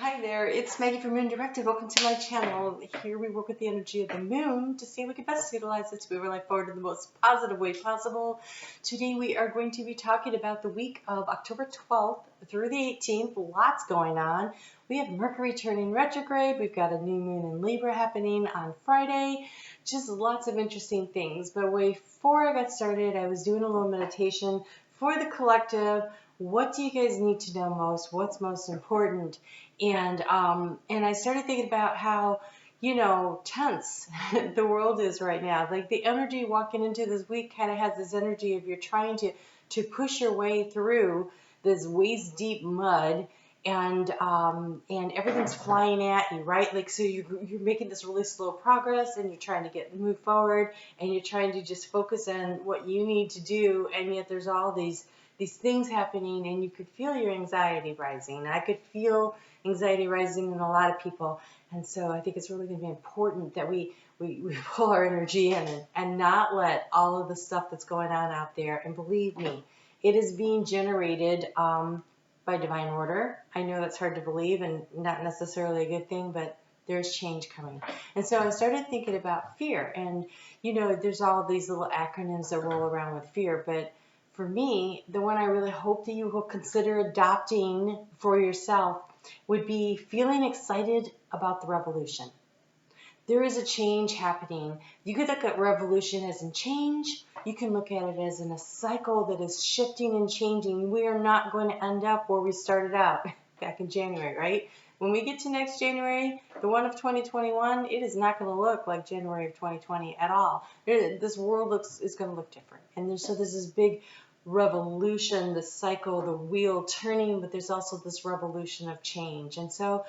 Hi there, it's Maggie from Moon Directed. Welcome to my channel. Here we work with the energy of the moon to see how we can best utilize it to move our life forward in the most positive way possible. Today we are going to be talking about the week of October 12th through the 18th. Lots going on. We have Mercury turning retrograde. We've got a new moon in Libra happening on Friday. Just lots of interesting things. But before I got started, I was doing a little meditation for the collective. What do you guys need to know most? What's most important? And I started thinking about how, tense the world is right now. Like the energy walking into this week kind of has this energy of you're trying to push your way through this waist deep mud, and everything's flying at you, right? Like, so you're making this really slow progress, and you're trying to move forward, and you're trying to just focus on what you need to do, and yet there's all these things happening, and you could feel your anxiety rising. I could feel anxiety rising in a lot of people, and so I think it's really going to be important that we pull our energy in and not let all of the stuff that's going on out there. And believe me, it is being generated by divine order. I know that's hard to believe and not necessarily a good thing, but there's change coming. And so I started thinking about fear, and there's all these little acronyms that roll around with fear, but for me, the one I really hope that you will consider adopting for yourself would be feeling excited about the revolution. There is a change happening. You could look at revolution as in change. You can look at it as in a cycle that is shifting and changing. We are not going to end up where we started out back in January, right? When we get to next January, the one of 2021, it is not going to look like January of 2020 at all. This world is going to look different. And so there's this big revolution, the cycle, the wheel turning, but there's also this revolution of change. And so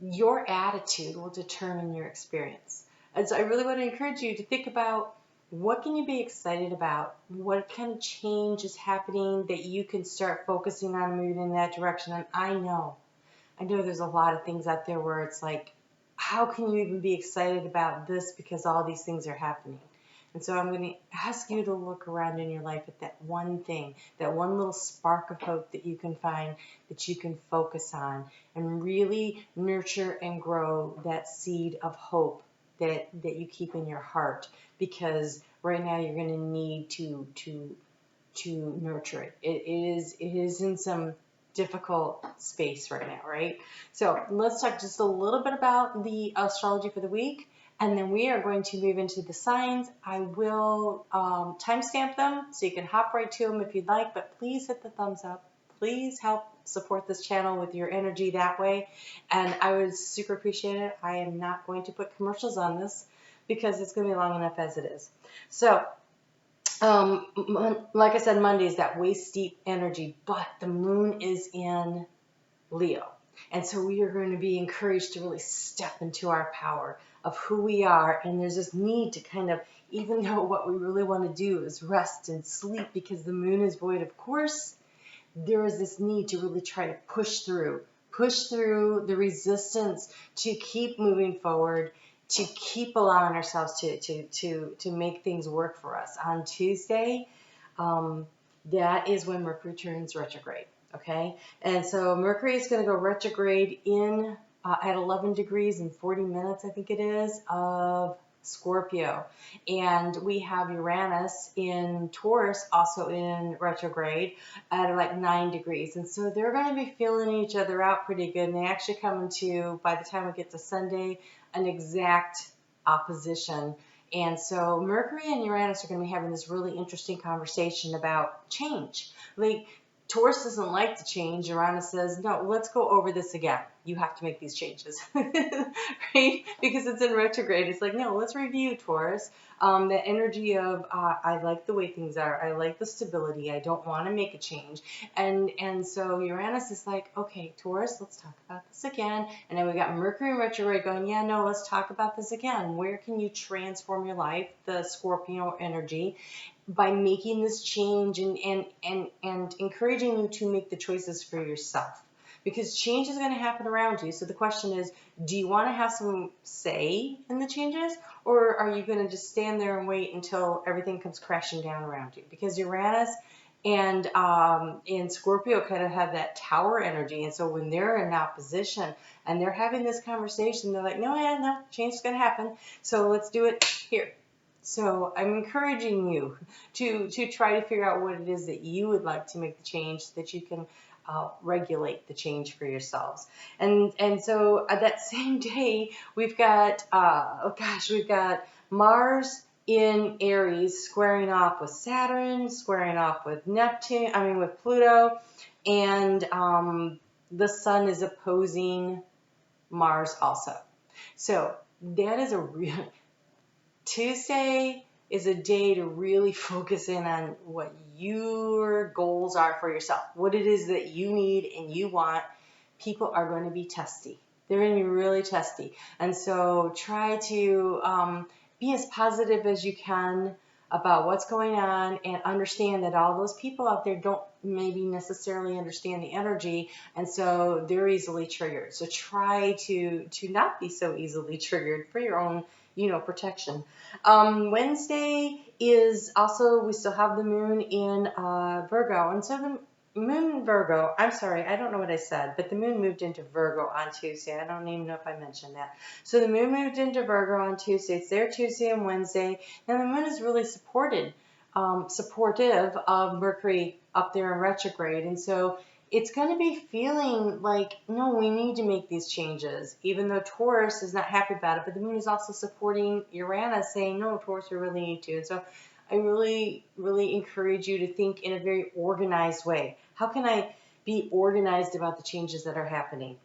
your attitude will determine your experience. And so I really want to encourage you to think about, what can you be excited about? What kind of change is happening that you can start focusing on, moving in that direction? And I know there's a lot of things out there where it's like, how can you even be excited about this because all these things are happening? And so I'm going to ask you to look around in your life at that one thing, that one little spark of hope that you can find, that you can focus on, and really nurture and grow that seed of hope that you keep in your heart. Because right now you're going to need to nurture it. It is in some difficult space right now, right? So let's talk just a little bit about the astrology for the week. And then we are going to move into the signs. I will timestamp them so you can hop right to them if you'd like, but please hit the thumbs up. Please help support this channel with your energy that way. And I would super appreciate it. I am not going to put commercials on this because it's going to be long enough as it is. So, like I said, Monday is that waist deep energy, but the moon is in Leo. And so we are going to be encouraged to really step into our power of who we are. And there's this need to kind of, even though what we really want to do is rest and sleep because the moon is void, of course, there is this need to really try to push through the resistance, to keep moving forward, to keep allowing ourselves to make things work for us. On Tuesday, that is when Mercury turns retrograde. Okay, and so Mercury is going to go retrograde in at 11 degrees and 40 minutes, I think it is, of Scorpio. And we have Uranus in Taurus also in retrograde at like 9 degrees. And so they're going to be feeling each other out pretty good. And they actually come into, by the time we get to Sunday, an exact opposition. And so Mercury and Uranus are going to be having this really interesting conversation about change. Like, Taurus doesn't like to change. Uranus says, no, let's go over this again. You have to make these changes, right? Because it's in retrograde. It's like, no, let's review, Taurus. The energy of, I like the way things are. I like the stability. I don't want to make a change. And so Uranus is like, okay, Taurus, let's talk about this again. And then we got Mercury in retrograde going, yeah, no, let's talk about this again. Where can you transform your life? The Scorpio energy, by making this change and encouraging you to make the choices for yourself. Because change is going to happen around you. So the question is, do you want to have some say in the changes, or are you going to just stand there and wait until everything comes crashing down around you? Because Uranus And Scorpio kind of have that tower energy. And so when they're in opposition and they're having this conversation, they're like, no, yeah, no, change is going to happen. So let's do it here. So I'm encouraging you to try to figure out what it is that you would like to make the change so that you can regulate the change for yourselves. And so that same day, we've got, we've got Mars in Aries squaring off with Saturn, squaring off with with Pluto, and the Sun is opposing Mars also. So that is a real, Tuesday is a day to really focus in on what your goals are for yourself, what it is that you need and you want. People are going to be testy. They're going to be really testy. And so try to be as positive as you can about what's going on and understand that all those people out there don't maybe necessarily understand the energy, and so they're easily triggered. So try to not be so easily triggered for your own protection. Wednesday is also, we still have the moon in Virgo. And so the moon Virgo, I'm sorry, I don't know what I said, but the moon moved into Virgo on Tuesday. I don't even know if I mentioned that. So the moon moved into Virgo on Tuesday. It's there Tuesday and Wednesday. And the moon is really supportive of Mercury up there in retrograde. And so it's going to be feeling like, no, we need to make these changes, even though Taurus is not happy about it. But the moon is also supporting Uranus, saying, no, Taurus, we really need to. And so I really, really encourage you to think in a very organized way. How can I be organized about the changes that are happening?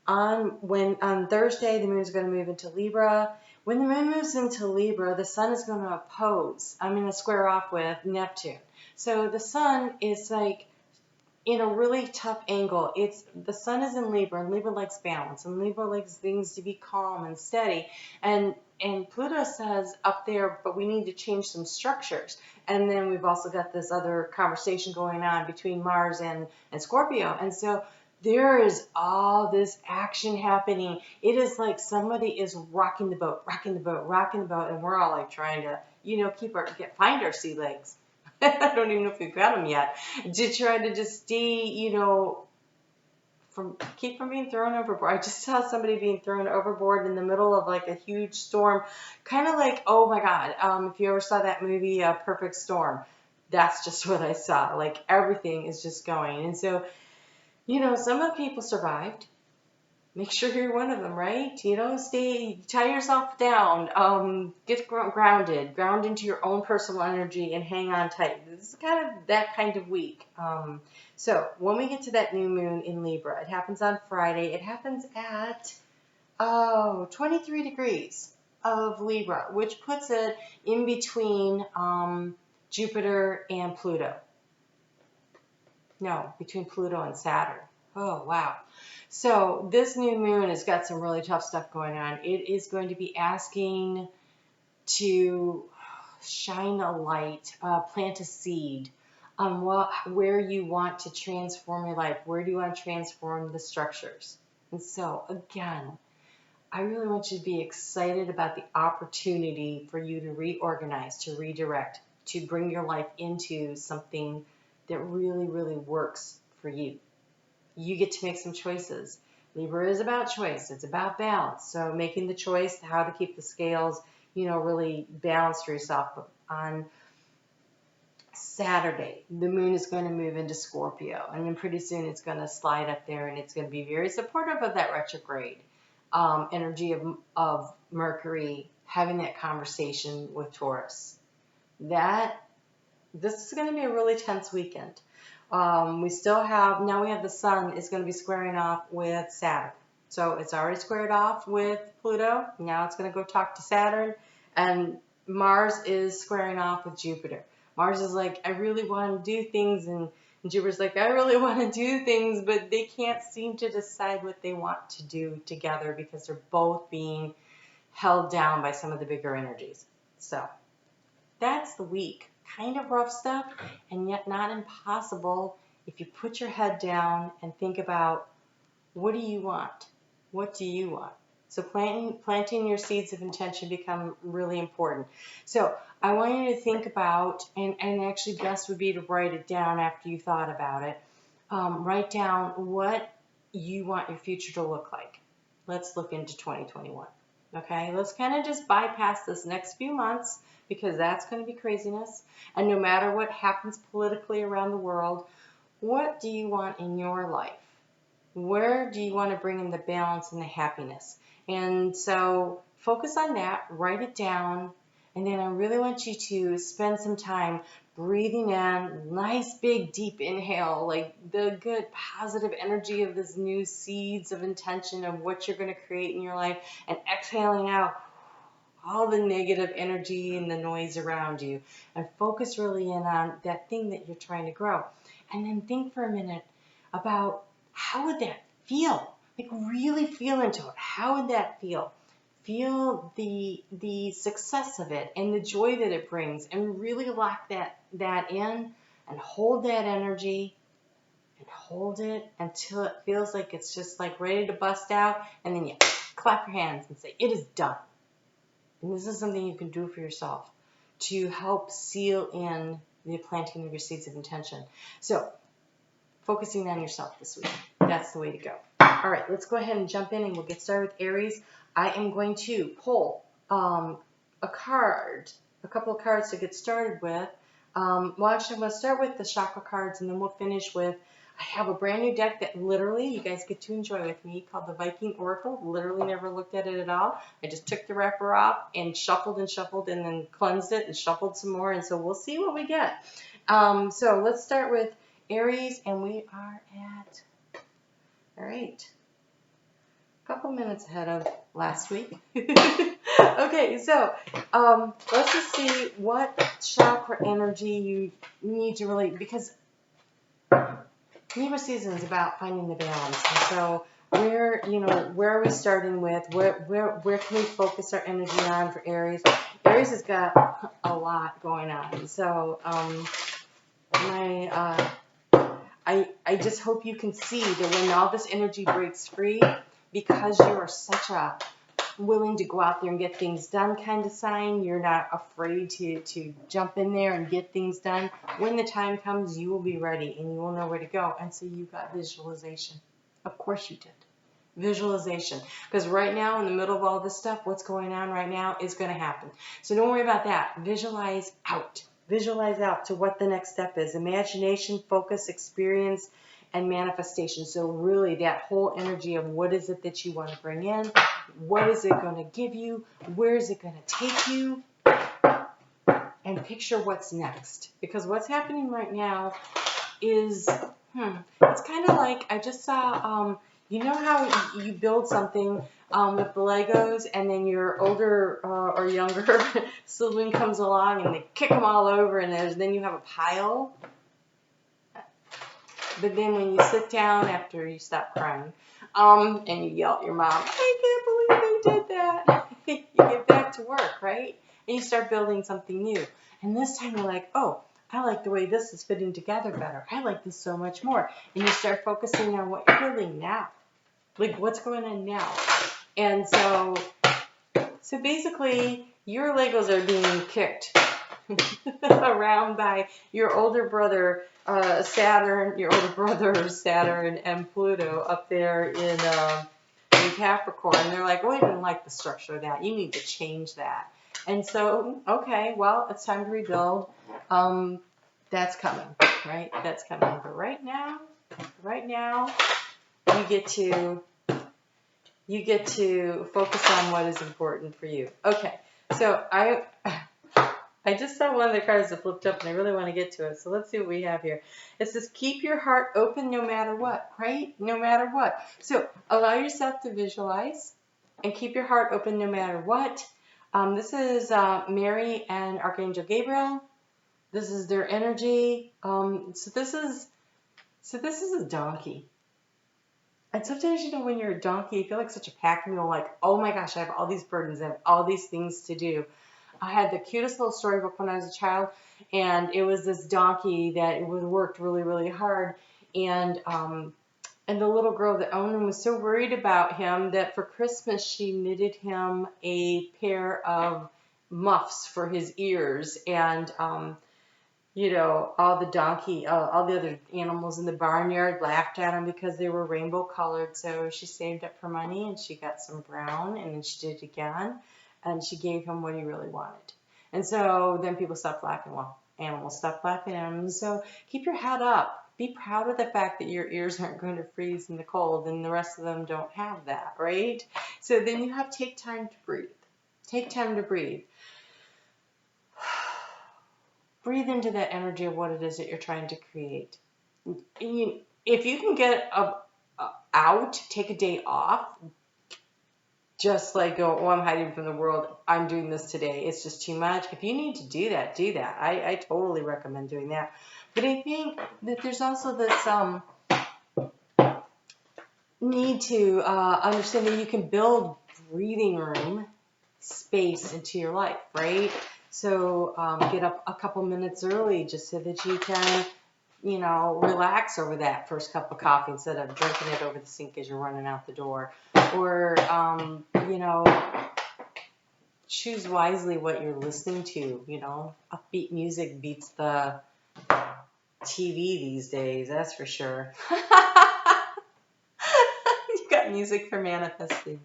On Thursday, the moon is going to move into Libra. When the moon moves into Libra, the sun is going to square off with Neptune. So the sun is like in a really tough angle. The sun is in Libra, and Libra likes balance, and Libra likes things to be calm and steady. And Pluto says up there, but we need to change some structures. And then we've also got this other conversation going on between Mars and Scorpio. And so there is all this action happening. It is like somebody is rocking the boat, and we're all like trying to, find our sea legs. I don't even know if we've got them yet, to try to just stay, keep from being thrown overboard. I just saw somebody being thrown overboard in the middle of like a huge storm, kind of like, oh my God, if you ever saw that movie, Perfect Storm, that's just what I saw. Like everything is just going. And so, some of the people survived. Make sure you're one of them, right? Tie yourself down, get grounded, ground into your own personal energy and hang on tight. This is kind of that kind of week. So when we get to that new moon in Libra, it happens on Friday. It happens at, 23 degrees of Libra, which puts it in between, Jupiter and Pluto. No, between Pluto and Saturn. Oh, wow. So this new moon has got some really tough stuff going on. It is going to be asking to shine a light, plant a seed on where you want to transform your life. Where do you want to transform the structures? And so, again, I really want you to be excited about the opportunity for you to reorganize, to redirect, to bring your life into something that really, really works for you. You get to make some choices. Libra is about choice. It's about balance. So making the choice how to keep the scales, really balanced for yourself. But on Saturday, the moon is going to move into Scorpio. And then pretty soon it's going to slide up there, and it's going to be very supportive of that retrograde energy of Mercury having that conversation with Taurus. This is going to be a really tense weekend. We have the sun is going to be squaring off with Saturn. So it's already squared off with Pluto. Now it's going to go talk to Saturn. And Mars is squaring off with Jupiter. Mars is like, I really want to do things. And Jupiter's like, I really want to do things. But they can't seem to decide what they want to do together because they're both being held down by some of the bigger energies. So that's the week. Kind of rough stuff, and yet not impossible if you put your head down and think about, what do you want? What do you want? So planting your seeds of intention become really important. So I want you to think about, and actually best would be to write it down after you thought about it. Write down what you want your future to look like. Let's look into 2021. Okay, let's kind of just bypass this next few months because that's going to be craziness. And no matter what happens politically around the world, what do you want in your life? Where do you want to bring in the balance and the happiness? And so focus on that, write it down, and then I really want you to spend some time breathing in, nice big deep inhale, like the good positive energy of this new seeds of intention of what you're going to create in your life, and exhaling out all the negative energy and the noise around you, and focus really in on that thing that you're trying to grow. And then think for a minute about how would that feel? Like really feel into it. How would that feel? Feel the success of it and the joy that it brings, and really lock that in and hold that energy and hold it until it feels like it's just like ready to bust out, and then you clap your hands and say, it is done. And this is something you can do for yourself to help seal in the planting of your seeds of intention. So focusing on yourself this week. That's the way to go. All right, let's go ahead and jump in and we'll get started with Aries. I am going to pull a couple of cards to get started with. Well, actually, I'm going to start with the Chakra Cards, and then we'll finish with, I have a brand new deck that literally you guys get to enjoy with me called the Viking Oracle. Literally never looked at it at all. I just took the wrapper off and shuffled and then cleansed it and shuffled some more, and so we'll see what we get. So let's start with Aries, and we are at, all right, a couple minutes ahead of last week. Okay, so let's just see what chakra energy you need to really, because Libra season is about finding the balance. And so where are we starting with? Where can we focus our energy on for Aries? Aries has got a lot going on. So I just hope you can see that when all this energy breaks free, because you are such a willing to go out there and get things done kind of sign, you're not afraid to jump in there and get things done. When the time comes, you will be ready and you will know where to go. And so you got visualization. Of course you did. Visualization. Because right now, in the middle of all this stuff, what's going on right now is going to happen. So don't worry about that. Visualize out. Visualize out to what the next step is. Imagination, focus, experience, and manifestation. So really that whole energy of what is it that you want to bring in, what is it going to give you, where is it going to take you, and picture what's next. Because what's happening right now is, it's kind of like, I just saw, you know how you build something with the Legos, and then your older or younger sibling comes along and they kick them all over, and then you have a pile. But then when you sit down after you stop crying, and you yell at your mom, I can't believe they did that. You get back to work, right? And you start building something new. And this time you're like, oh, I like the way this is fitting together better. I like this so much more. And you start focusing on what you're building now. Like what's going on now. And so basically your Legos are being kicked around by your older brother Saturn, and Pluto up there in Capricorn. And they're like, oh, I didn't like the structure of that. You need to change that. And so, okay, well, it's time to rebuild. That's coming, right? That's coming. But right now, you get to focus on what is important for you. Okay, so I just saw one of the cards that flipped up, and I really want to get to it. So let's see what we have here. It says, keep your heart open no matter what, right? No matter what. So allow yourself to visualize and keep your heart open no matter what. This is Mary and Archangel Gabriel. This is their energy. So this is a donkey. And sometimes, when you're a donkey, you feel like such a pack mule, like, oh my gosh, I have all these burdens, I have all these things to do. I had the cutest little storybook when I was a child, and it was this donkey that worked really, really hard, and And the little girl that owned him was so worried about him that for Christmas she knitted him a pair of muffs for his ears. And, you know, all the all the other animals in the barnyard laughed at him because they were rainbow colored. So she saved up her money and she got some brown, and then she did it again. And she gave him what he really wanted. And so then people stopped laughing. Well, animals stopped laughing at him. So keep your head up. Be proud of the fact that your ears aren't going to freeze in the cold and the rest of them don't have that, right? So then you have to take time to breathe. Take time to breathe. Breathe into that energy of what it is that you're trying to create. If you can get out, take a day off, just like go, oh, I'm hiding from the world, I'm doing this today, it's just too much. If you need to do that, do that. I totally recommend doing that. But I think that there's also this need to understand that you can build breathing room space into your life, right? So get up a couple minutes early just so that you can, you know, relax over that first cup of coffee instead of drinking it over the sink as you're running out the door. Or, you know, choose wisely what you're listening to. You know, upbeat music beats the TV these days, that's for sure. You got music for manifesting.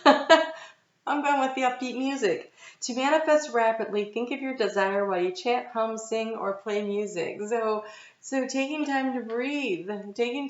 I'm going with the upbeat music. To manifest rapidly, think of your desire while you chant, hum, sing, or play music. So taking time to breathe, taking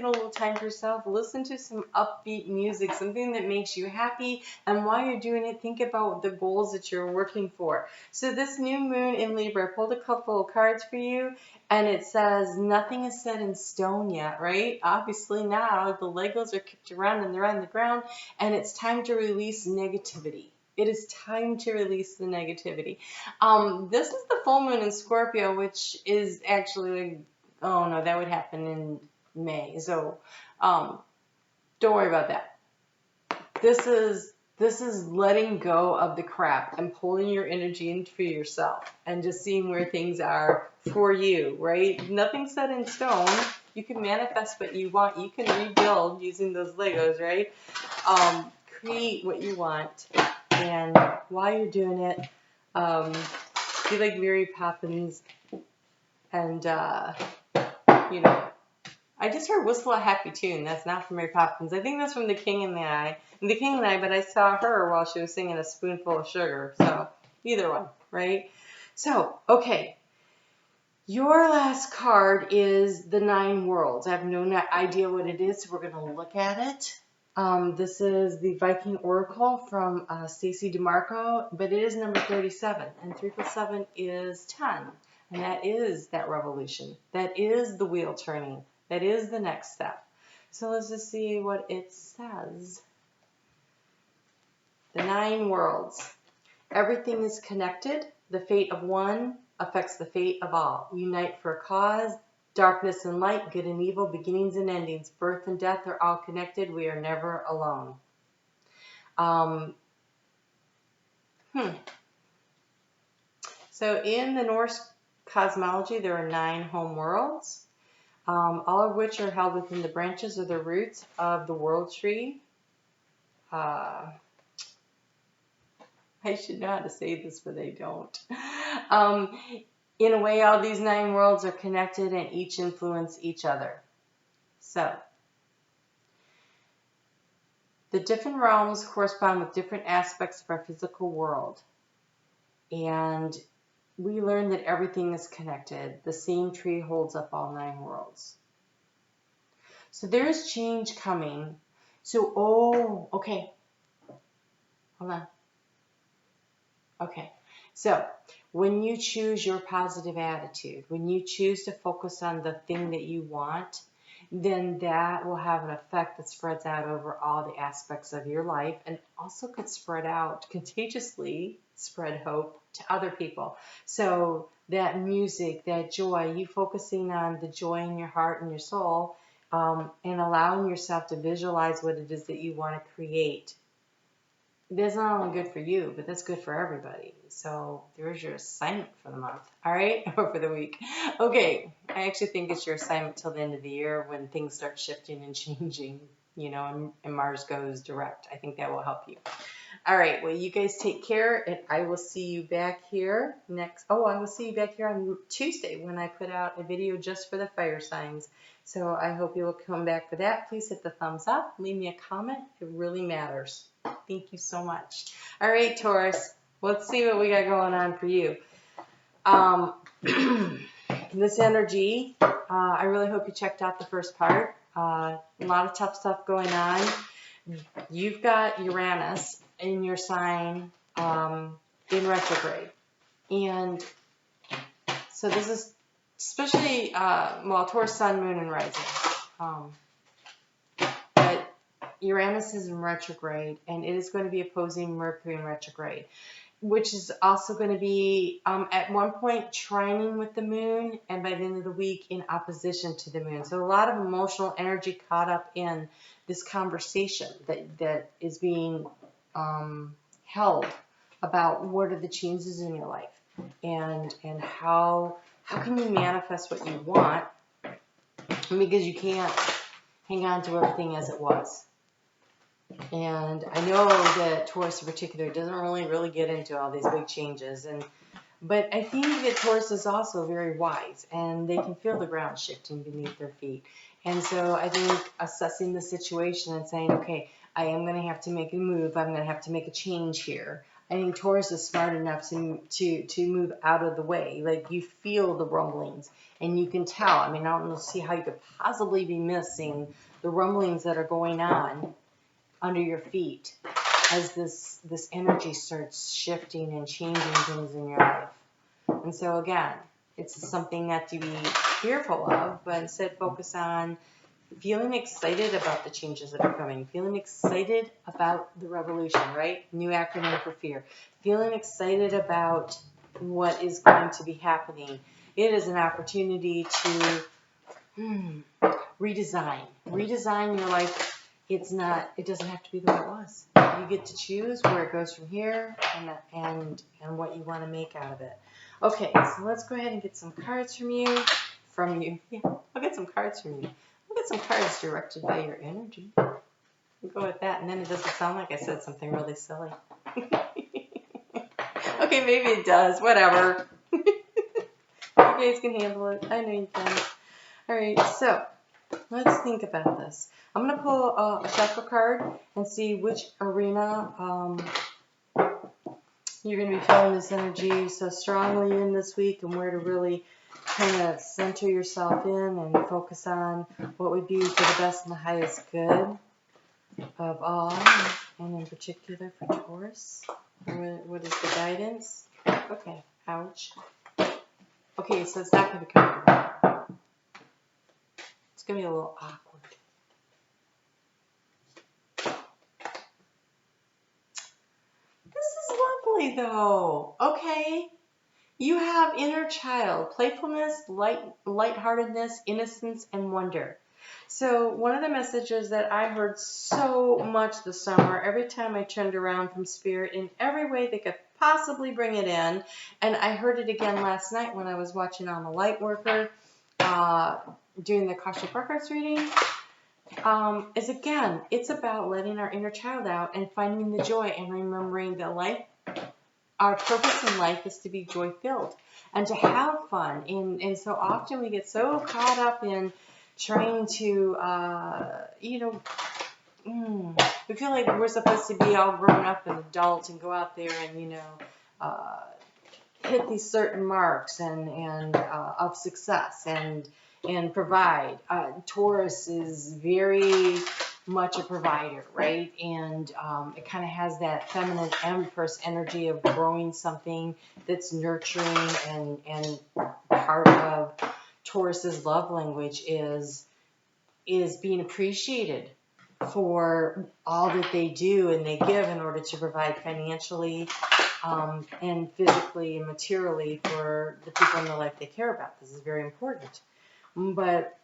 a little time for yourself, listen to some upbeat music, something that makes you happy, and while you're doing it, think about the goals that you're working for. So this new moon in Libra, I pulled a couple of cards for you, and it says nothing is set in stone yet, right? Obviously now the Legos are kicked around and they're on the ground, and it's time to release negativity. It is time to release the negativity. This is the full moon in Scorpio, which is actually, oh no, that would happen in May. So don't worry about that. This is letting go of the crap and pulling your energy in for yourself and just seeing where things are for you, right? Nothing's set in stone. You can manifest what you want. You can rebuild using those Legos, right? Create what you want. And while you're doing it, be like Mary Poppins and, you know, I just heard Whistle a Happy Tune. That's not from Mary Poppins. I think that's from The King and I, but I saw her while she was singing A Spoonful of Sugar. So either one, right? So, okay. Your last card is the 9 Worlds. I have no idea what it is, so we're going to look at it. This is the Viking Oracle from Stacey DeMarco, but it is number 37, and 3 plus 7 is 10, and that is that revolution. That is the wheel turning. That is the next step. So let's just see what it says. The 9 Worlds. Everything is connected. The fate of one affects the fate of all. Unite for a cause. Darkness and light, good and evil, beginnings and endings, birth and death are all connected. We are never alone. So in the Norse cosmology, there are 9 home worlds, all of which are held within the branches or the roots of the world tree. I should know how to say this, but I don't. In a way, all these 9 worlds are connected and each influence each other. So, the different realms correspond with different aspects of our physical world. And we learn that everything is connected. The same tree holds up all 9 worlds. So there's change coming. So, okay. Hold on. Okay. So, when you choose your positive attitude, when you choose to focus on the thing that you want, then that will have an effect that spreads out over all the aspects of your life and also could spread out, contagiously spread hope to other people. So that music, that joy, you focusing on the joy in your heart and your soul, and allowing yourself to visualize what it is that you want to create that's not only good for you, but that's good for everybody. So there's your assignment for the month, all right, or for the week. Okay, I actually think it's your assignment till the end of the year when things start shifting and changing, you know, and Mars goes direct. I think that will help you. All right, well, you guys take care, and I will see you back here next. Oh, I will see you back here on Tuesday when I put out a video just for the fire signs. So I hope you will come back for that. Please hit the thumbs up. Leave me a comment. It really matters. Thank you so much. All right, Taurus, let's see what we got going on for you. This energy, I really hope you checked out the first part. A lot of tough stuff going on. You've got Uranus in your sign in retrograde. And so this is especially, well, Taurus, Sun, Moon, and Rising. But Uranus is in retrograde, and it is going to be opposing Mercury in retrograde, which is also going to be at one point trining with the moon, and by the end of the week in opposition to the moon. So a lot of emotional energy caught up in this conversation that is being held about what are the changes in your life, and how can you manifest what you want, because you can't hang on to everything as it was. And I know that Taurus in particular doesn't really get into all these big changes, but I think that Taurus is also very wise, and they can feel the ground shifting beneath their feet. And so I think assessing the situation and saying, okay, I am going to have to make a move. I'm going to have to make a change here. I think Taurus is smart enough to move out of the way. Like, you feel the rumblings, and you can tell. I mean, I don't see how you could possibly be missing the rumblings that are going on under your feet as this energy starts shifting and changing things in your life. And so again, it's something not to be fearful of, but instead focus on feeling excited about the changes that are coming, feeling excited about the revolution, right? New acronym for fear. Feeling excited about what is going to be happening. It is an opportunity to redesign your life. It doesn't have to be the way it was. You get to choose where it goes from here, and what you want to make out of it. Okay, so let's go ahead and get some cards from you. Yeah, I'll get some cards from you. I'll get some cards directed by your energy. We'll go with that, and then it doesn't sound like I said something really silly. Okay, maybe it does. Whatever. You guys can handle it. I know you can. All right, so let's think about this. I'm going to pull a Chakra card and see which arena you're going to be feeling this energy so strongly in this week, and where to really kind of center yourself in and focus on what would be for the best and the highest good of all, and in particular for Taurus. What is the guidance? Okay, ouch. Okay, so it's not going to be comfortable. It's going to be a little awkward. Though, okay, you have inner child, playfulness, lightheartedness, innocence, and wonder. So one of the messages that I heard so much this summer, every time I turned around from Spirit in every way they could possibly bring it in, and I heard it again last night when I was watching on the LightWorker, doing the Akashic Records reading, is again, it's about letting our inner child out and finding the joy and remembering that our purpose in life is to be joy-filled and to have fun. And so often we get so caught up in trying to, we feel like we're supposed to be all grown up and adults and go out there and, hit these certain marks and of success and provide. Taurus is very much a provider, right? And it kind of has that feminine empress energy of growing something that's nurturing, and part of Taurus's love language is being appreciated for all that they do and they give in order to provide financially and physically and materially for the people in their life they care about. This is very important. But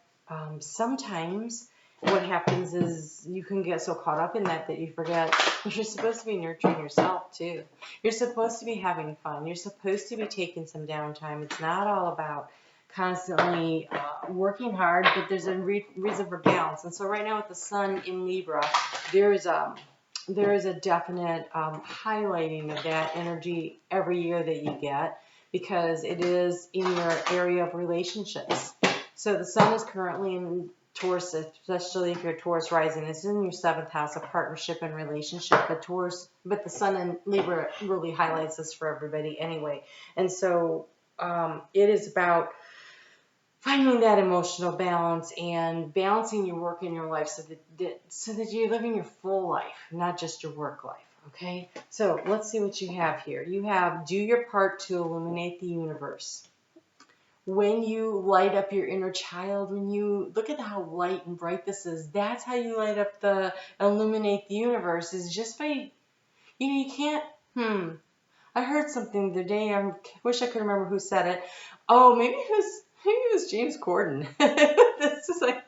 sometimes what happens is you can get so caught up in that you forget you're supposed to be nurturing yourself too. You're supposed to be having fun. You're supposed to be taking some downtime. It's not all about constantly working hard, but there's a reason for balance. And so right now with the sun in Libra, there is a definite highlighting of that energy every year that you get, because it is in your area of relationships. So the sun is currently in Taurus, especially if you're Taurus rising. This is in your 7th house of partnership and relationship. But the sun in Libra really highlights this for everybody anyway. And so it is about finding that emotional balance and balancing your work and your life so that you're living your full life, not just your work life. Okay, so let's see what you have here. You have do your part to illuminate the universe. When you light up your inner child, when you look at how light and bright this is, that's how you light up illuminate the universe, is just by, you can't, I heard something the other day, I wish I could remember who said it. Oh, maybe it was James Corden. This is like,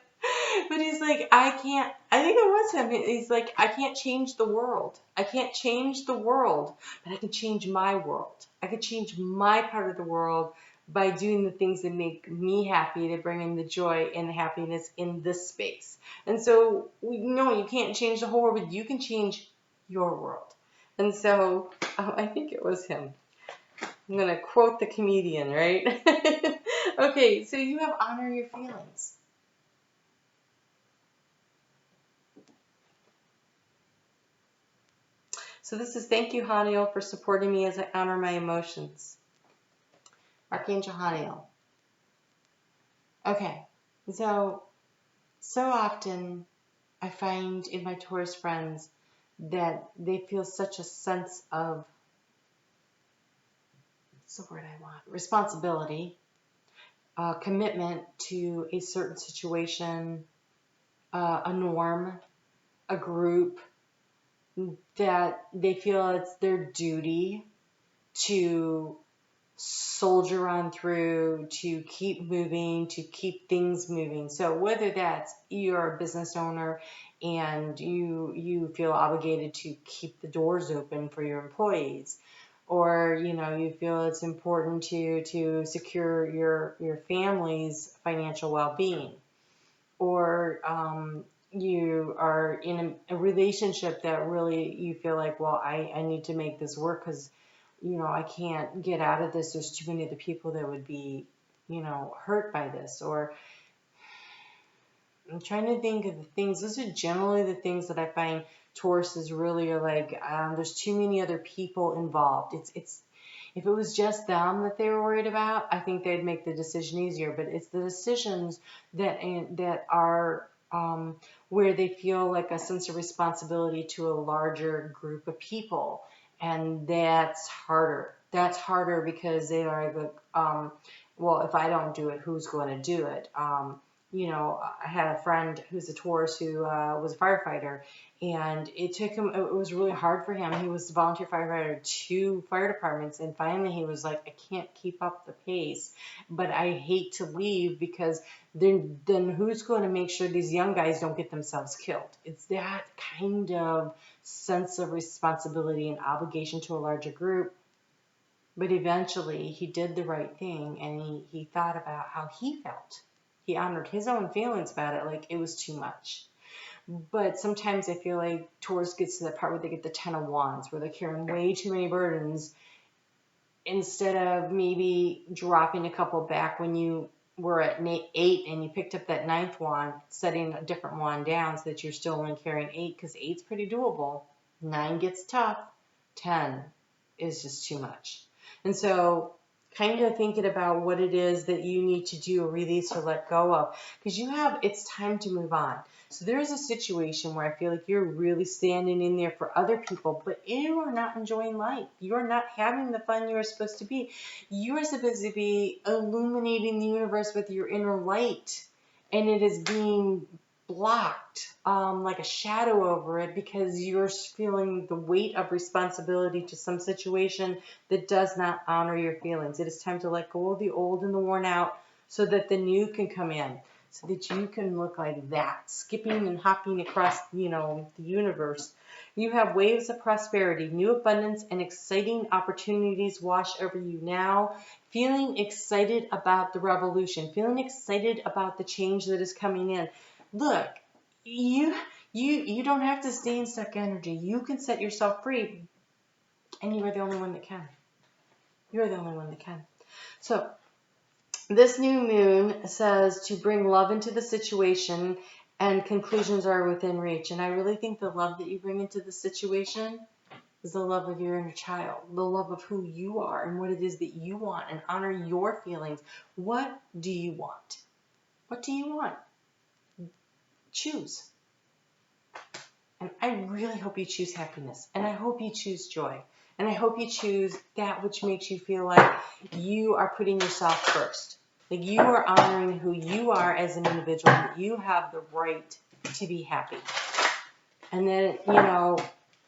but he's like, I think it was him. He's like, I can't change the world. I can't change the world, but I can change my world. I can change my part of the world by doing the things that make me happy, to bring in the joy and the happiness in this space. And so we know you can't change the whole world, but you can change your world. And so I think it was him. I'm going to quote the comedian, right? Okay, so you have honor your feelings. So this is thank you, Haniel, for supporting me as I honor my emotions. Archangel Haniel. Okay, so often I find in my Taurus friends that they feel such a sense of, what's the word I want? Responsibility, commitment to a certain situation, a norm, a group, that they feel it's their duty to soldier on through, to keep moving, to keep things moving. So whether that's you're a business owner and you feel obligated to keep the doors open for your employees, or you feel it's important to secure your family's financial well-being, or you are in a relationship that really you feel like, well, I need to make this work because I can't get out of this. There's too many other people that would be hurt by this. Or I'm trying to think of the things. Those are generally the things that I find Taurus is really like, there's too many other people involved. It's if it was just them that they were worried about, I think they'd make the decision easier. But it's the decisions that are where they feel like a sense of responsibility to a larger group of people, and that's harder. That's harder because they are like, well, if I don't do it, who's going to do it? I had a friend who's a Taurus who was a firefighter, and it was really hard for him. He was a volunteer firefighter, 2 fire departments, and finally he was like, I can't keep up the pace, but I hate to leave because then who's going to make sure these young guys don't get themselves killed? It's that kind of sense of responsibility and obligation to a larger group. But eventually he did the right thing, and he thought about how he felt. He honored his own feelings about it, like it was too much. But sometimes I feel like Taurus gets to that part where they get the 10 of Wands, where they're carrying way too many burdens, instead of maybe dropping a couple back when you were at 8 and you picked up that 9th wand, setting a different wand down so that you're still only carrying 8, because 8's pretty doable. 9 gets tough. 10 is just too much. And so kind of thinking about what it is that you need to do or release or let go of, because it's time to move on. So there's a situation where I feel like you're really standing in there for other people, but you are not enjoying life. You are not having the fun you are supposed to be. You are supposed to be illuminating the universe with your inner light, and it is being blocked, like a shadow over it, because you're feeling the weight of responsibility to some situation that does not honor your feelings. It is time to let go of the old and the worn out so that the new can come in. so that you can look like that, skipping and hopping across, the universe. You have waves of prosperity, new abundance, and exciting opportunities wash over you now. Feeling excited about the revolution, feeling excited about the change that is coming in. Look, you don't have to stay in stuck energy. You can set yourself free, and you are the only one that can. You're the only one that can. So this new moon says to bring love into the situation, and conclusions are within reach. And I really think the love that you bring into the situation is the love of your inner child, the love of who you are and what it is that you want, and honor your feelings. What do you want? What do you want? Choose. And I really hope you choose happiness, and I hope you choose joy, and I hope you choose that which makes you feel like you are putting yourself first. Like you are honoring who you are as an individual, that you have the right to be happy. And then,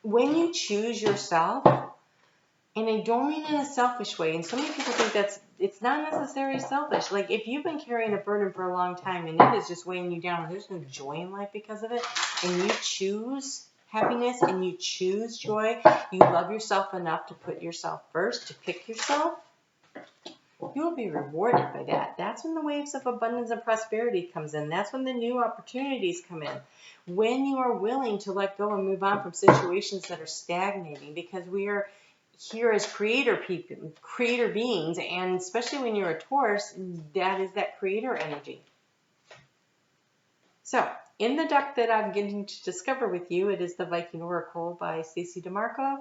when you choose yourself, and I don't mean in a selfish way, and so many people think it's not necessarily selfish. Like if you've been carrying a burden for a long time and it is just weighing you down, there's no joy in life because of it, and you choose happiness and you choose joy, you love yourself enough to put yourself first, to pick yourself, you will be rewarded by that. That's when the waves of abundance and prosperity comes in. That's when the new opportunities come in. When you are willing to let go and move on from situations that are stagnating, because we are here as creator beings, and especially when you're a Taurus, that is that creator energy. So, in the deck that I'm getting to discover with you, it is the Viking Oracle by Stacey DeMarco.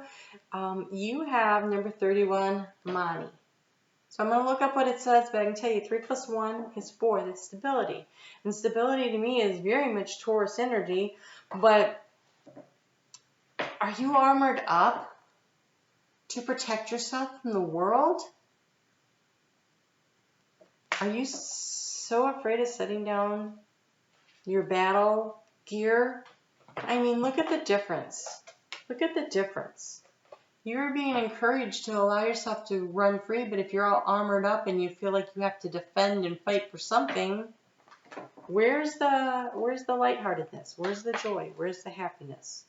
You have number 31, Mani. So I'm going to look up what it says, but I can tell you 3 + 1 is 4. That's stability. And stability to me is very much Taurus energy, but are you armored up to protect yourself from the world? Are you so afraid of setting down your battle gear? I mean, look at the difference. Look at the difference. You're being encouraged to allow yourself to run free, but if you're all armored up and you feel like you have to defend and fight for something, where's the lightheartedness? Where's the joy? Where's the happiness?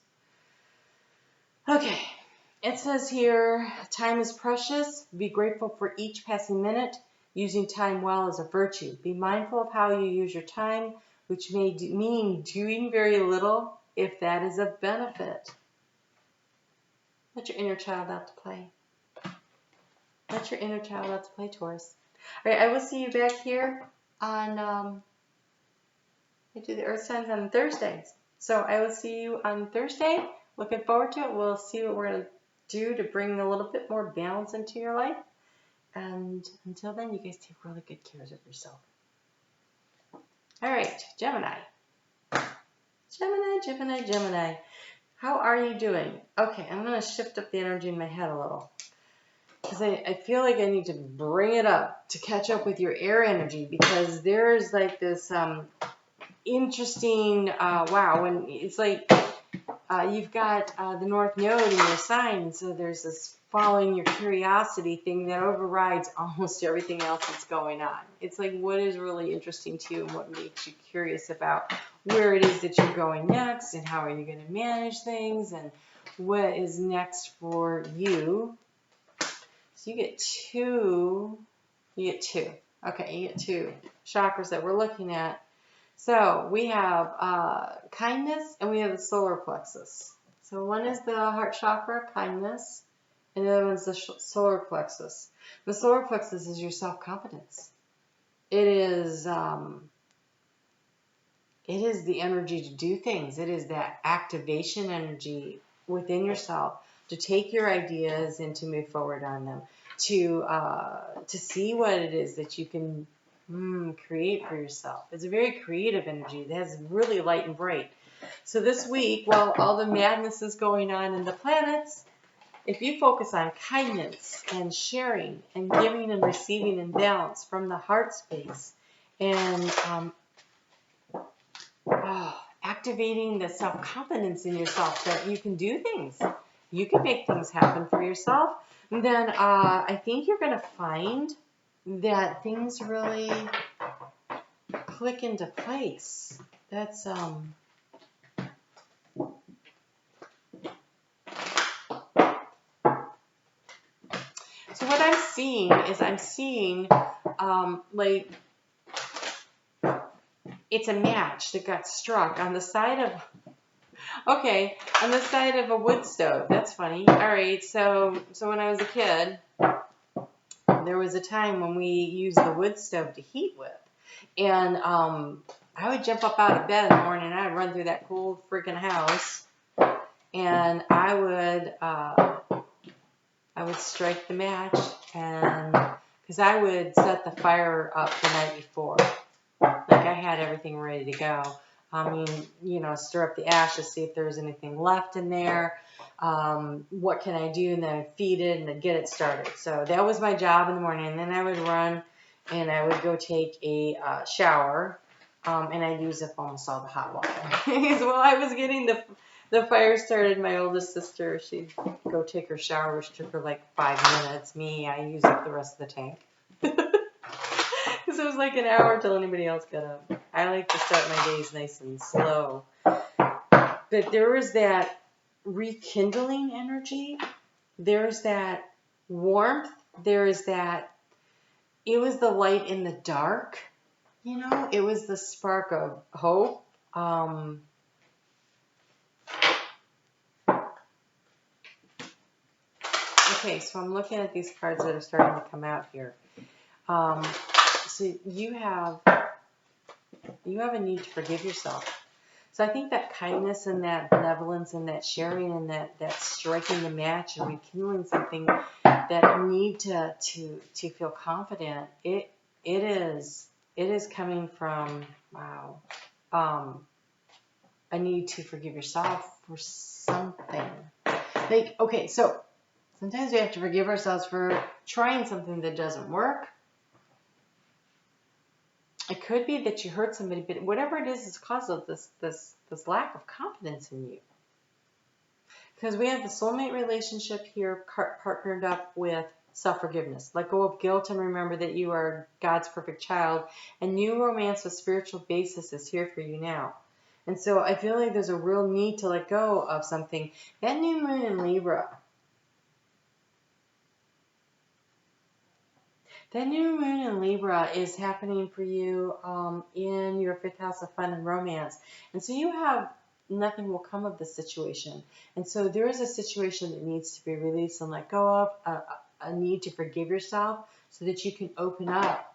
Okay, it says here, time is precious. Be grateful for each passing minute. Using time well is a virtue. Be mindful of how you use your time, which may mean doing very little if that is a benefit. Let your inner child out to play. Let your inner child out to play, Taurus. All right, I will see you back here on, I do the Earth signs on Thursdays. So I will see you on Thursday. Looking forward to it. We'll see what we're going to do to bring a little bit more balance into your life. And until then, you guys take really good care of yourself. All right, Gemini. Gemini. How are you doing? Okay, I'm going to shift up the energy in my head a little, because I feel like I need to bring it up to catch up with your air energy, because there's like this interesting, wow, when it's like you've got the North Node in your sign, so there's this following your curiosity thing that overrides almost everything else that's going on. It's like, what is really interesting to you and what makes you curious about where it is that you're going next, and how are you going to manage things, and what is next for you. So you get two. Okay, you get 2 chakras that we're looking at. So we have kindness, and we have the solar plexus. So one is the heart chakra, kindness, and the other one's the solar plexus. The solar plexus is your self-confidence. It is the energy to do things. It is that activation energy within yourself to take your ideas and to move forward on them, to see what it is that you can create for yourself. It's a very creative energy that is really light and bright. So this week, while all the madness is going on in the planets, if you focus on kindness and sharing and giving and receiving in balance from the heart space, and activating the self-confidence in yourself that you can do things, you can make things happen for yourself, then I think you're going to find that things really click into place. That's, So what I'm seeing is like, it's a match that got struck on the side of, okay, on the side of a wood stove. That's funny. All right, so when I was a kid, there was a time when we used the wood stove to heat with. And I would jump up out of bed in the morning and I'd run through that cold freaking house. And I would strike the match, and because I would set the fire up the night before. Like, I had everything ready to go. I mean, you know, stir up the ashes, see if there's anything left in there. What can I do? And then I'd feed it and then get it started. So that was my job in the morning. And then I would run and I would go take a shower. And I'd use up almost all the hot water. Because while I was getting the fire started, my oldest sister, she'd go take her shower, which took her like 5 minutes. Me, I used up the rest of the tank. Because it was like an hour till anybody else got up. I like to start my days nice and slow. But there was that rekindling energy. There's that warmth. There is that, it was the light in the dark. You know, it was the spark of hope. Okay, so I'm looking at these cards that are starting to come out here. So you have a need to forgive yourself. So I think that kindness and that benevolence and that sharing and that striking the match and rekindling something, that need to feel confident, it is coming from, wow, a need to forgive yourself for something. Like, okay, so sometimes we have to forgive ourselves for trying something that doesn't work. It could be that you hurt somebody, but whatever it is cause of this lack of confidence in you. Because we have the soulmate relationship here partnered up with self-forgiveness. Let go of guilt and remember that you are God's perfect child. And new romance with spiritual basis is here for you now. And so I feel like there's a real need to let go of something. That new moon in Libra. That new moon in Libra is happening for you in your 5th house of fun and romance. And so you have, nothing will come of this situation. And so there is a situation that needs to be released and let go of, a need to forgive yourself so that you can open up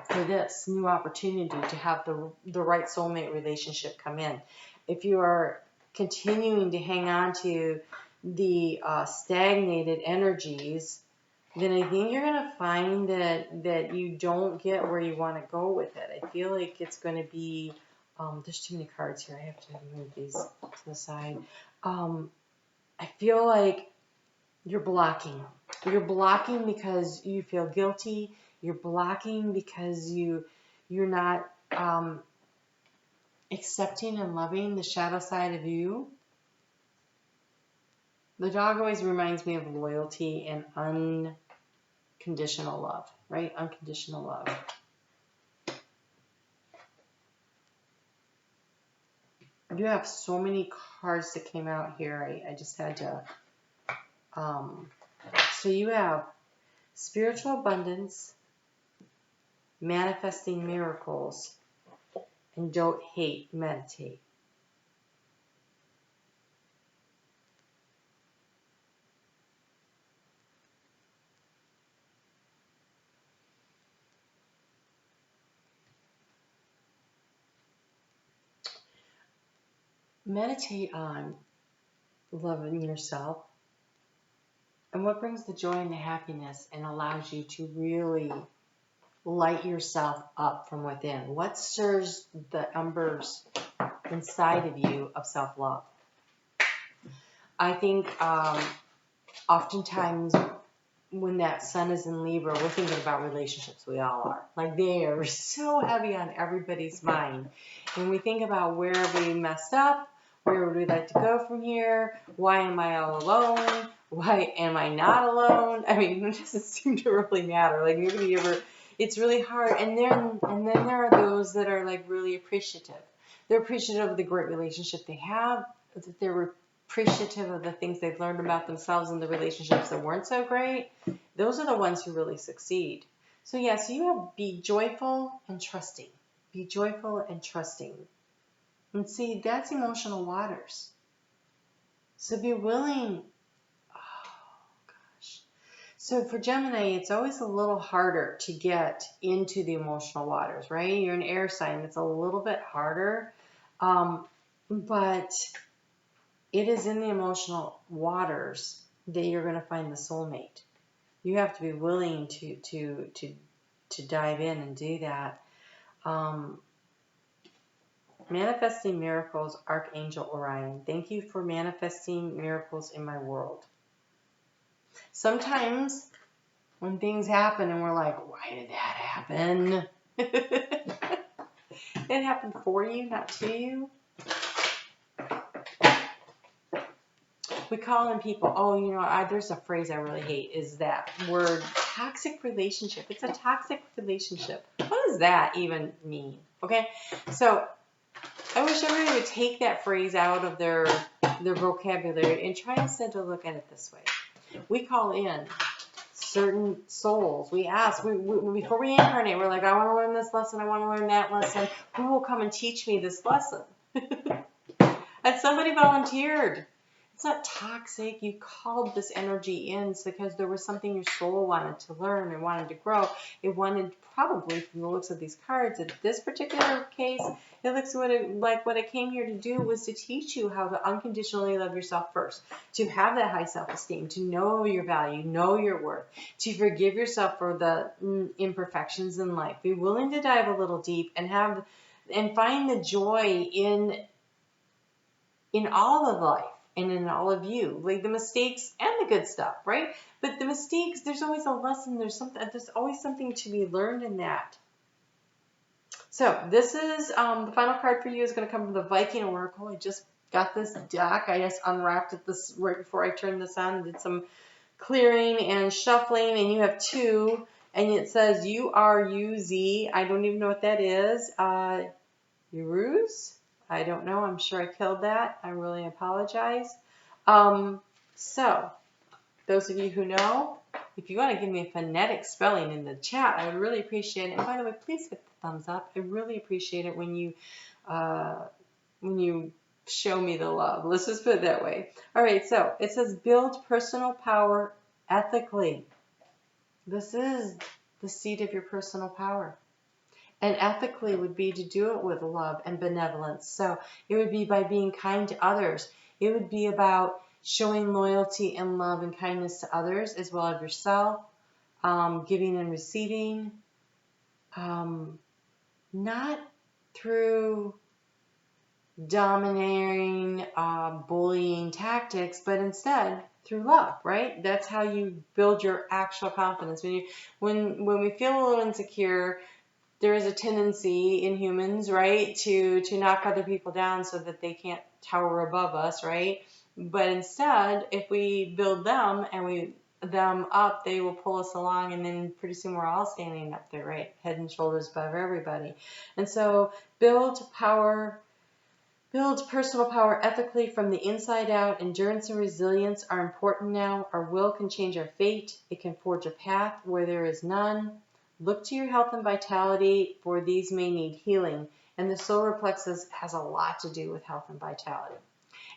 for this new opportunity to have the right soulmate relationship come in. If you are continuing to hang on to the stagnated energies, then I think you're going to find that you don't get where you want to go with it. I feel like it's going to be, there's too many cards here. I have to move these to the side. I feel like you're blocking. You're blocking because you feel guilty. You're blocking because you're not accepting and loving the shadow side of you. The dog always reminds me of loyalty and unconditional love, right? Unconditional love. You have so many cards that came out here. I just had to. So you have spiritual abundance, manifesting miracles, and don't hate, meditate. Meditate on loving yourself and what brings the joy and the happiness and allows you to really light yourself up from within. What stirs the embers inside of you of self-love? I think oftentimes when that sun is in Libra, we're thinking about relationships. We all are. Like, they are so heavy on everybody's mind. When we think about where we messed up, where would we like to go from here? Why am I all alone? Why am I not alone? I mean, it doesn't seem to really matter. Like, maybe It's really hard. And then there are those that are like really appreciative. They're appreciative of the great relationship they have. They're appreciative of the things they've learned about themselves and the relationships that weren't so great. Those are the ones who really succeed. So yeah, so you have be joyful and trusting. Be joyful and trusting. And see, that's emotional waters. So be willing. Oh, gosh. So for Gemini, it's always a little harder to get into the emotional waters, right? You're an air sign. It's a little bit harder. But it is in the emotional waters that you're going to find the soulmate. You have to be willing to dive in and do that. Manifesting miracles, Archangel Orion. Thank you for manifesting miracles in my world. Sometimes when things happen and we're like, why did that happen? It happened for you, not to you. We call in people, oh, you know, there's a phrase I really hate, is that word toxic relationship. It's a toxic relationship. What does that even mean? Okay, so I wish everybody would take that phrase out of their vocabulary and try instead to look at it this way. We call in certain souls. We ask, before we incarnate, we're like, I want to learn this lesson, I want to learn that lesson. Who will come and teach me this lesson? And somebody volunteered. It's not toxic. You called this energy in because there was something your soul wanted to learn and wanted to grow. It wanted, probably from the looks of these cards, in this particular case, it looks like what it came here to do was to teach you how to unconditionally love yourself first, to have that high self-esteem, to know your value, know your worth, to forgive yourself for the imperfections in life. Be willing to dive a little deep and find the joy in all of life. And in all of you, like the mistakes and the good stuff, right? But the mistakes, there's always a lesson. There's always something to be learned in that. So this is the final card for you is going to come from the Viking Oracle. I just got this deck. I just unwrapped it right before I turned this on. Did some clearing and shuffling, and you have two, and it says URUZ. I don't even know what that is. Uruz? I don't know. I'm sure I killed that. I really apologize. So, those of you who know, if you want to give me a phonetic spelling in the chat, I would really appreciate it. And by the way, please hit the thumbs up. I really appreciate it when you show me the love. Let's just put it that way. All right. So it says build personal power ethically. This is the seat of your personal power. And ethically would be to do it with love and benevolence. So it would be by being kind to others. It would be about showing loyalty and love and kindness to others as well as yourself, giving and receiving, not through domineering, bullying tactics, but instead through love, right? That's how you build your actual confidence. When we feel a little insecure, there is a tendency in humans, right, to knock other people down so that they can't tower above us, right? But instead, if we build them and them up, they will pull us along, and then pretty soon we're all standing up there, right, head and shoulders above everybody. And so build personal power ethically from the inside out. Endurance and resilience are important now. Our will can change our fate. It can forge a path where there is none. Look to your health and vitality, for these may need healing. And the solar plexus has a lot to do with health and vitality.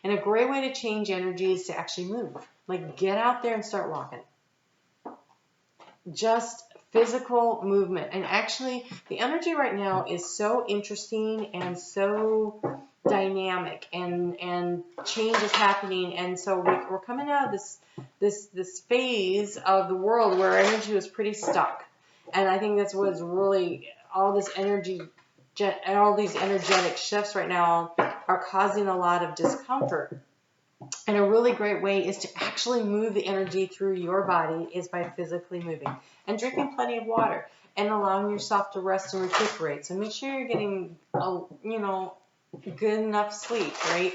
And a great way to change energy is to actually move. Like get out there and start walking. Just physical movement. And actually, the energy right now is so interesting and so dynamic, and change is happening. And so we're coming out of this phase of the world where energy was pretty stuck. And I think that's what's really, all this energy, and all these energetic shifts right now are causing a lot of discomfort. And a really great way is to actually move the energy through your body is by physically moving and drinking plenty of water and allowing yourself to rest and recuperate. So make sure you're getting, good enough sleep, right?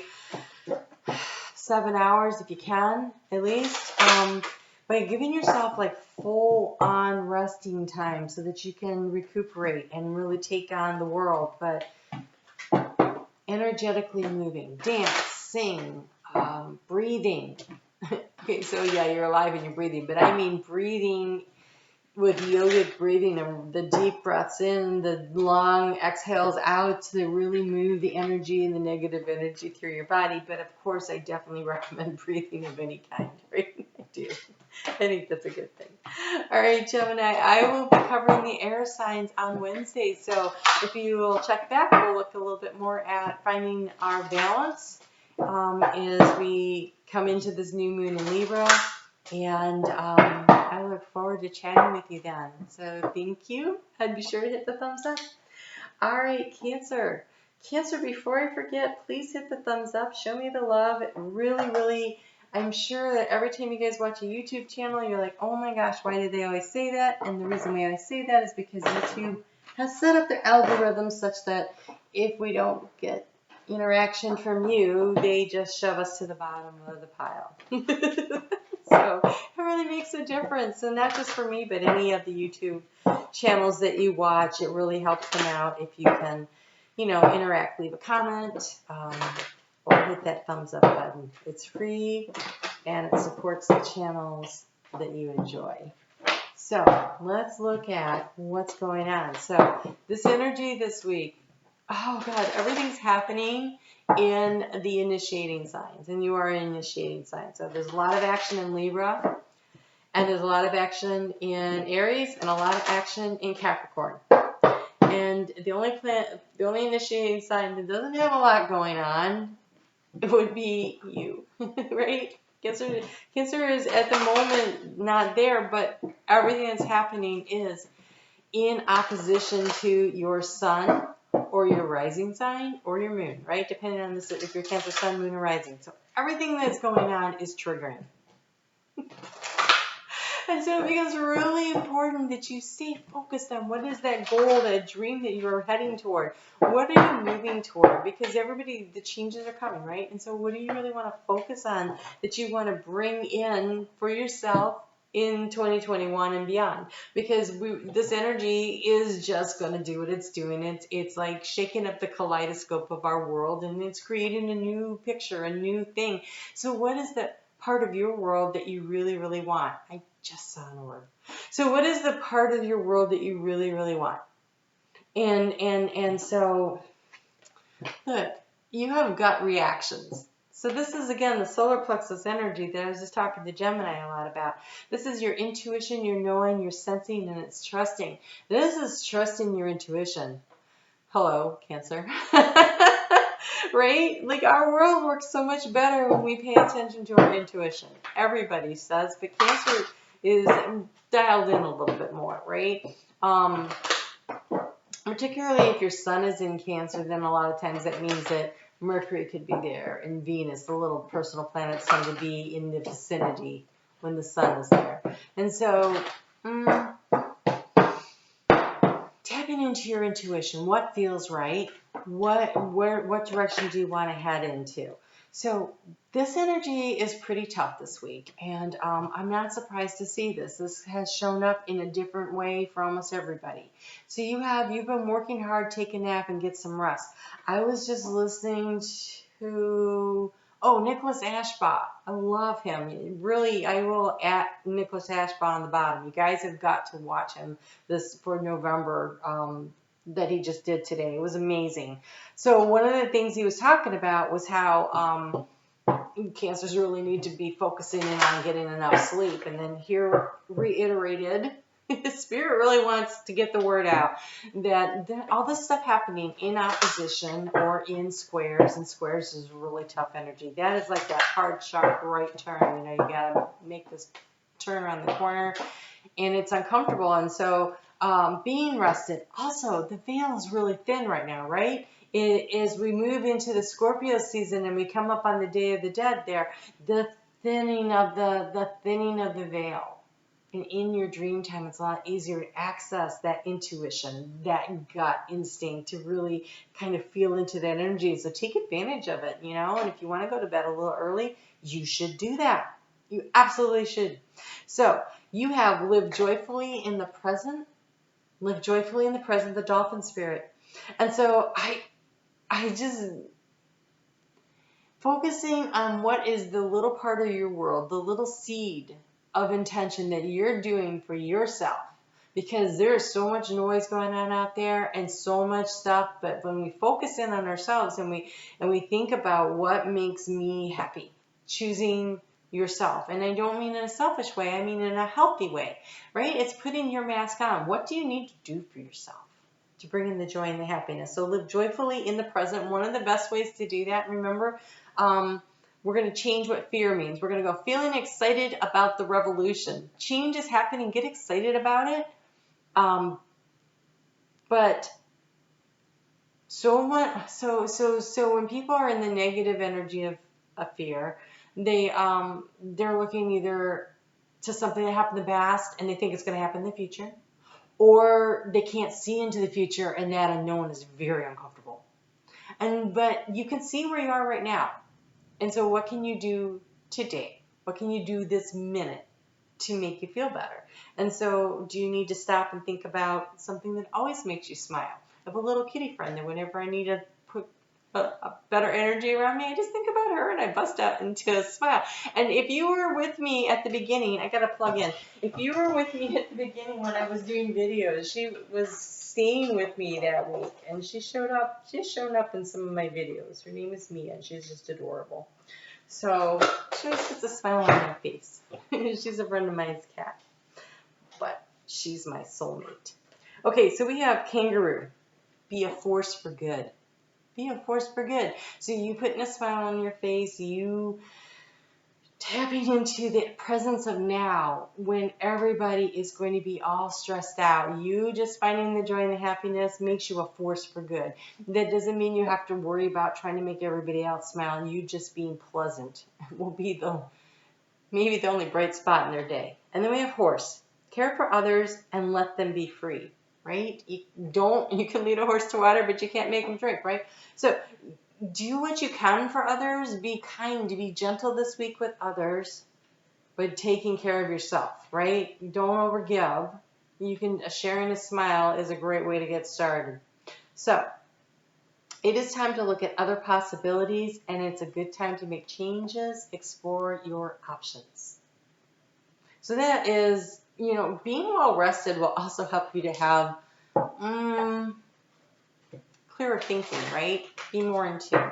7 hours if you can, at least. by giving yourself like full on resting time so that you can recuperate and really take on the world, but energetically moving, dance, sing, breathing. Okay, so yeah, you're alive and you're breathing, but I mean breathing with yogic breathing, and the deep breaths in, the long exhales out to really move the energy and the negative energy through your body. But of course, I definitely recommend breathing of any kind, right? I do. I think that's a good thing. All right, Gemini, I will be covering the air signs on Wednesday. So if you will check back, we'll look a little bit more at finding our balance as we come into this new moon in Libra. And I look forward to chatting with you then. So thank you. And be sure to hit the thumbs up. All right, Cancer. Cancer, before I forget, please hit the thumbs up. Show me the love. It really, I'm sure that every time you guys watch a YouTube channel, you're like, oh my gosh, why do they always say that? And the reason why I say that is because YouTube has set up their algorithms such that if we don't get interaction from you, they just shove us to the bottom of the pile. So it really makes a difference, and not just for me, but any of the YouTube channels that you watch. It really helps them out if you can, interact, leave a comment, or hit that thumbs up button. It's free, and it supports the channels that you enjoy. So let's look at what's going on. So this energy this week, oh God, everything's happening in the initiating signs, and you are an initiating sign. So there's a lot of action in Libra, and there's a lot of action in Aries, and a lot of action in Capricorn. And the only initiating sign that doesn't have a lot going on would be you, right? Cancer is at the moment not there, but everything that's happening is in opposition to your sun, or your rising sign, or your moon, right? Depending on this, if you're Cancer, sun, moon, or rising. So everything that's going on is triggering. And so it becomes really important that you stay focused on what is that goal, that dream that you're heading toward. What are you moving toward? Because the changes are coming, right? And so what do you really want to focus on that you want to bring in for yourself in 2021 and beyond? Because this energy is just going to do what it's doing. It's like shaking up the kaleidoscope of our world, and it's creating a new picture, a new thing. So what is the part of your world that you really want? I just saw an word. So what is the part of your world that you really want? And so look, you have gut reactions. So this is, again, the solar plexus energy that I was just talking to Gemini a lot about. This is your intuition, your knowing, your sensing, and it's trusting. This is trusting your intuition. Hello, Cancer. Right? Like, our world works so much better when we pay attention to our intuition. Everybody says, but Cancer is dialed in a little bit more, right? Particularly if your sun is in Cancer, then a lot of times that means that Mercury could be there, and Venus, the little personal planets, tend to be in the vicinity when the sun is there. And so, tapping into your intuition, what feels right? What direction do you want to head into? So this energy is pretty tough this week, and I'm not surprised to see this. This has shown up in a different way for almost everybody. So you've been working hard, take a nap, and get some rest. I was just listening to Nicholas Ashbaugh. I love him. Really, I will at Nicholas Ashbaugh on the bottom. You guys have got to watch him this for November. That he just did today. It was amazing. So one of the things he was talking about was how Cancers really need to be focusing in on getting enough sleep. And then here reiterated, Spirit really wants to get the word out that all this stuff happening in opposition or in squares, and squares is really tough energy. That is like that hard, sharp right turn. You got to make this turn around the corner, and it's uncomfortable. And so being rested. Also, the veil is really thin right now, right? As we move into the Scorpio season and we come up on the Day of the Dead there, the thinning of the veil. And in your dream time, it's a lot easier to access that intuition, that gut instinct, to really kind of feel into that energy. So take advantage of it, And if you want to go to bed a little early, you should do that. You absolutely should. So you have live joyfully in the present. Live joyfully in the present, the dolphin spirit. And so I just focusing on what is the little part of your world, the little seed of intention that you're doing for yourself. Because there's so much noise going on out there and so much stuff, but when we focus in on ourselves and we think about what makes me happy, choosing yourself. And I don't mean in a selfish way, I mean in a healthy way, right? It's putting your mask on. What do you need to do for yourself to bring in the joy and the happiness? So live joyfully in the present. One of the best ways to do that, remember, we're going to change what fear means. We're going to go feeling excited about the revolution. Change is happening. Get excited about it. But so when people are in the negative energy of fear, they're looking either to something that happened in the past and they think it's going to happen in the future, or they can't see into the future and that unknown is very uncomfortable. But you can see where you are right now. And so what can you do today? What can you do this minute to make you feel better? And so do you need to stop and think about something that always makes you smile? I have a little kitty friend that whenever I need to put a better energy around me, I just think about her and I bust out into a smile. And if you were with me at the beginning, I got to plug in. If you were with me at the beginning when I was doing videos, she was staying with me that week and she showed up. She's shown up in some of my videos. Her name is Mia and she's just adorable. So she always puts a smile on my face. She's a friend of mine's cat, but she's my soulmate. Okay, so we have kangaroo. Be a force for good. Be a force for good. So you putting a smile on your face, you tapping into the presence of now when everybody is going to be all stressed out. You just finding the joy and the happiness makes you a force for good. That doesn't mean you have to worry about trying to make everybody else smile. You just being pleasant will be maybe the only bright spot in their day. And then we have horse. Care for others and let them be free, right? You can lead a horse to water, but you can't make them drink, right? So do what you can for others. Be kind, be gentle this week with others, but taking care of yourself, right? Don't overgive. Sharing a smile is a great way to get started. So it is time to look at other possibilities, and it's a good time to make changes, explore your options. So that is, being well rested will also help you to have clearer thinking, right? Be more in tune.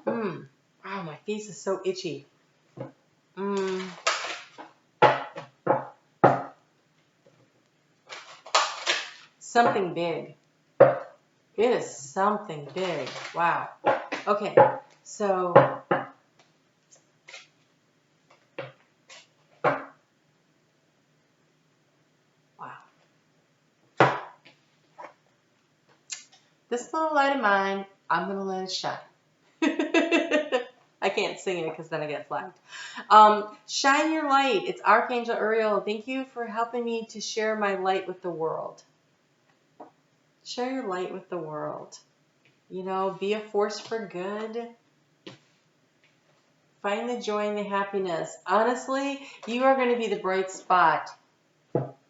Wow, my face is so itchy. Something big. It is something big. Wow. Okay, so this little light of mine, I'm going to let it shine. I can't sing it because then I get flagged. Shine your light. It's Archangel Gabriel. Thank you for helping me to share my light with the world. Share your light with the world. Be a force for good. Find the joy and the happiness. Honestly, you are going to be the bright spot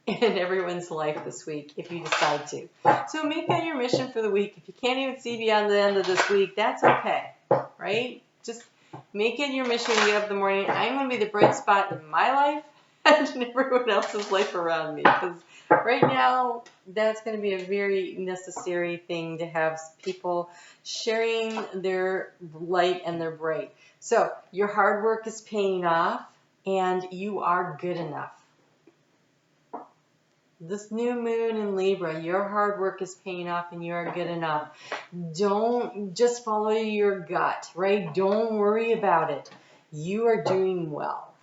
in everyone's life this week if you decide to. So make that your mission for the week. If you can't even see beyond the end of this week, that's okay, right? Just make it your mission when you get up in the morning. I'm going to be the bright spot in my life and in everyone else's life around me, because right now that's going to be a very necessary thing to have people sharing their light and their bright. So your hard work is paying off and you are good enough. This new moon in Libra, your hard work is paying off and you are good enough. Don't just follow your gut, right? Don't worry about it. You are doing well.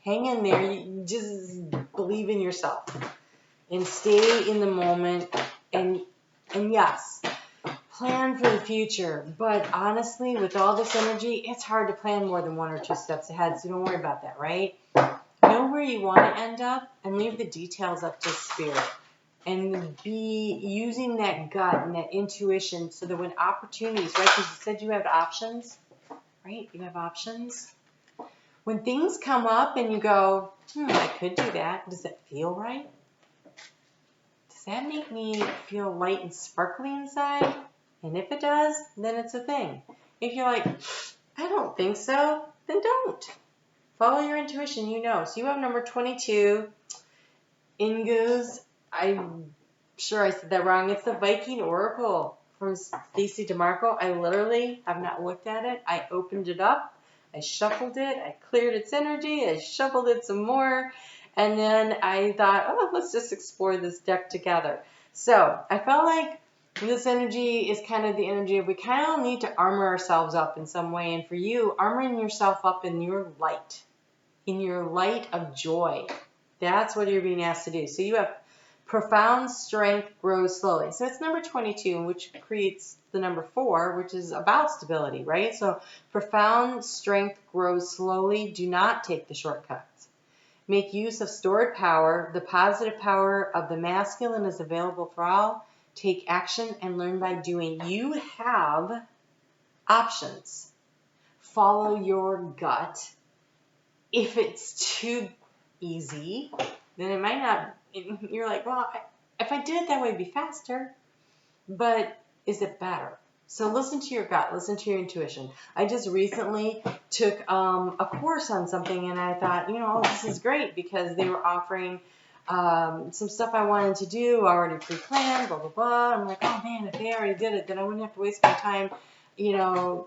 Hang in there. You just believe in yourself and stay in the moment. And yes, plan for the future. But honestly, with all this energy, it's hard to plan more than 1 or 2 steps ahead. So don't worry about that, right? Know where you want to end up and leave the details up to spirit. And be using that gut and that intuition so that when opportunities, right? Because you said you have options, right? You have options. when things come up and you go, I could do that. Does it feel right? Does that make me feel light and sparkly inside? And if it does, then it's a thing. If you're like, I don't think so, then don't. Follow your intuition, you know. So you have number 22. In goes, I'm sure I said that wrong. It's the Viking Oracle from Stacey DeMarco. I literally have not looked at it. I opened it up. I shuffled it. I cleared its energy. I shuffled it some more. And then I thought, oh, let's just explore this deck together. So I felt like this energy is kind of the energy of we kind of need to armor ourselves up in some way. And for you, armoring yourself up in your light of joy. That's what you're being asked to do. So you have profound strength grows slowly. So it's number 22, which creates the number 4, which is about stability, right? So profound strength grows slowly. Do not take the shortcuts. Make use of stored power. The positive power of the masculine is available for all. Take action and learn by doing. You have options. Follow your gut. If it's too easy, then it might not, you're like, well, if I did it that way, it'd be faster, but is it better? So listen to your gut, listen to your intuition. I just recently took a course on something, and I thought, this is great because they were offering some stuff I wanted to do, already pre-planned, blah, blah, blah. I'm like, oh man, if they already did it, then I wouldn't have to waste my time, inventing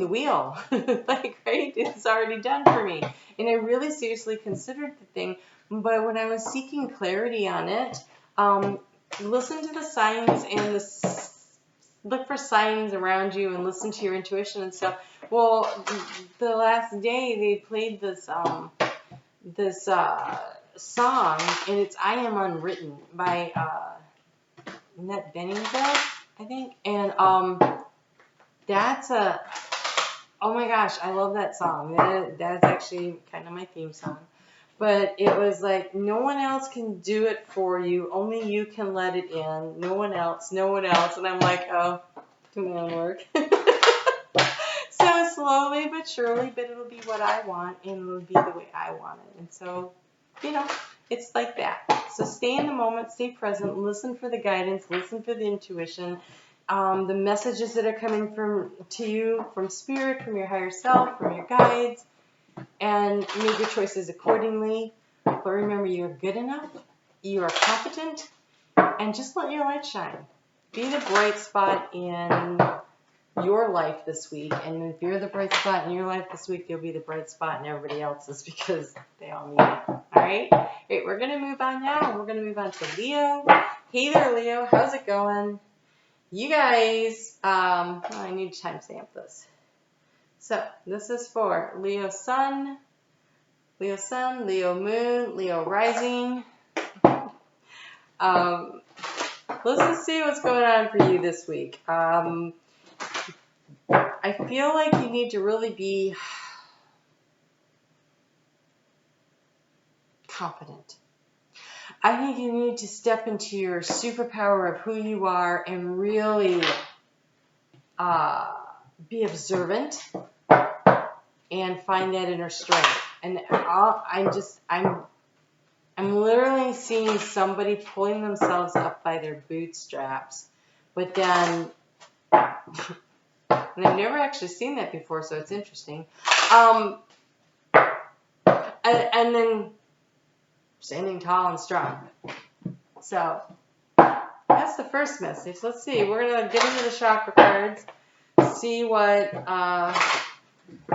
the wheel. Like, right? It's already done for me. And I really seriously considered the thing. But when I was seeking clarity on it, listen to the signs and look for signs around you and listen to your intuition and stuff. Well, the last day they played this song, and it's I Am Unwritten by Annette Benningham, I think. And that's oh my gosh, I love that song. That's actually kind of my theme song. But it was like, no one else can do it for you. Only you can let it in. No one else. And I'm like, oh, come on, work. So slowly but surely, but it'll be what I want, and it'll be the way I want it. And so, it's like that. So stay in the moment, stay present, listen for the guidance, listen for the intuition. The messages that are coming to you from spirit, from your higher self, from your guides, and make your choices accordingly. But remember, you're good enough, you are competent, and just let your light shine. Be the bright spot in your life this week, and if you're the bright spot in your life this week, you'll be the bright spot in everybody else's because they all need it. All right? Great, we're going to move on now. We're going to move on to Leo. Hey there, Leo. How's it going? You guys, I need to timestamp this. So this is for Leo Sun, Leo Moon, Leo Rising. Let's see what's going on for you this week. I feel like you need to really be confident. I think you need to step into your superpower of who you are and really be observant and find that inner strength. And I'm literally seeing somebody pulling themselves up by their bootstraps, but then, and I've never actually seen that before, so it's interesting. And then standing tall and strong. So that's the first message. Let's see. We're going to get into the Chakra Cards, see what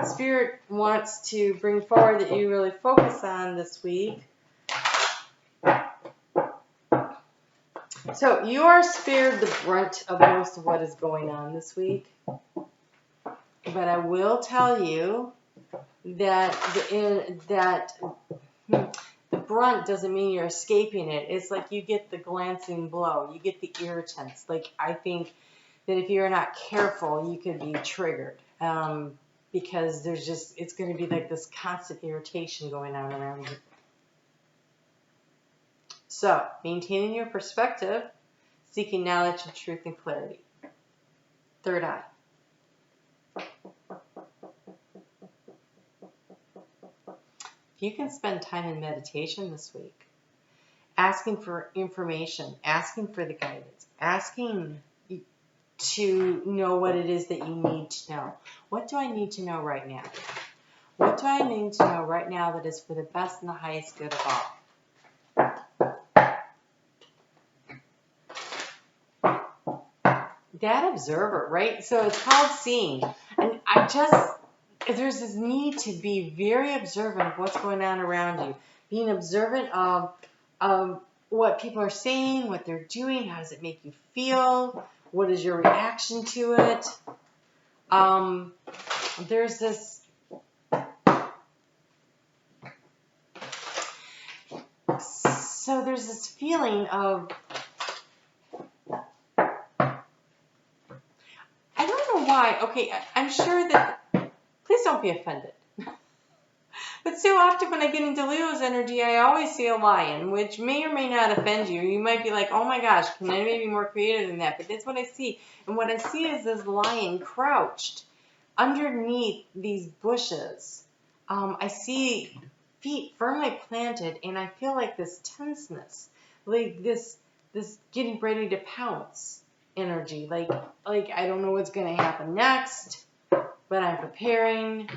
Spirit wants to bring forward that you really focus on this week. So you are spared the brunt of most of what is going on this week. But I will tell you that the brunt doesn't mean you're escaping it. It's like you get the glancing blow. You get the irritants. Like, I think that if you're not careful, you could be triggered. Because it's going to be like this constant irritation going on around you. So, maintaining your perspective, seeking knowledge and truth and clarity. Third eye. if you can spend time in meditation this week, asking for information, asking for the guidance, asking to know what it is that you need to know. What do I need to know right now? What do I need to know right now that is for the best and the highest good of all? That observer, right? So it's called seeing. And there's this need to be very observant of what's going on around you. Being observant of what people are saying, what they're doing, how does it make you feel? What is your reaction to it? There's this feeling of, I don't know why. Okay, I'm sure that, please don't be offended. But so often when I get into Leo's energy, I always see a lion, which may or may not offend you. You might be like, oh my gosh, can I be more creative than that? But that's what I see. And what I see is this lion crouched underneath these bushes. I see feet firmly planted, and I feel like this tenseness, like this getting ready to pounce energy. Like I don't know what's going to happen next, but I'm preparing.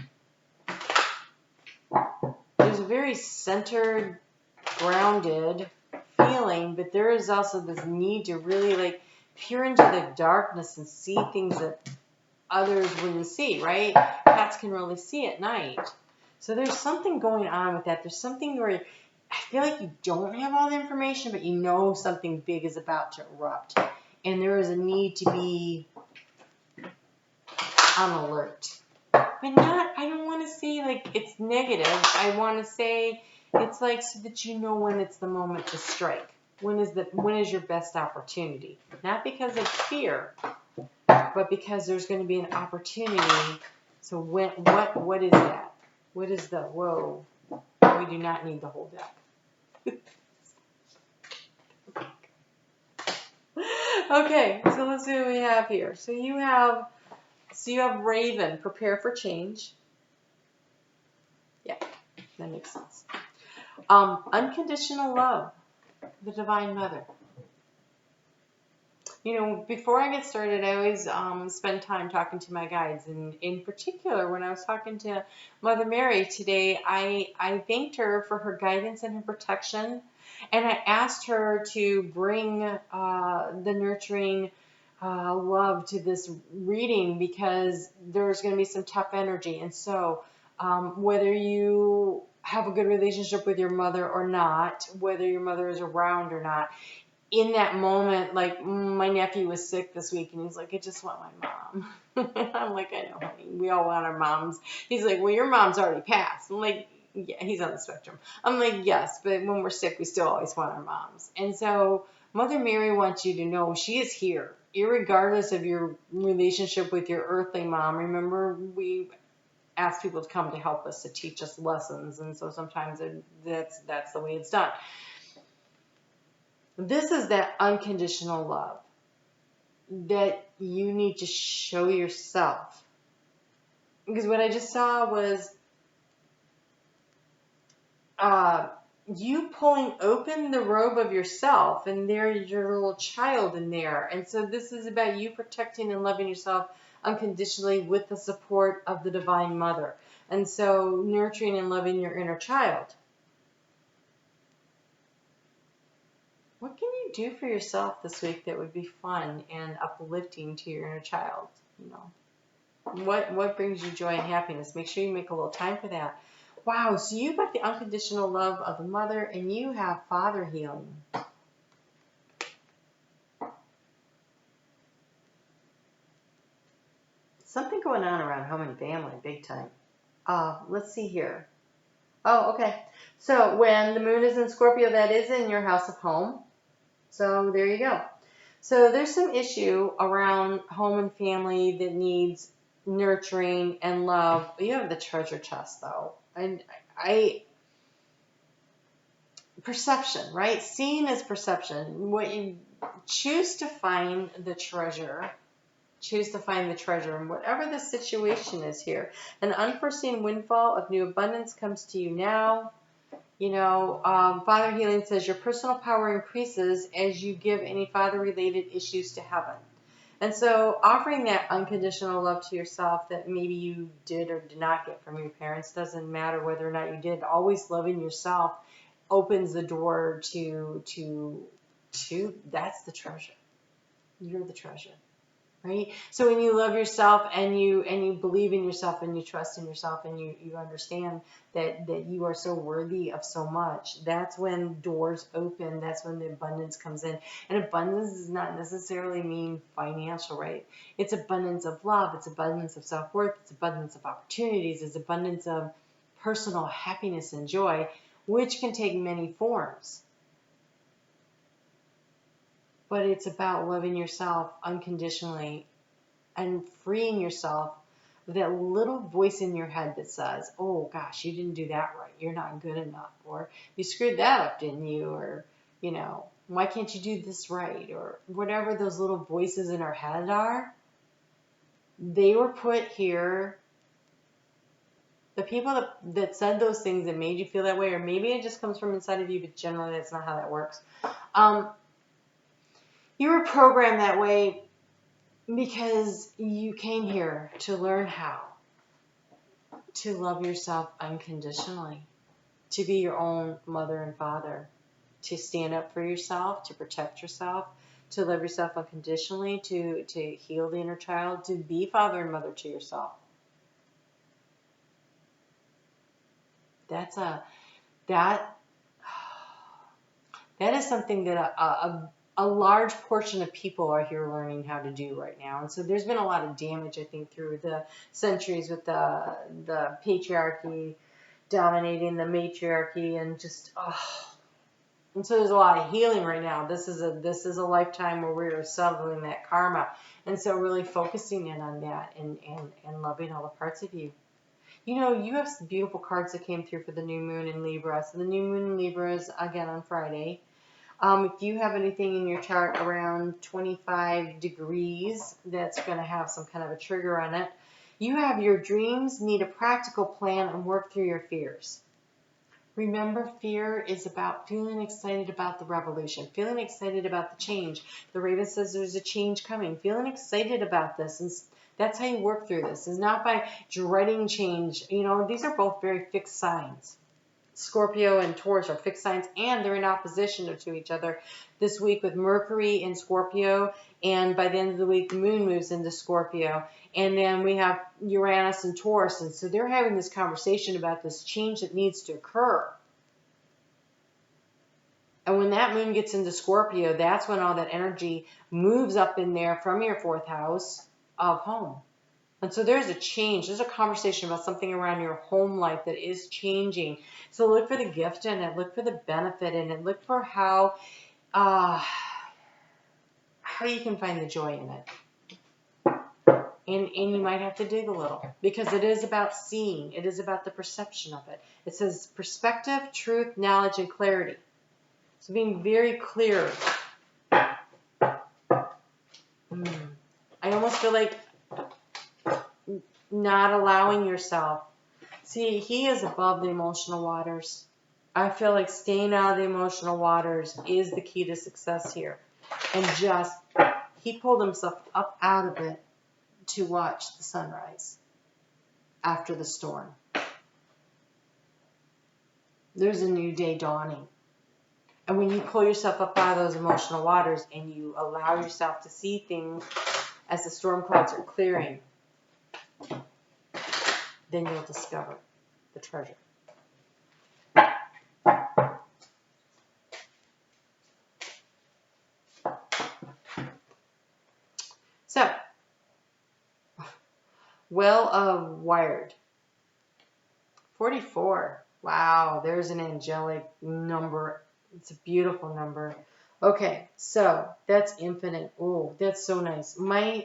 There's a very centered, grounded feeling, but there is also this need to really like peer into the darkness and see things that others wouldn't see, right? Cats can really see at night. So there's something going on with that. There's something where I feel like you don't have all the information, but you know something big is about to erupt. And there is a need to be on alert. But not, I don't want to say like it's negative. I want to say it's like so that you know when it's the moment to strike. When is your best opportunity? Not because of fear, but because there's going to be an opportunity. So what is that? What is the, whoa, we do not need the whole deck. Okay, so let's see what we have here. So you have Raven, prepare for change. Yeah, that makes sense. Unconditional love, the Divine Mother. You know, before I get started, I always spend time talking to my guides. And in particular, when I was talking to Mother Mary today, I thanked her for her guidance and her protection. And I asked her to bring the nurturing love to this reading because there's going to be some tough energy. And so whether you have a good relationship with your mother or not, whether your mother is around or not, in that moment, like my nephew was sick this week and he's like, I just want my mom. I'm like, I know, honey, we all want our moms. He's like, well, your mom's already passed. I'm like, yeah, he's on the spectrum. I'm like, yes, but when we're sick, we still always want our moms. And so Mother Mary wants you to know she is here, irregardless of your relationship with your earthly mom. Remember, we ask people to come to help us, to teach us lessons. And so sometimes that's the way it's done. This is that unconditional love that you need to show yourself. Because what I just saw was you pulling open the robe of yourself, and there's your little child in there. And so this is about you protecting and loving yourself unconditionally with the support of the Divine Mother. And so nurturing and loving your inner child. What can you do for yourself this week that would be fun and uplifting to your inner child? You know, what brings you joy and happiness? Make sure you make a little time for that. Wow, so you've got the unconditional love of the mother, and you have father healing. Something going on around home and family, big time. Let's see here. Oh, okay. So when the moon is in Scorpio, that is in your house of home. So there you go. So there's some issue around home and family that needs nurturing and love. You have the treasure chest, though. And perception, right? Seeing is perception. What you choose to find the treasure Choose to find the treasure in whatever the situation is here. An unforeseen windfall of new abundance comes to you now. You know, Father Healing says your personal power increases as you give any father-related issues to heaven. And so offering that unconditional love to yourself that maybe you did or did not get from your parents, doesn't matter whether or not you did, always loving yourself opens the door to that's the treasure. You're the treasure. Right? So when you love yourself and you believe in yourself and you trust in yourself and you understand that you are so worthy of so much, that's when doors open. That's when the abundance comes in. And abundance does not necessarily mean financial, right? It's abundance of love. It's abundance of self-worth. It's abundance of opportunities. It's abundance of personal happiness and joy, which can take many forms. But it's about loving yourself unconditionally and freeing yourself of that little voice in your head that says, oh gosh, you didn't do that right. You're not good enough. Or you screwed that up, didn't you? Or, you know, why can't you do this right? Or whatever those little voices in our head are. They were put here. The people that said those things that made you feel that way, or maybe it just comes from inside of you, but generally that's not how that works. You were programmed that way because you came here to learn how to love yourself unconditionally, to be your own mother and father, to stand up for yourself, to protect yourself, to love yourself unconditionally, to heal the inner child, to be father and mother to yourself. That is something that a large portion of people are here learning how to do right now. And so there's been a lot of damage, I think, through the centuries with the patriarchy dominating the matriarchy and just, and so there's a lot of healing right now. This is a lifetime where we're settling that karma. And so really focusing in on that and loving all the parts of you. You know, you have some beautiful cards that came through for the new moon in Libra. So the new moon in Libra is again on Friday. If you have anything in your chart around 25 degrees, that's going to have some kind of a trigger on it. You have your dreams, need a practical plan, and work through your fears. Remember, fear is about feeling excited about the revolution, feeling excited about the change. The Raven says there's a change coming, feeling excited about this. And that's how you work through this. It's not by dreading change. You know, these are both very fixed signs. Scorpio and Taurus are fixed signs, and they're in opposition to each other this week with Mercury in Scorpio, and by the end of the week, the moon moves into Scorpio, and then we have Uranus and Taurus, and so they're having this conversation about this change that needs to occur. And when that moon gets into Scorpio, that's when all that energy moves up in there from your 4th house of home. And so there's a change. There's a conversation about something around your home life that is changing. So look for the gift in it. Look for the benefit in it. Look for how you can find the joy in it. And you might have to dig a little because it is about seeing. It is about the perception of it. It says perspective, truth, knowledge, and clarity. So being very clear. I almost feel like not allowing yourself. See, he is above the emotional waters. I feel like staying out of the emotional waters is the key to success here. And he pulled himself up out of it to watch the sunrise after the storm. There's a new day dawning. And when you pull yourself up out of those emotional waters and you allow yourself to see things as the storm clouds are clearing, then you'll discover the treasure. So, wired. 44. Wow, there's an angelic number. It's a beautiful number. Okay, so that's infinite. Oh, that's so nice. My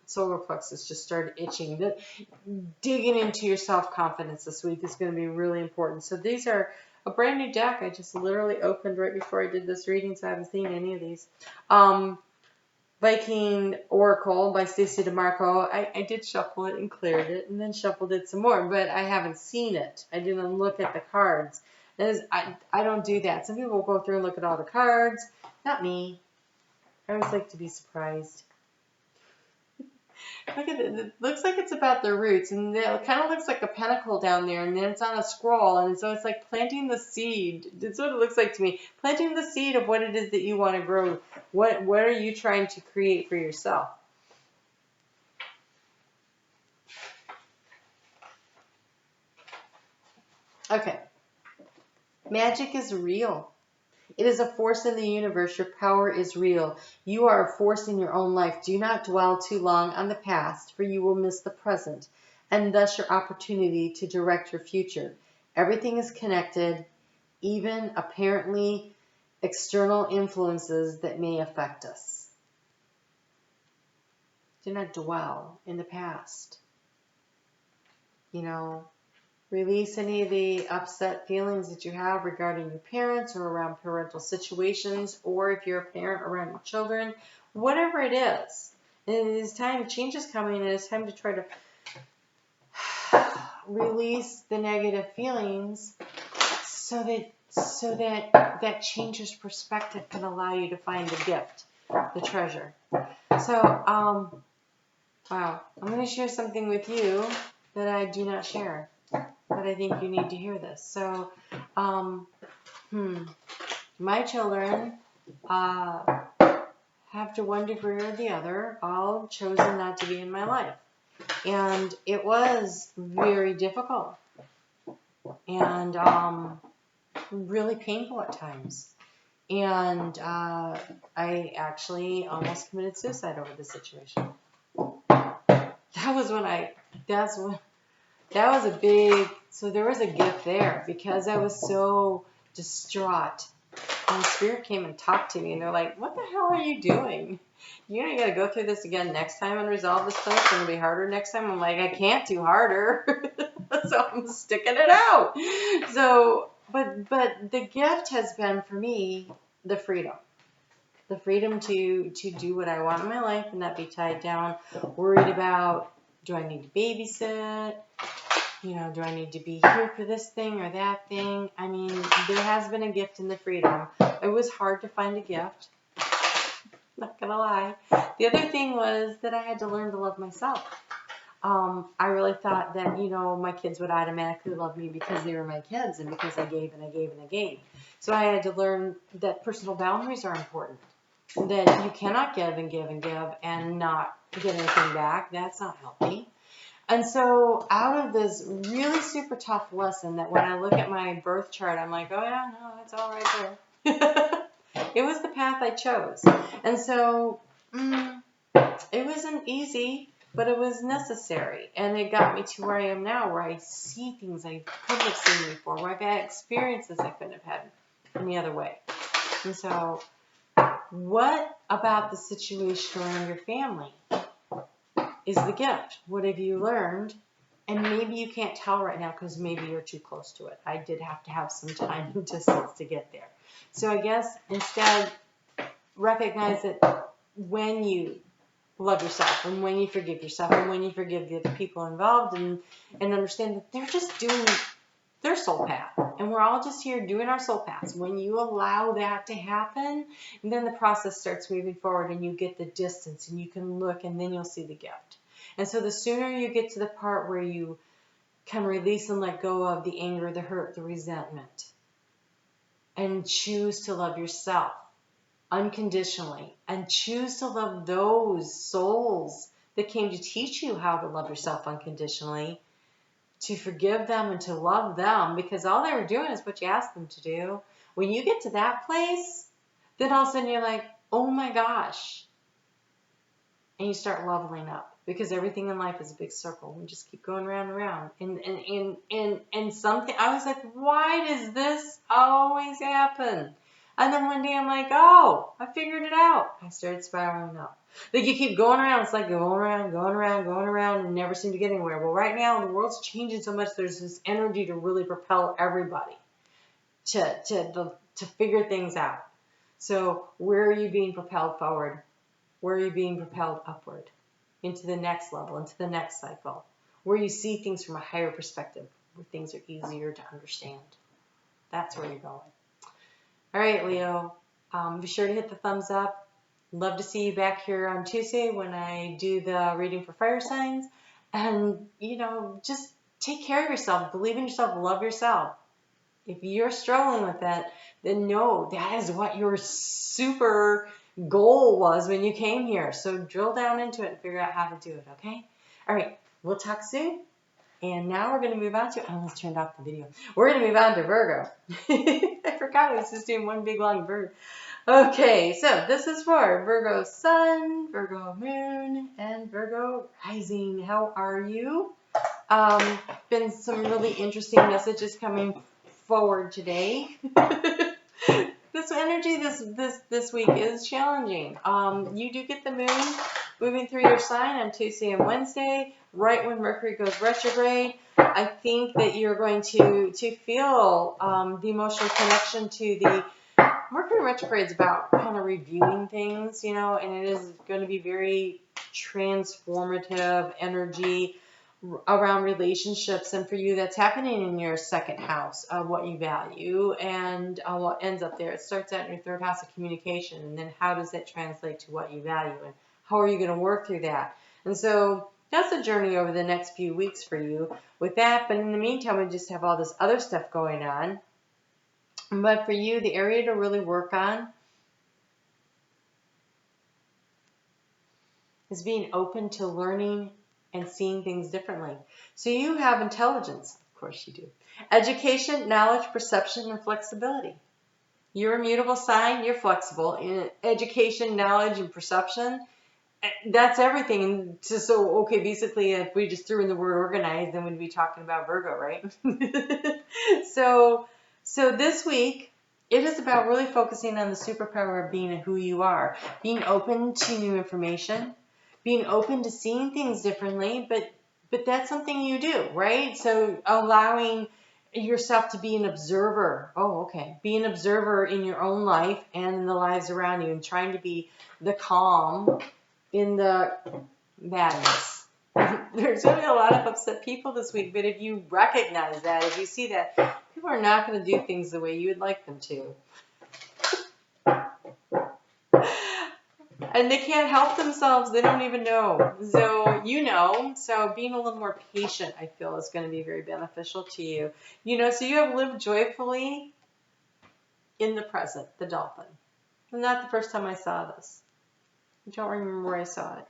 solar plexus just started itching. Digging into your self-confidence this week is going to be really important. So these are a brand new deck. I just literally opened right before I did this reading, so I haven't seen any of these. But Viking Oracle by Stacey DeMarco. I did shuffle it and cleared it and then shuffled it some more, but I haven't seen it. I didn't look at the cards. I don't do that. Some people will go through and look at all the cards. Not me. I always like to be surprised. Look at it. It looks like it's about the roots, and it kind of looks like a pentacle down there, and then it's on a scroll, and so it's like planting the seed. That's what it looks like to me. Planting the seed of what it is that you want to grow. What are you trying to create for yourself? Okay. Magic is real. It is a force in the universe. Your power is real. You are a force in your own life. Do not dwell too long on the past, for you will miss the present, and thus your opportunity to direct your future. Everything is connected, even apparently external influences that may affect us. Do not dwell in the past. Release any of the upset feelings that you have regarding your parents or around parental situations, or if you're a parent around your children, whatever it is. And it is time, change is coming, and it's time to try to release the negative feelings so that changes perspective can allow you to find the gift, the treasure. So, wow, I'm going to share something with you that I do not share. But I think you need to hear this. So, my children have to one degree or the other all chosen not to be in my life. And it was very difficult and really painful at times. And I actually almost committed suicide over the situation. That was so there was a gift there because I was so distraught. And Spirit came and talked to me, and they're like, what the hell are you doing? You got to go through this again next time and resolve this thing. It's going to be harder next time. I'm like, I can't do harder. So I'm sticking it out. So, but the gift has been for me the freedom. The freedom to do what I want in my life and not be tied down, worried about, do I need to babysit? Do I need to be here for this thing or that thing? I mean, there has been a gift in the freedom. It was hard to find a gift. Not gonna lie. The other thing was that I had to learn to love myself. I really thought that, my kids would automatically love me because they were my kids and because I gave and I gave and I gave. So I had to learn that personal boundaries are important. That you cannot give and give and give and not get anything back. That's not healthy. And so out of this really super tough lesson that when I look at my birth chart, I'm like, oh yeah, no, it's all right there. It was the path I chose. And so it wasn't easy, but it was necessary. And it got me to where I am now, where I see things I couldn't have seen before, where I've had experiences I couldn't have had any other way. And so what about the situation around your family is the gift? What have you learned? And maybe you can't tell right now because maybe you're too close to it. I did have to have some time and distance to get there. So I guess instead recognize that when you love yourself and when you forgive yourself and when you forgive the other people involved and understand that they're just doing their soul path. And we're all just here doing our soul paths. When you allow that to happen, and then the process starts moving forward and you get the distance and you can look and then you'll see the gift. And so the sooner you get to the part where you can release and let go of the anger, the hurt, the resentment, and choose to love yourself unconditionally and choose to love those souls that came to teach you how to love yourself unconditionally, to forgive them and to love them because all they were doing is what you asked them to do. When you get to that place, then all of a sudden you're like, oh my gosh. And you start leveling up because everything in life is a big circle. We just keep going round and round. And something, I was like, why does this always happen? And then one day I'm like, oh, I figured it out. I started spiraling up. Like you keep going around. It's like going around and never seem to get anywhere. Well, right now the world's changing so much. There's this energy to really propel everybody to figure things out. So where are you being propelled forward? Where are you being propelled upward into the next level, into the next cycle, where you see things from a higher perspective, where things are easier to understand. That's where you're going. All right, Leo, be sure to hit the thumbs up. Love to see you back here on Tuesday when I do the reading for fire signs. And, you know, just take care of yourself. Believe in yourself. Love yourself. If you're struggling with that, then know that is what your super goal was when you came here. So drill down into it and figure out how to do it, okay? All right, we'll talk soon. And now we're going to move on to, I almost turned off the video. We're going to move on to Virgo. I forgot I was just doing one big long bird. Okay, so this is for Virgo Sun, Virgo Moon, and Virgo Rising. How are you? Been some really interesting messages coming forward today. This energy this week is challenging. You do get the moon moving through your sign on Tuesday and Wednesday, right when Mercury goes retrograde. I think that you're going to feel the emotional connection to the Mercury retrograde is about kind of reviewing things, you know, and it is going to be very transformative energy around relationships, and for you that's happening in your second house of what you value and what ends up there. It starts out in your third house of communication, and then how does that translate to what you value and how are you going to work through that? And so that's a journey over the next few weeks for you with that. But in the meantime, we just have all this other stuff going on. But for you, the area to really work on is being open to learning and seeing things differently. So you have intelligence, of course you do. Education, knowledge, perception, and flexibility. You're a mutable sign, you're flexible. In education, knowledge, and perception, that's everything. So, okay, basically, if we just threw in the word organized, then we'd be talking about Virgo, right? So this week, it is about really focusing on the superpower of being who you are, being open to new information, being open to seeing things differently, but that's something you do, right? So allowing yourself to be an observer. Oh, okay. Be an observer in your own life and in the lives around you, and trying to be the calm in the madness. There's going to be a lot of upset people this week, but if you recognize that, if you see that people are not going to do things the way you would like them to, and they can't help themselves, they don't even know. So, you know, so being a little more patient, I feel, is going to be very beneficial to you. You know, so you have lived joyfully in the present, the dolphin. And not the first time I saw this. I don't remember where I saw it.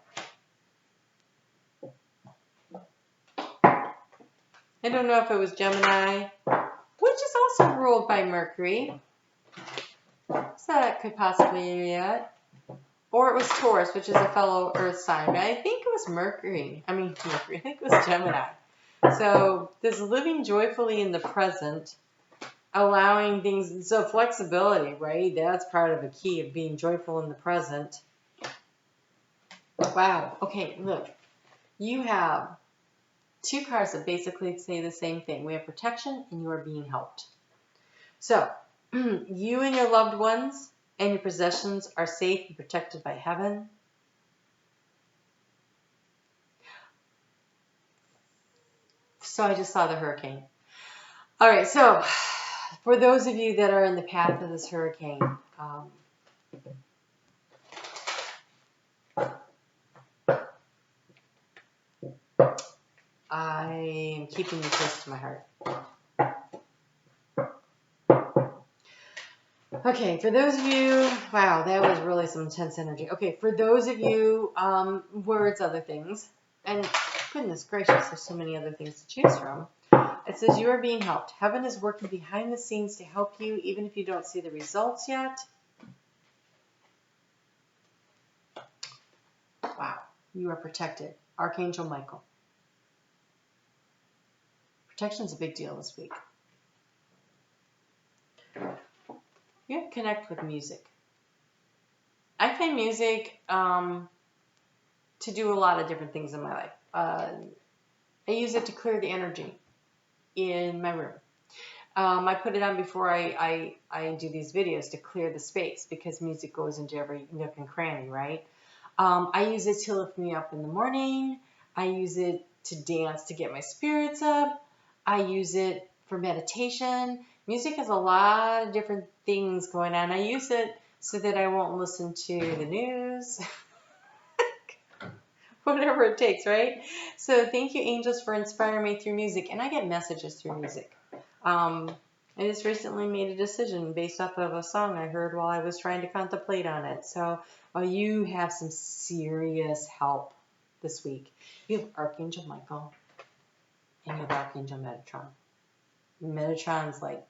I don't know if it was Gemini, which is also ruled by Mercury. So that could possibly be it. Or it was Taurus, which is a fellow Earth sign. But I think it was Mercury. I think it was Gemini. So this living joyfully in the present, allowing things, so flexibility, right? That's part of the key of being joyful in the present. Wow. Okay, look. You have two cards that basically say the same thing. We have protection and you are being helped. So you and your loved ones and your possessions are safe and protected by heaven. So I just saw the hurricane. All right, so for those of you that are in the path of this hurricane, I am keeping you close to my heart. Okay, for those of you, wow, that was really some intense energy. Okay, for those of you, words, other things, and goodness gracious, there's so many other things to choose from. It says you are being helped. Heaven is working behind the scenes to help you, even if you don't see the results yet. Wow, you are protected. Archangel Michael. Protection is a big deal this week. You have to connect with music. I play music to do a lot of different things in my life. I use it to clear the energy in my room. I put it on before I do these videos to clear the space, because music goes into every nook and cranny, right? I use it to lift me up in the morning. I use it to dance to get my spirits up. I use it for meditation. Music has a lot of different things going on. I use it so that I won't listen to the news. Whatever it takes, right? So thank you, angels, for inspiring me through music. And I get messages through music. I just recently made a decision based off of a song I heard while I was trying to contemplate on it. So you have some serious help this week. You have Archangel Michael and you have Archangel Metatron. Metatron's like,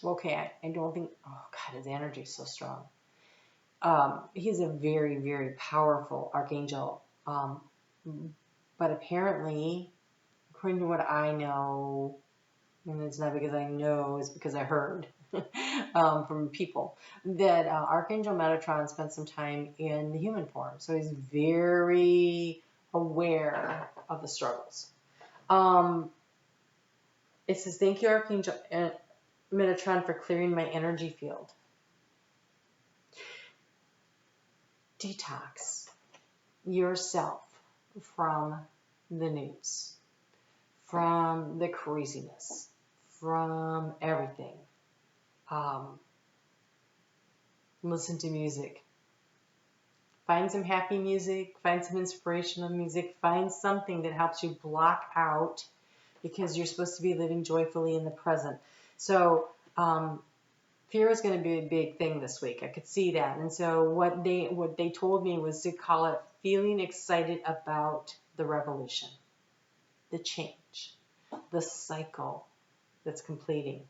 okay, I don't think, oh God, his energy is so strong. He's a very, very powerful archangel. But apparently, according to what I know, and it's not because I know, it's because I heard from people, that Archangel Metatron spent some time in the human form. So he's very aware of the struggles. It says, thank you, Archangel Metatron, for clearing my energy field. Detox yourself from the news, from the craziness, from everything. Listen to music. Find some happy music, find some inspirational music, find something that helps you block out, because you're supposed to be living joyfully in the present. So fear is going to be a big thing this week. I could see that. And so what they told me was to call it feeling excited about the revolution, the change, the cycle that's completing.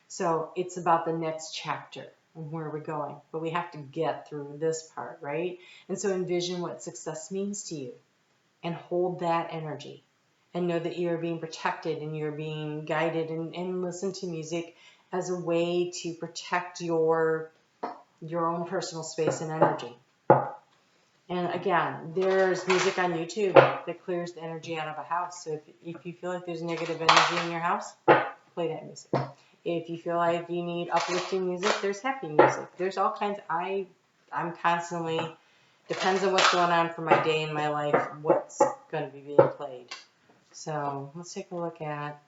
So it's about the next chapter and where we're going. But we have to get through this part, right? And so envision what success means to you and hold that energy and know that you're being protected and you're being guided, and listen to music as a way to protect your own personal space and energy. And again, there's music on YouTube that clears the energy out of a house. So if you feel like there's negative energy in your house, play that music. If you feel like you need uplifting music, there's happy music. There's all kinds. I'm constantly, depends on what's going on for my day in my life, what's going to be being played. So let's take a look at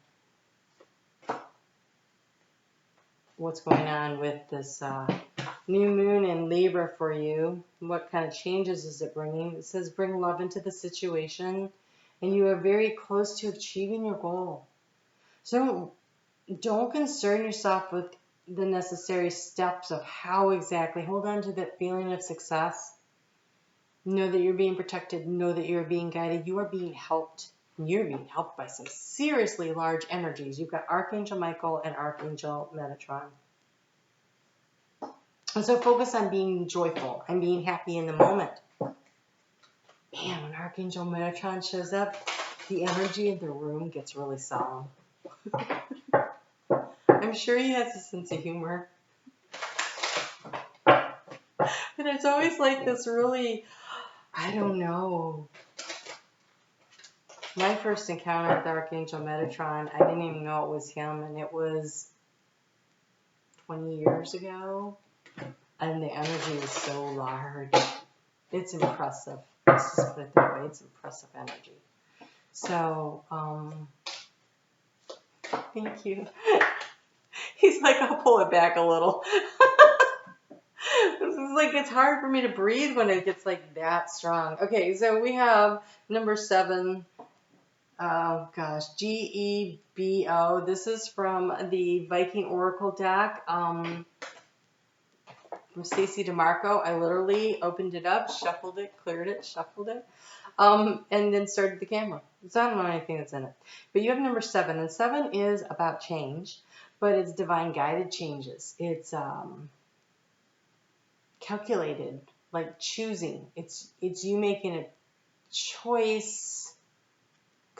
what's going on with this new moon in Libra for you. What kind of changes is it bringing? It says bring love into the situation, and you are very close to achieving your goal. So don't concern yourself with the necessary steps of how exactly. Hold on to that feeling of success. Know that you're being protected. Know that you're being guided. You are being helped. You're being helped by some seriously large energies. You've got Archangel Michael and Archangel Metatron. And so focus on being joyful and being happy in the moment. Man, when Archangel Metatron shows up, the energy in the room gets really solemn. I'm sure he has a sense of humor. But it's always like this really, I don't know. My first encounter with Archangel Metatron, I didn't even know it was him, and it was 20 years ago, and the energy was so large. It's impressive. Let's just put it that way. It's impressive energy. So, thank you. He's like, I'll pull it back a little. This is like, it's hard for me to breathe when it gets like that strong. Okay, so we have number 7. Oh gosh, Gebo. This is from the Viking Oracle deck from Stacey DeMarco. I literally opened it up, shuffled it, cleared it, shuffled it, and then started the camera. So I don't know anything that's in it. But you have number 7, and 7 is about change, but it's divine guided changes. It's calculated, like choosing. It's you making a choice.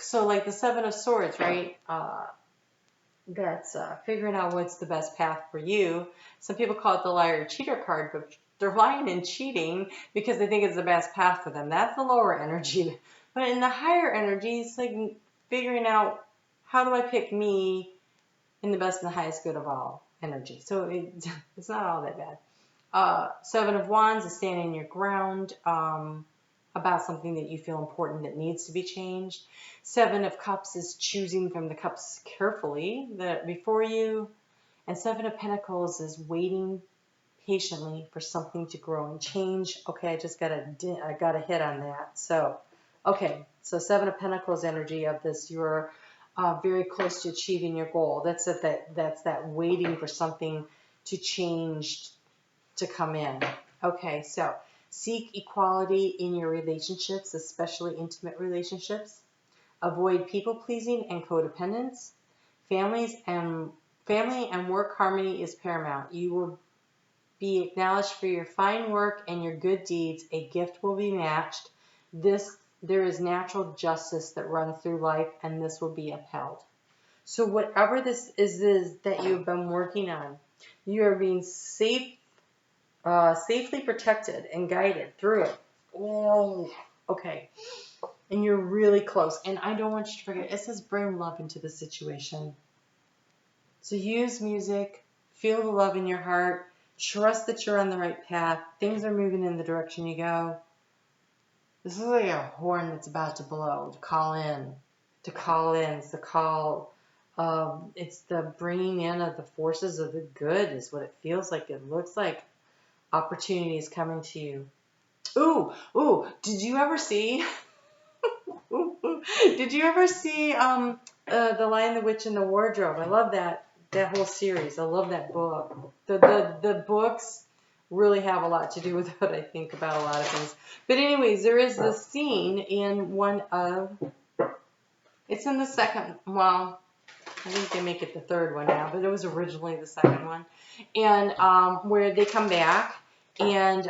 So like the 7 of Swords, right? That's figuring out what's the best path for you. Some people call it the liar cheater card, but they're lying and cheating because they think it's the best path for them. That's the lower energy. But in the higher energy, it's like figuring out, how do I pick me in the best and the highest good of all energy? So it's not all that bad. Seven of Wands is standing your ground about something that you feel important that needs to be changed. Seven of Cups is choosing from the cups carefully that before you. And Seven of Pentacles is waiting patiently for something to grow and change. Okay, I got a hit on that. So, okay, so Seven of Pentacles energy of this, you're very close to achieving your goal. That's that waiting for something to change, to come in. Okay, so seek equality in your relationships, especially intimate relationships. Avoid people pleasing and codependence. Family and work harmony is paramount. You will be acknowledged for your fine work and your good deeds. A gift will be matched. There is natural justice that runs through life, and this will be upheld. So whatever this is that you've been working on, you are being safely protected and guided through it. Oh, okay. And you're really close. And I don't want you to forget, it says bring love into the situation. So use music, feel the love in your heart, trust that you're on the right path. Things are moving in the direction you go. This is like a horn that's about to blow, to call in. It's the call. It's the bringing in of the forces of the good is what it feels like. It looks like opportunity is coming to you. Ooh, did you ever see... Did you ever see The Lion, the Witch, and the Wardrobe? I love that whole series. I love that book. The books really have a lot to do with what I think about a lot of things. But anyways, there is this scene in one of... It's in the second... Well, I think they make it the third one now, but it was originally the second one. And where they come back... And,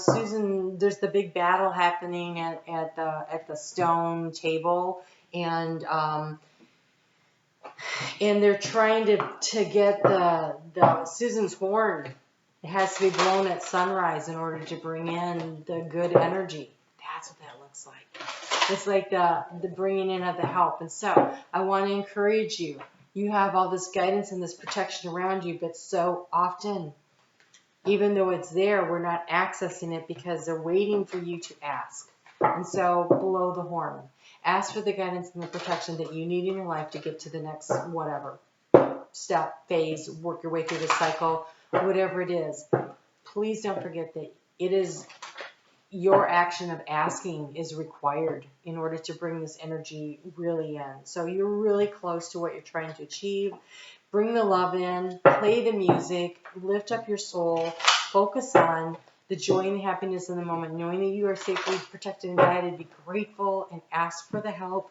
Susan, there's the big battle happening at the stone table. And they're trying to get the Susan's horn. It has to be blown at sunrise in order to bring in the good energy. That's what that looks like. It's like the bringing in of the help. And so I want to encourage you. You have all this guidance and this protection around you, but so often... Even though it's there, we're not accessing it because they're waiting for you to ask. And so blow the horn. Ask for the guidance and the protection that you need in your life to get to the next whatever step, phase, work your way through the cycle, whatever it is. Please don't forget that it is your action of asking is required in order to bring this energy really in. So you're really close to what you're trying to achieve. Bring the love in, play the music, lift up your soul, focus on the joy and the happiness in the moment, knowing that you are safely protected and guided. Be grateful and ask for the help.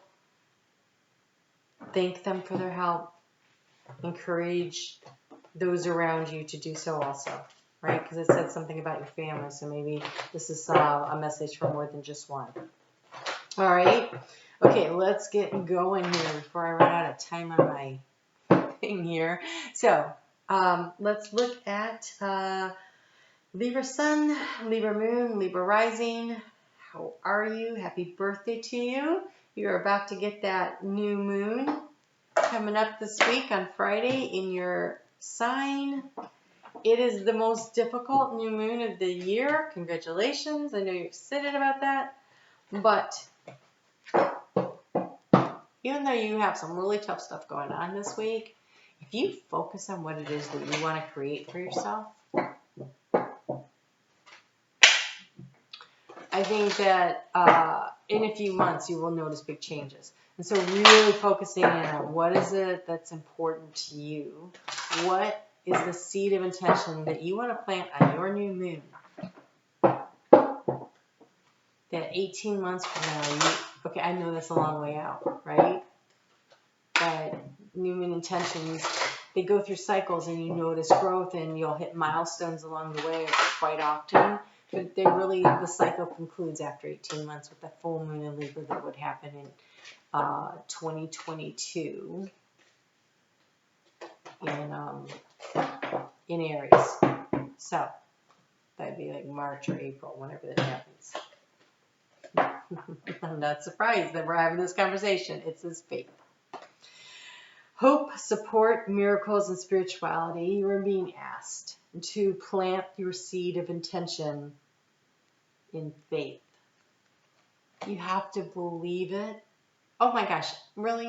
Thank them for their help. Encourage those around you to do so also, right? Because it said something about your family, so maybe this is a message for more than just one. All right. Okay, let's get going here before I run out of time on my... here. So let's look at Libra Sun, Libra Moon, Libra Rising. How are you? Happy birthday to you. You're about to get that new moon coming up this week on Friday in your sign. It is the most difficult new moon of the year. Congratulations. I know you're excited about that. But even though you have some really tough stuff going on this week, if you focus on what it is that you want to create for yourself, I think that in a few months you will notice big changes. And so really focusing in on what is it that's important to you. What is the seed of intention that you want to plant on your new moon? That 18 months from now, okay, I know that's a long way out, right? But new moon intentions, they go through cycles and you notice growth and you'll hit milestones along the way quite often. But the cycle concludes after 18 months with the full moon in Libra that would happen in 2022 in Aries. So that'd be like March or April, whenever that happens. I'm not surprised that we're having this conversation. It's his faith. Hope, support, miracles, and spirituality. You are being asked to plant your seed of intention in faith. You have to believe it. Oh my gosh, really?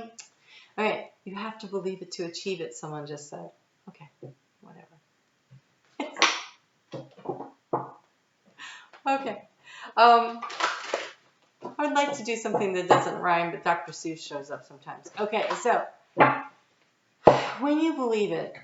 All right, you have to believe it to achieve it, someone just said. Okay, whatever. Okay. I would like to do something that doesn't rhyme, but Dr. Seuss shows up sometimes. Okay, so when you believe it,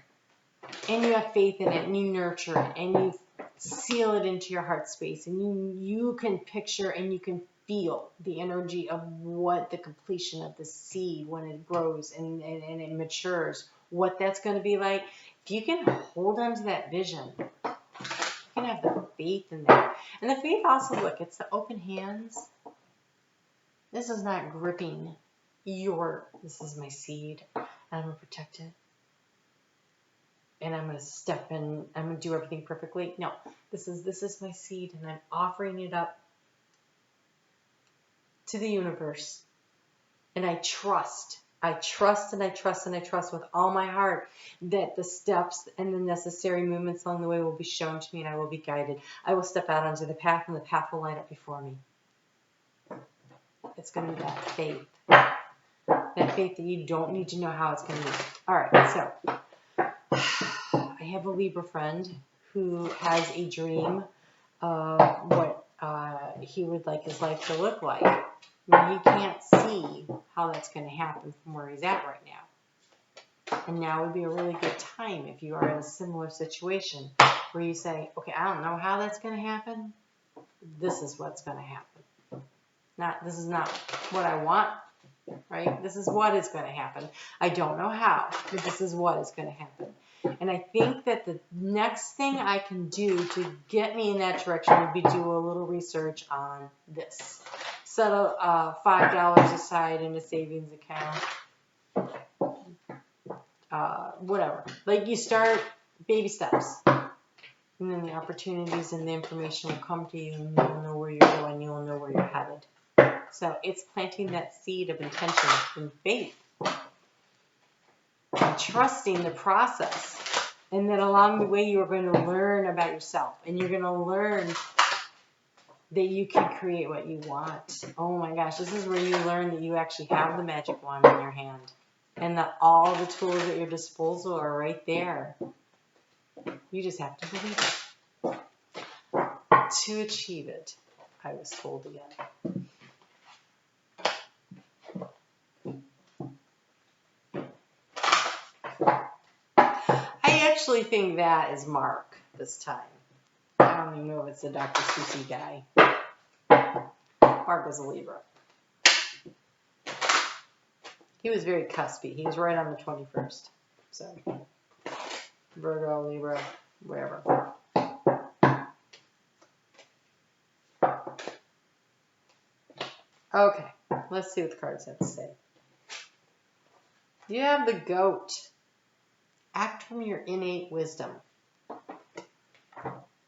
and you have faith in it, and you nurture it, and you seal it into your heart space, and you can picture and you can feel the energy of what the completion of the seed when it grows and it matures, what that's going to be like. If you can hold on to that vision, you can have the faith in that. And the faith also, look, it's the open hands. This is not gripping this is my seed, and I'm going to protect it. And I'm going to step in, I'm going to do everything perfectly. No, this is my seed, and I'm offering it up to the universe. And I trust with all my heart that the steps and the necessary movements along the way will be shown to me, and I will be guided. I will step out onto the path, and the path will light up before me. It's going to be that faith. That faith that you don't need to know how it's going to be. All right, so I have a Libra friend who has a dream of what he would like his life to look like. I mean, he can't see how that's going to happen from where he's at right now. And now would be a really good time if you are in a similar situation where you say, okay, I don't know how that's going to happen. This is what's going to happen. This is not what I want, right? This is what is going to happen. I don't know how, but this is what is going to happen. And I think that the next thing I can do to get me in that direction would be do a little research on this. Set $5 aside in a savings account. Whatever. Like, you start baby steps. And then the opportunities and the information will come to you, and you'll know where you're going, you'll know where you're headed. So it's planting that seed of intention and faith. And trusting the process. And then along the way, you're going to learn about yourself. And you're going to learn that you can create what you want. Oh my gosh, this is where you learn that you actually have the magic wand in your hand. And that all the tools at your disposal are right there. You just have to believe it. To achieve it, I was told again. I actually think that is Mark this time. I don't even know if it's the Dr. Susie guy. Mark was a Libra. He was very cuspy. He was right on the 21st. So, Virgo, Libra, wherever. Okay, let's see what the cards have to say. You have the Goat. Act from your innate wisdom.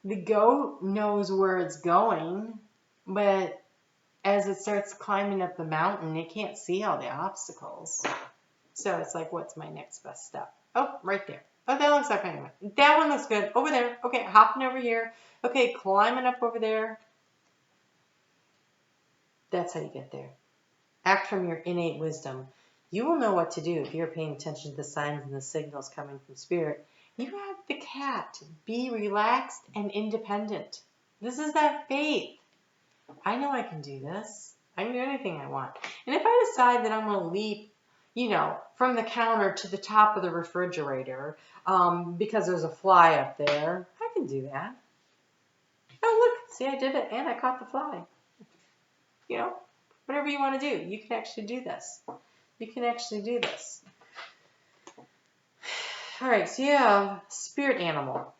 The goat knows where it's going, but as it starts climbing up the mountain, it can't see all the obstacles. So it's like, what's my next best step? Oh, right there. Oh, that looks like anyway. That one looks good. Over there. Okay, hopping over here. Okay, climbing up over there. That's how you get there. Act from your innate wisdom. You will know what to do if you're paying attention to the signs and the signals coming from Spirit. You have the cat. Be relaxed and independent. This is that faith. I know I can do this. I can do anything I want. And if I decide that I'm going to leap, from the counter to the top of the refrigerator because there's a fly up there, I can do that. Oh, look. See, I did it, and I caught the fly. Whatever you want to do, you can actually do this. You can actually do this. All right, so you have spirit animal.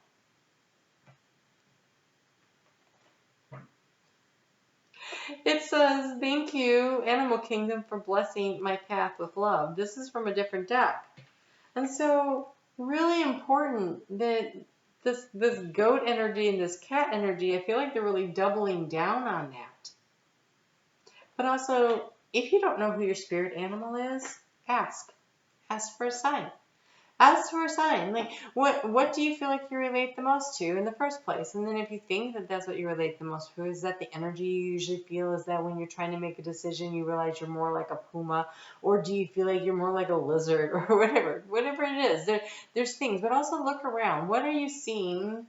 It says, thank you, Animal Kingdom, for blessing my path with love. This is from a different deck. And so, really important that this goat energy and this cat energy, I feel like they're really doubling down on that. But also, if you don't know who your spirit animal is, ask. Ask for a sign. Ask for a sign. Like, what do you feel like you relate the most to in the first place? And then if you think that that's what you relate the most to, is that the energy you usually feel? Is that when you're trying to make a decision, you realize you're more like a puma? Or do you feel like you're more like a lizard or whatever it is? There's things, but also look around. What are you seeing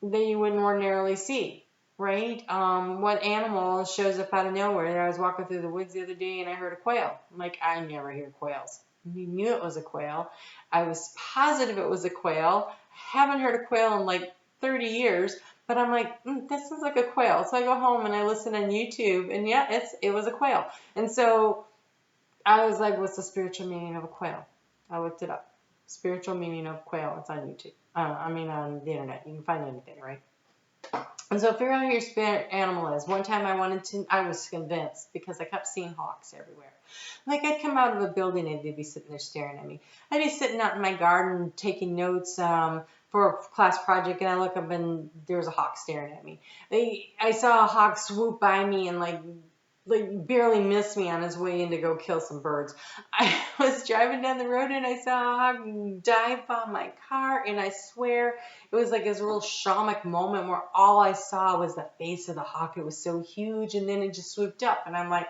that you wouldn't ordinarily see? Right? What animal shows up out of nowhere? I was walking through the woods the other day and I heard a quail. I'm like, I never hear quails. You knew it was a quail. I was positive it was a quail. I haven't heard a quail in like 30 years, but I'm like, this is like a quail. So I go home and I listen on YouTube, and yeah, it was a quail. And so I was like, what's the spiritual meaning of a quail? I looked it up. Spiritual meaning of quail. It's on YouTube. On the internet. You can find anything, right? And so figure out who your spirit animal is. One time I was convinced because I kept seeing hawks everywhere. Like I'd come out of a building and they'd be sitting there staring at me. I'd be sitting out in my garden taking notes for a class project, and I look up and there was a hawk staring at me. I saw a hawk swoop by me and like barely missed me on his way in to go kill some birds. I was driving down the road and I saw a hawk dive on my car, and I swear it was like this real shamanic moment where all I saw was the face of the hawk. It was so huge, and then it just swooped up, and I'm like,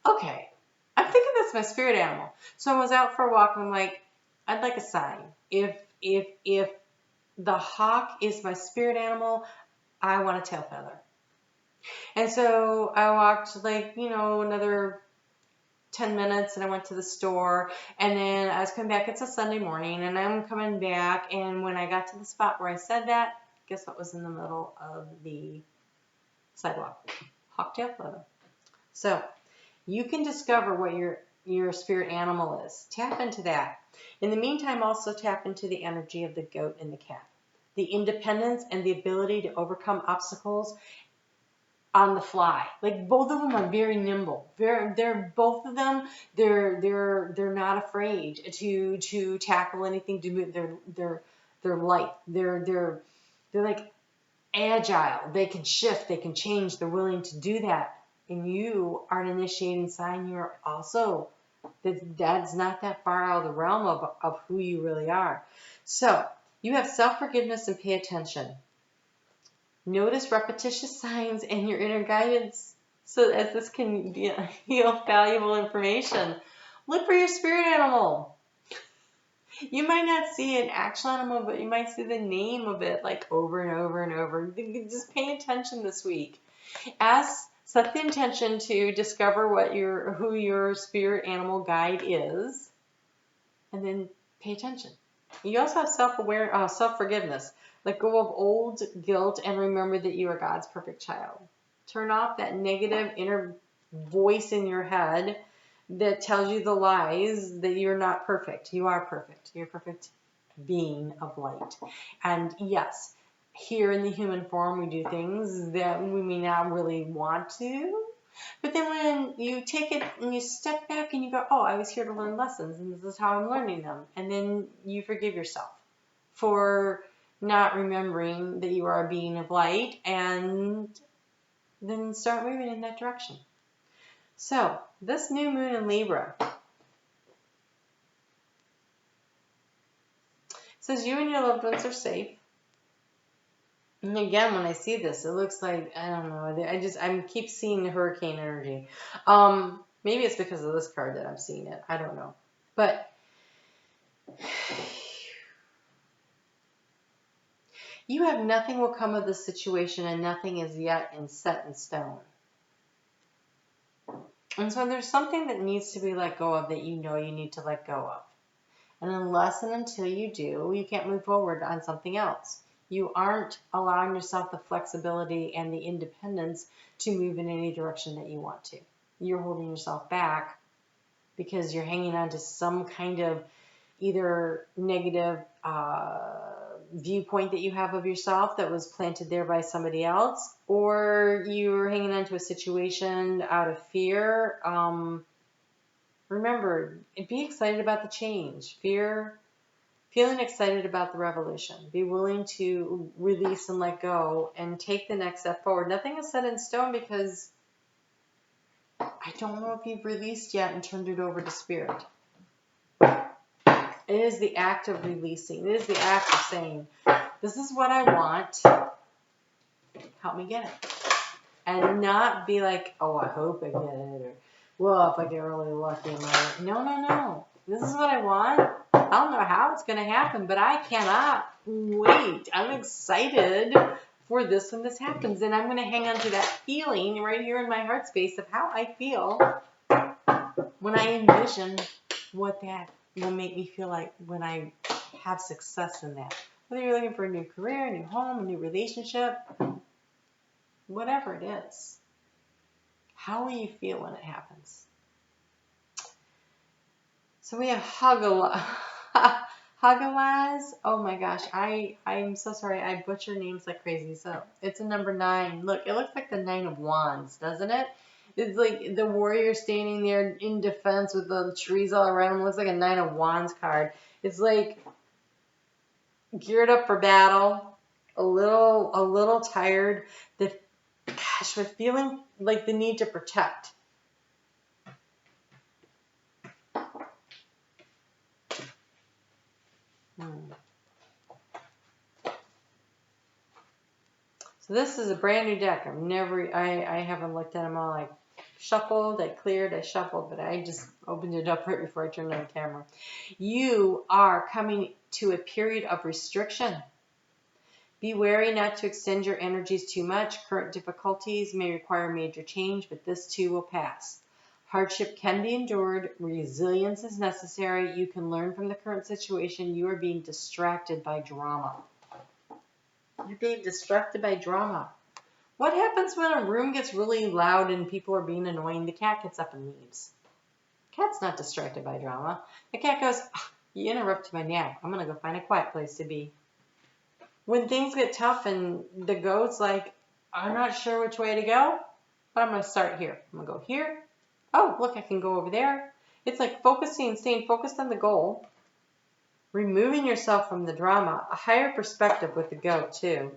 okay, I'm thinking that's my spirit animal. So I was out for a walk and I'm like, I'd like a sign. If the hawk is my spirit animal, I want a tail feather. And so I walked another 10 minutes, and I went to the store, and then I was coming back. It's a Sunday morning, and I'm coming back, and when I got to the spot where I said that, guess what was in the middle of the sidewalk? Hawktail feather. So you can discover what your spirit animal is. Tap into that. In the meantime, also tap into the energy of the goat and the cat. The independence and the ability to overcome obstacles on the fly. Like both of them are very nimble. They're both of them. They're not afraid to tackle anything. To move. They're light. They're like agile. They can shift. They can change. They're willing to do that. And you are an initiating sign. You are also that's not that far out of the realm of who you really are. So you have self-forgiveness and pay attention. Notice repetitious signs and your inner guidance so as this can yield valuable information. Look for your spirit animal. You might not see an actual animal, but you might see the name of it like over and over and over. Just pay attention this week. Set the intention to discover who your spirit animal guide is, and then pay attention. You also have self-forgiveness. Let go of old guilt and remember that you are God's perfect child. Turn off that negative inner voice in your head that tells you the lies that you're not perfect. You are perfect. You're a perfect being of light. And yes, here in the human form, we do things that we may not really want to. But then when you take it and you step back and you go, oh, I was here to learn lessons, and this is how I'm learning them. And then you forgive yourself for not remembering that you are a being of light, and then start moving in that direction. So, this new moon in Libra says you and your loved ones are safe. And again, when I see this, it looks like, I don't know, I keep seeing the hurricane energy. Maybe it's because of this card that I'm seeing it. I don't know. But you have nothing will come of this situation, and nothing is yet set in stone. And so there's something that needs to be let go of that you know you need to let go of. And unless and until you do, you can't move forward on something else. You aren't allowing yourself the flexibility and the independence to move in any direction that you want to. You're holding yourself back because you're hanging on to some kind of either negative viewpoint that you have of yourself that was planted there by somebody else, or you're hanging on to a situation out of fear. Remember, be excited about the change. Feeling excited about the revolution. Be willing to release and let go and take the next step forward. Nothing is set in stone because I don't know if you've released yet and turned it over to spirit. It is the act of releasing. It is the act of saying, this is what I want. Help me get it. And not be like, oh, I hope I get it. Or, well, if I get really lucky. No. This is what I want. I don't know how it's going to happen, but I cannot wait. I'm excited for this when this happens. And I'm going to hang on to that feeling right here in my heart space of how I feel when I envision what that will make me feel like when I have success in that. Whether you're looking for a new career, a new home, a new relationship, whatever it is. How will you feel when it happens? So we have Hagalaz. Oh my gosh, I'm so sorry. I butcher names like crazy. So it's a number 9. Look, it looks like the 9 of Wands, doesn't it? It's like the warrior standing there in defense with the trees all around him. It looks like a 9 of Wands card. It's like geared up for battle, a little tired. Gosh, with feeling like the need to protect. So this is a brand new deck. I haven't looked at them all. I shuffled, I cleared, I shuffled, but I just opened it up right before I turned on the camera. You are coming to a period of restriction. Be wary not to extend your energies too much. Current difficulties may require major change, but this too will pass. Hardship can be endured. Resilience is necessary. You can learn from the current situation. You are being distracted by drama. You're being distracted by drama. What happens when a room gets really loud and people are being annoying? The cat gets up and leaves. The cat's not distracted by drama. The cat goes, you interrupted my nap. I'm going to go find a quiet place to be. When things get tough and the goat's like, I'm not sure which way to go, but I'm going to start here. I'm going to go here. Oh, look, I can go over there. It's like focusing, staying focused on the goal, removing yourself from the drama, a higher perspective with the goat too.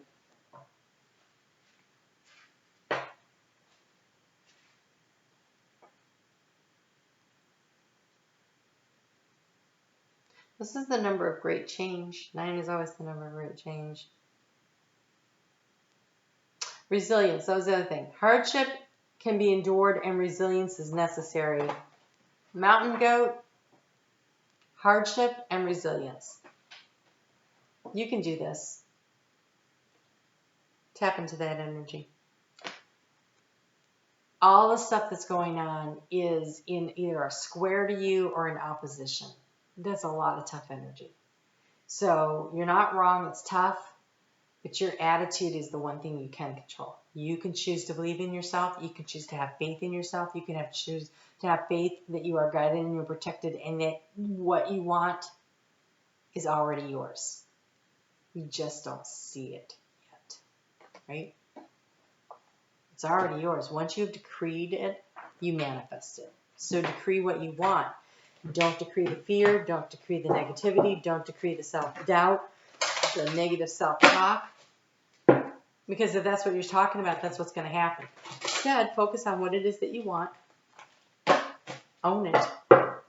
This is the number of great change. 9 is always the number of great change. Resilience, that was the other thing. Hardship can be endured and resilience is necessary. Mountain goat, hardship and resilience. You can do this. Tap into that energy. All the stuff that's going on is in either a square to you or in opposition. That's a lot of tough energy. So you're not wrong. It's tough. But your attitude is the one thing you can control. You can choose to believe in yourself. You can choose to have faith in yourself. You can choose to have faith that you are guided and you're protected and that what you want is already yours. You just don't see it yet, right? It's already yours. Once you've decreed it, you manifest it. So decree what you want. Don't decree the fear. Don't decree the negativity. Don't decree the self-doubt, the negative self-talk. Because if that's what you're talking about, that's what's going to happen. Instead, focus on what it is that you want. Own it.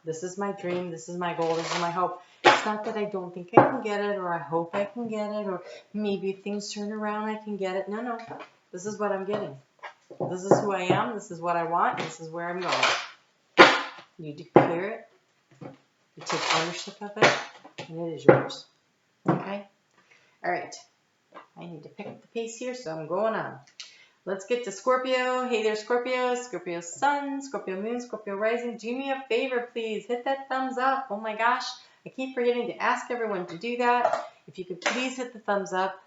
This is my dream. This is my goal. This is my hope. It's not that I don't think I can get it or I hope I can get it or maybe if things turn around I can get it. No. This is what I'm getting. This is who I am. This is what I want. This is where I'm going. You declare it. You take ownership of it. And it is yours. Okay? All right. I need to pick up the pace here, so I'm going on. Let's get to Scorpio. Hey there, Scorpio. Scorpio Sun, Scorpio Moon, Scorpio Rising. Do me a favor, please. Hit that thumbs up. Oh my gosh. I keep forgetting to ask everyone to do that. If you could please hit the thumbs up.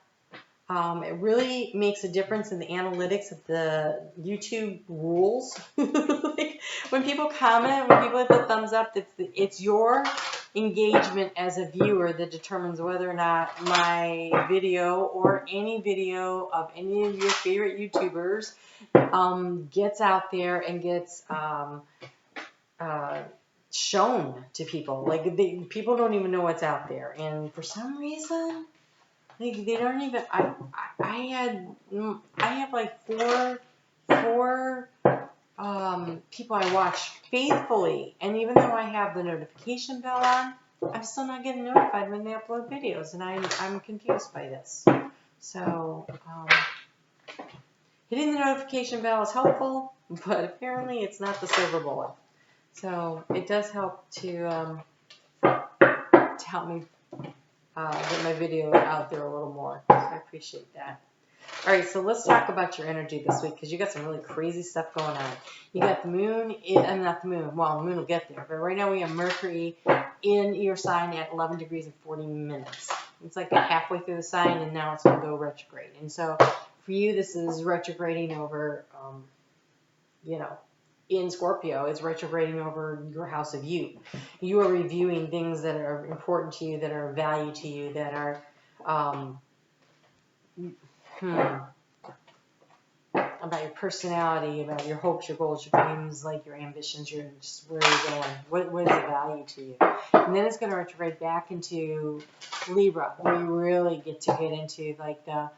It really makes a difference in the analytics of the YouTube rules. Like when people comment, when people hit the thumbs up, it's your engagement as a viewer that determines whether or not my video or any video of any of your favorite YouTubers gets out there and gets shown to people. Like people don't even know what's out there, and for some reason, like they don't even. I have like four people I watch faithfully, and even though I have the notification bell on, I'm still not getting notified when they upload videos, and I'm confused by this. So, hitting the notification bell is helpful, but apparently it's not the silver bullet. So it does help to help me get my video out there a little more. So I appreciate that. All right, so let's talk about your energy this week, because you got some really crazy stuff going on. You got the moon, not the moon, well, the moon will get there, but right now we have Mercury in your sign at 11 degrees and 40 minutes. It's like halfway through the sign, and now it's going to go retrograde. And so for you, this is retrograding over, in Scorpio, it's retrograding over your house of you. You are reviewing things that are important to you, that are of value to you, that are, about your personality, about your hopes, your goals, your dreams, like your ambitions, your just where you're going, what is the value to you. And then it's going to retrograde back into Libra, where you really get into like what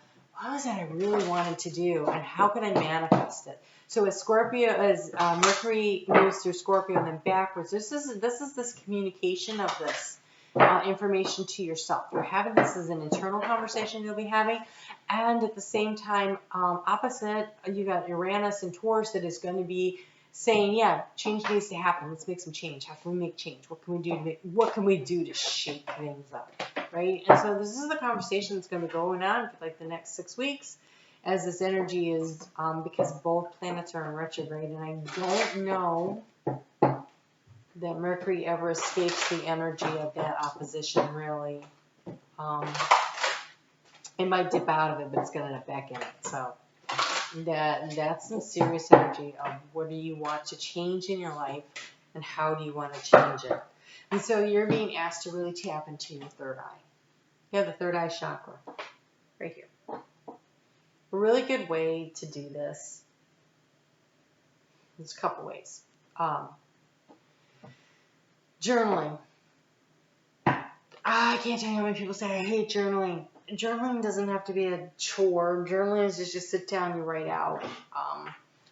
was it I really wanted to do, and how can I manifest it. So as Mercury moves through Scorpio and then backwards, this is this communication of this information to yourself. You're having this as an internal conversation you'll be having, and at the same time, opposite, you got Uranus and Taurus that is going to be saying, yeah, change needs to happen. Let's make some change. How can we make change? What can we do to shake things up, right? And so this is the conversation that's going to be going on for like the next 6 weeks, as this energy is, because both planets are in retrograde, and I don't know that Mercury ever escapes the energy of that opposition, really. It might dip out of it, but it's going to dip back in it. So that's some serious energy of what do you want to change in your life, and how do you want to change it. And so you're being asked to really tap into your third eye. You have the third eye chakra right here. A really good way to do this, there's a couple ways. Journaling. I can't tell you how many people say, I hate journaling. Journaling doesn't have to be a chore. Journaling is just sit down, you write out.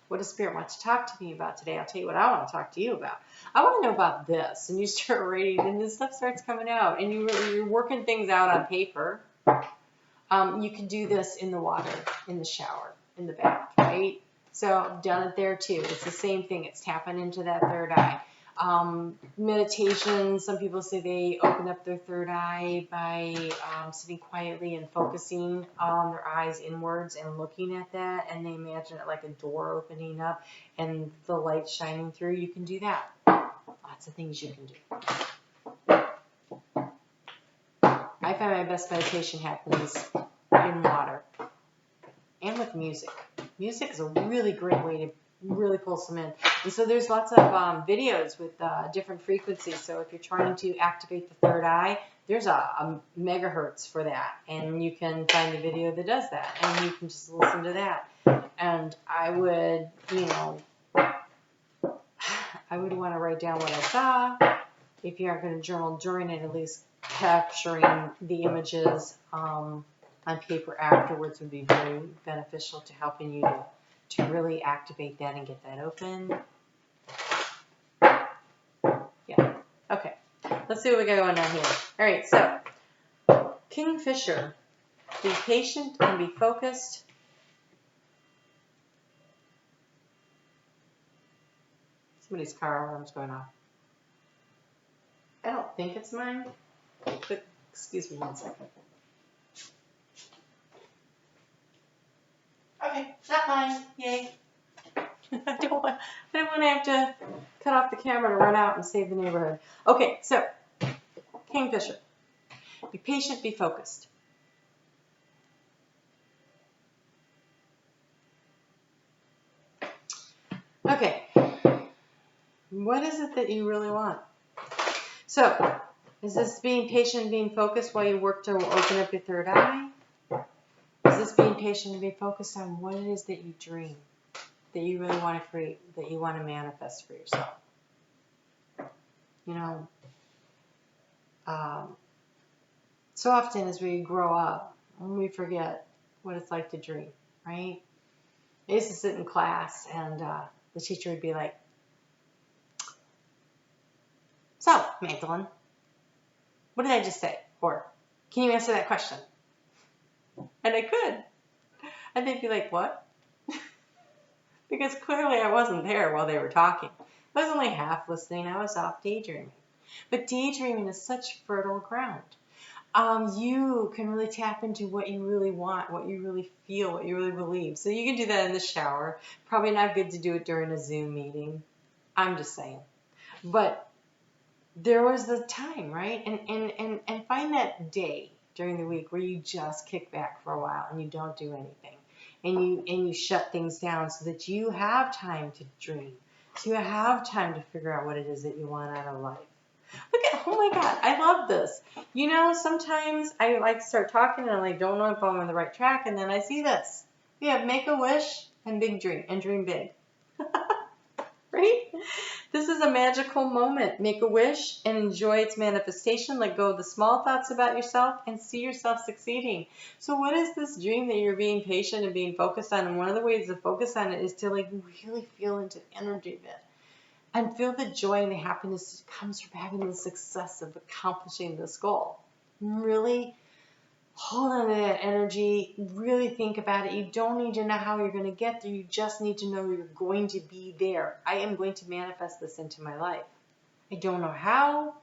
What does Spirit want to talk to me about today? I'll tell you what I want to talk to you about. I want to know about this. And you start writing, and this stuff starts coming out. And you're working things out on paper. You can do this in the water, in the shower, in the bath, right? So I've done it there too. It's the same thing. It's tapping into that third eye. Meditation, some people say they open up their third eye by sitting quietly and focusing their eyes inwards and looking at that, and they imagine it like a door opening up and the light shining through. You can do that. Lots of things you can do. I find my best meditation happens in water and with music. Music is a really great way to really pulls them in. And so there's lots of videos with different frequencies. So if you're trying to activate the third eye, there's a megahertz for that. And you can find a video that does that. And you can just listen to that. And I would, I would want to write down what I saw. If you aren't going to journal during it, at least capturing the images on paper afterwards would be very beneficial to helping you to really activate that and get that open. Yeah. Okay. Let's see what we got going on here. All right. So, Kingfisher. Be patient and be focused. Somebody's car alarm's going off. I don't think it's mine. But excuse me 1 second. Okay, not mine. Yay. I don't want to have to cut off the camera to run out and save the neighborhood. Okay, so Kingfisher. Be patient, be focused. Okay. What is it that you really want? So, is this being patient and being focused while you work to open up your third eye? Is this being patient and being focused on what it is that you dream, that you really want to create, that you want to manifest for yourself? So often as we grow up, we forget what it's like to dream, right? I used to sit in class and the teacher would be like, so, Magdalene, What did I just say? Or, can you answer that question? And I could. And they'd be like, what? Because clearly I wasn't there while they were talking. I was only half listening. I was off daydreaming. But daydreaming is such fertile ground. You can really tap into what you really want, what you really feel, what you really believe. So you can do that in the shower. Probably not good to do it during a Zoom meeting. I'm just saying. But there was the time, right? And find that day during the week where you just kick back for a while and you don't do anything. And you shut things down so that you have time to dream. So you have time to figure out what it is that you want out of life. Look at, oh my God, I love this. You know, sometimes I like start talking and I don't know if I'm on the right track, and then I see this. We have make a wish and big dream, and dream big. Right? This is a magical moment. Make a wish and enjoy its manifestation. Let go of the small thoughts about yourself and see yourself succeeding. So what is this dream that you're being patient and being focused on? And one of the ways to focus on it is to like really feel into the energy of it. And feel the joy and the happiness that comes from having the success of accomplishing this goal. Really hold on to that energy. Really think about it. You don't need to know how you're going to get there. You just need to know you're going to be there. I am going to manifest this into my life. I don't know how.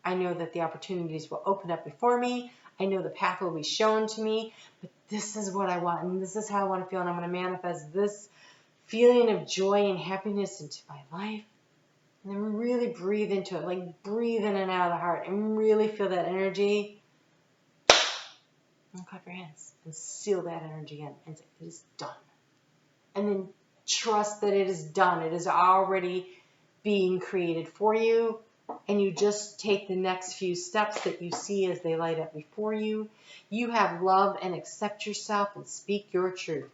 I know that the opportunities will open up before me. I know the path will be shown to me. But this is what I want. And this is how I want to feel. And I'm going to manifest this feeling of joy and happiness into my life. And then really breathe into it, like breathe in and out of the heart and really feel that energy. And clap your hands and seal that energy in and say, it is done. And then trust that it is done. It is already being created for you. And you just take the next few steps that you see as they light up before you. You have love and accept yourself and speak your truth.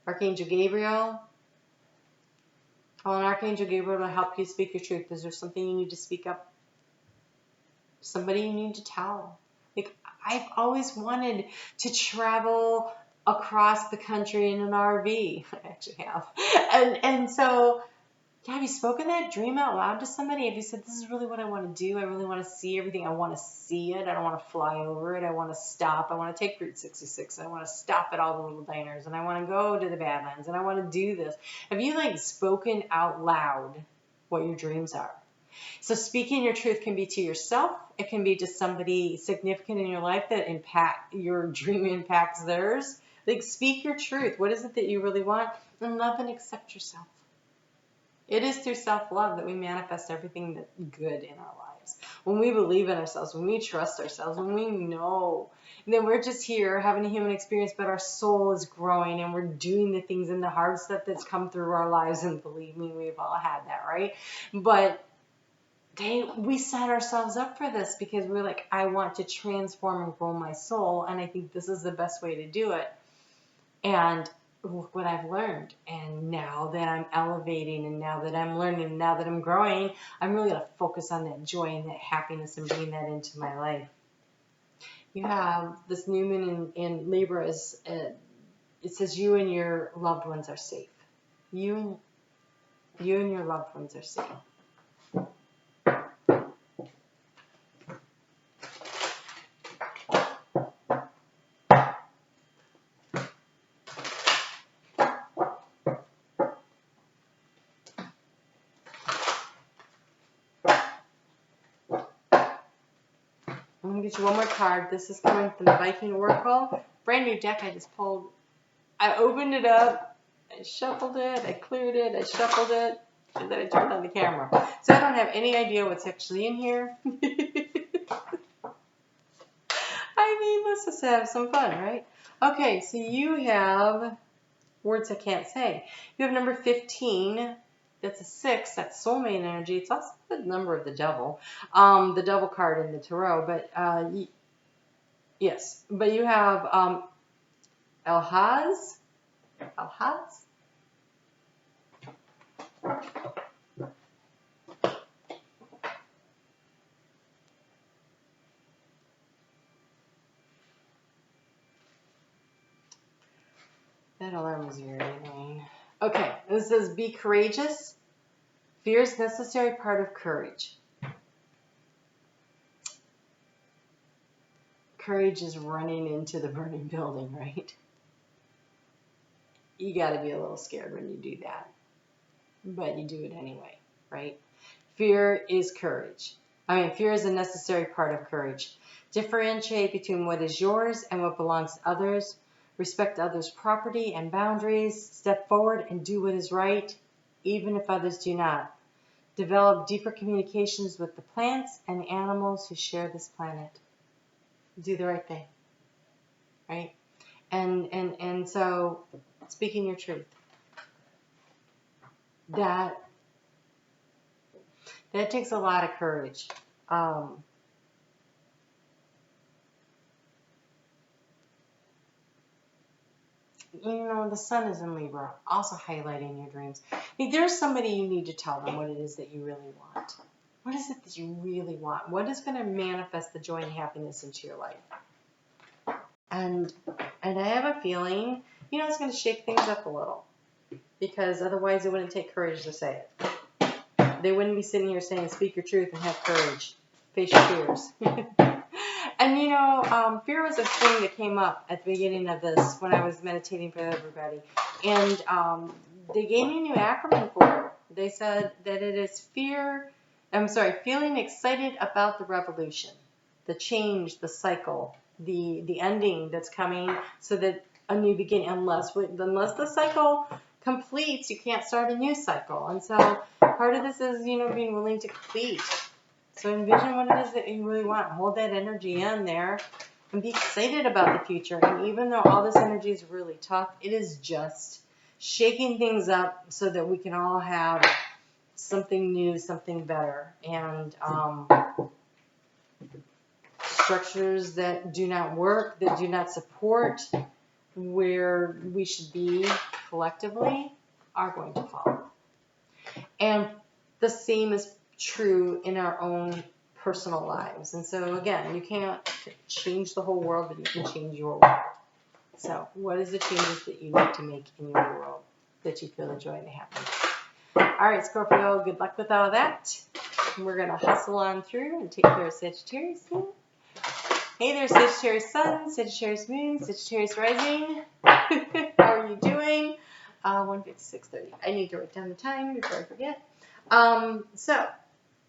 Archangel Gabriel. Call on Archangel Gabriel to help you speak your truth. Is there something you need to speak up? Somebody you need to tell? Like, I've always wanted to travel across the country in an RV. I actually have. And so, have you spoken that dream out loud to somebody? Have you said, this is really what I want to do? I really want to see everything. I want to see it. I don't want to fly over it. I want to stop. I want to take Route 66. I want to stop at all the little diners. And I want to go to the Badlands. And I want to do this. Have you, like, spoken out loud what your dreams are? So speaking your truth can be to yourself. It can be to somebody significant in your life that your dream impacts theirs. Like, speak your truth. What is it that you really want? And love and accept yourself. It is through self-love that we manifest everything that's good in our lives. When we believe in ourselves, when we trust ourselves, when we know that we're just here having a human experience, but our soul is growing and we're doing the things and the hard stuff that's come through our lives. And believe me, we've all had that, right? But we set ourselves up for this because we're like, I want to transform and grow my soul. And I think this is the best way to do it. And look what I've learned. And now that I'm elevating and now that I'm learning and now that I'm growing, I'm really going to focus on that joy and that happiness and bring that into my life. You have this new moon in Libra. It says you and your loved ones are safe. You and your loved ones are safe. I'm going to get you one more card. This is coming from the Viking Oracle. Brand new deck I just pulled. I opened it up. I shuffled it. I cleared it. I shuffled it. And then I turned on the camera. So I don't have any idea what's actually in here. I mean, let's just have some fun, right? Okay, so you have words I can't say. You have number 15. That's a 6. That's soulmate energy. It's also the number of the devil card in the tarot. But yes, but you have Elhaz. That alarm is very annoying. Okay, this says be courageous. Fear is necessary part of courage. courage is running into the burning building, right? You got to be a little scared when you do that, but you do it anyway, right? Fear is courage. Fear is a necessary part of courage. Differentiate between what is yours and what belongs to others. Respect others' property and boundaries. Step forward and do what is right, even if others do not. Develop deeper communications with the plants and the animals who share this planet. Do the right thing, right? And so, speaking your truth. That takes a lot of courage. The sun is in Libra, also highlighting your dreams. There's somebody you need to tell them what it is that you really want. What is it that you really want? What is going to manifest the joy and happiness into your life? And I have a feeling, it's going to shake things up a little. Because otherwise it wouldn't take courage to say it. They wouldn't be sitting here saying, speak your truth and have courage. Face your fears. And fear was a thing that came up at the beginning of this when I was meditating for everybody. And they gave me a new acronym for it. They said that it is feeling excited about the revolution, the change, the cycle, the ending that's coming, so that a new beginning, unless the cycle completes, you can't start a new cycle. And so part of this is, being willing to complete. So envision what it is that you really want. Hold that energy in there and be excited about the future. And even though all this energy is really tough, it is just shaking things up so that we can all have something new, something better. And structures that do not work, that do not support where we should be collectively, are going to fall. And the same is true in our own personal lives. And so again, you can't change the whole world, but you can change your world. So what is the changes that you need to make in your world that you feel the joy and the happiness? All right, Scorpio, good luck with all that. We're going to hustle on through and take care of Sagittarius here. Hey there, Sagittarius Sun, Sagittarius Moon, Sagittarius Rising. How are you doing? 1:56:30. I need to write down the time before I forget. So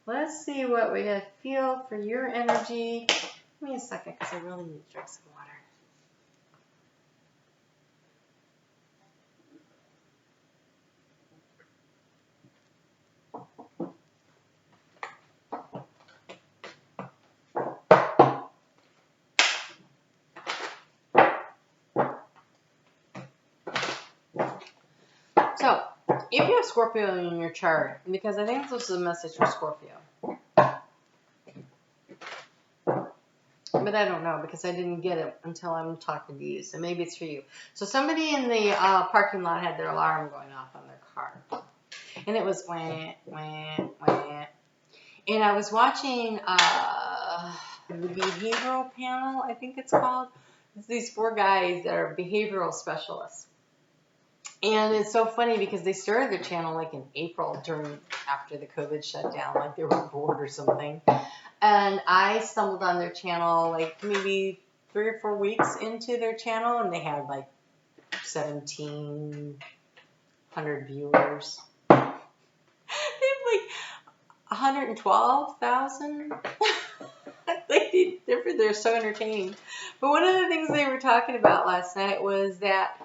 let's see what we feel for your energy. Give me a second because I really need to drink some water. So, if you have Scorpio in your chart, because I think this is a message for Scorpio, but I don't know because I didn't get it until I'm talking to you, so maybe it's for you. So somebody in the parking lot had their alarm going off on their car, and it was wah, wah, wah. And I was watching the behavioral panel, I think it's called. It's these 4 guys that are behavioral specialists. And it's so funny because they started their channel like in April after the COVID shutdown, like they were bored or something. And I stumbled on their channel like maybe 3 or 4 weeks into their channel, and they had like 1,700 viewers. They have like 112,000. They're so entertaining. But one of the things they were talking about last night was that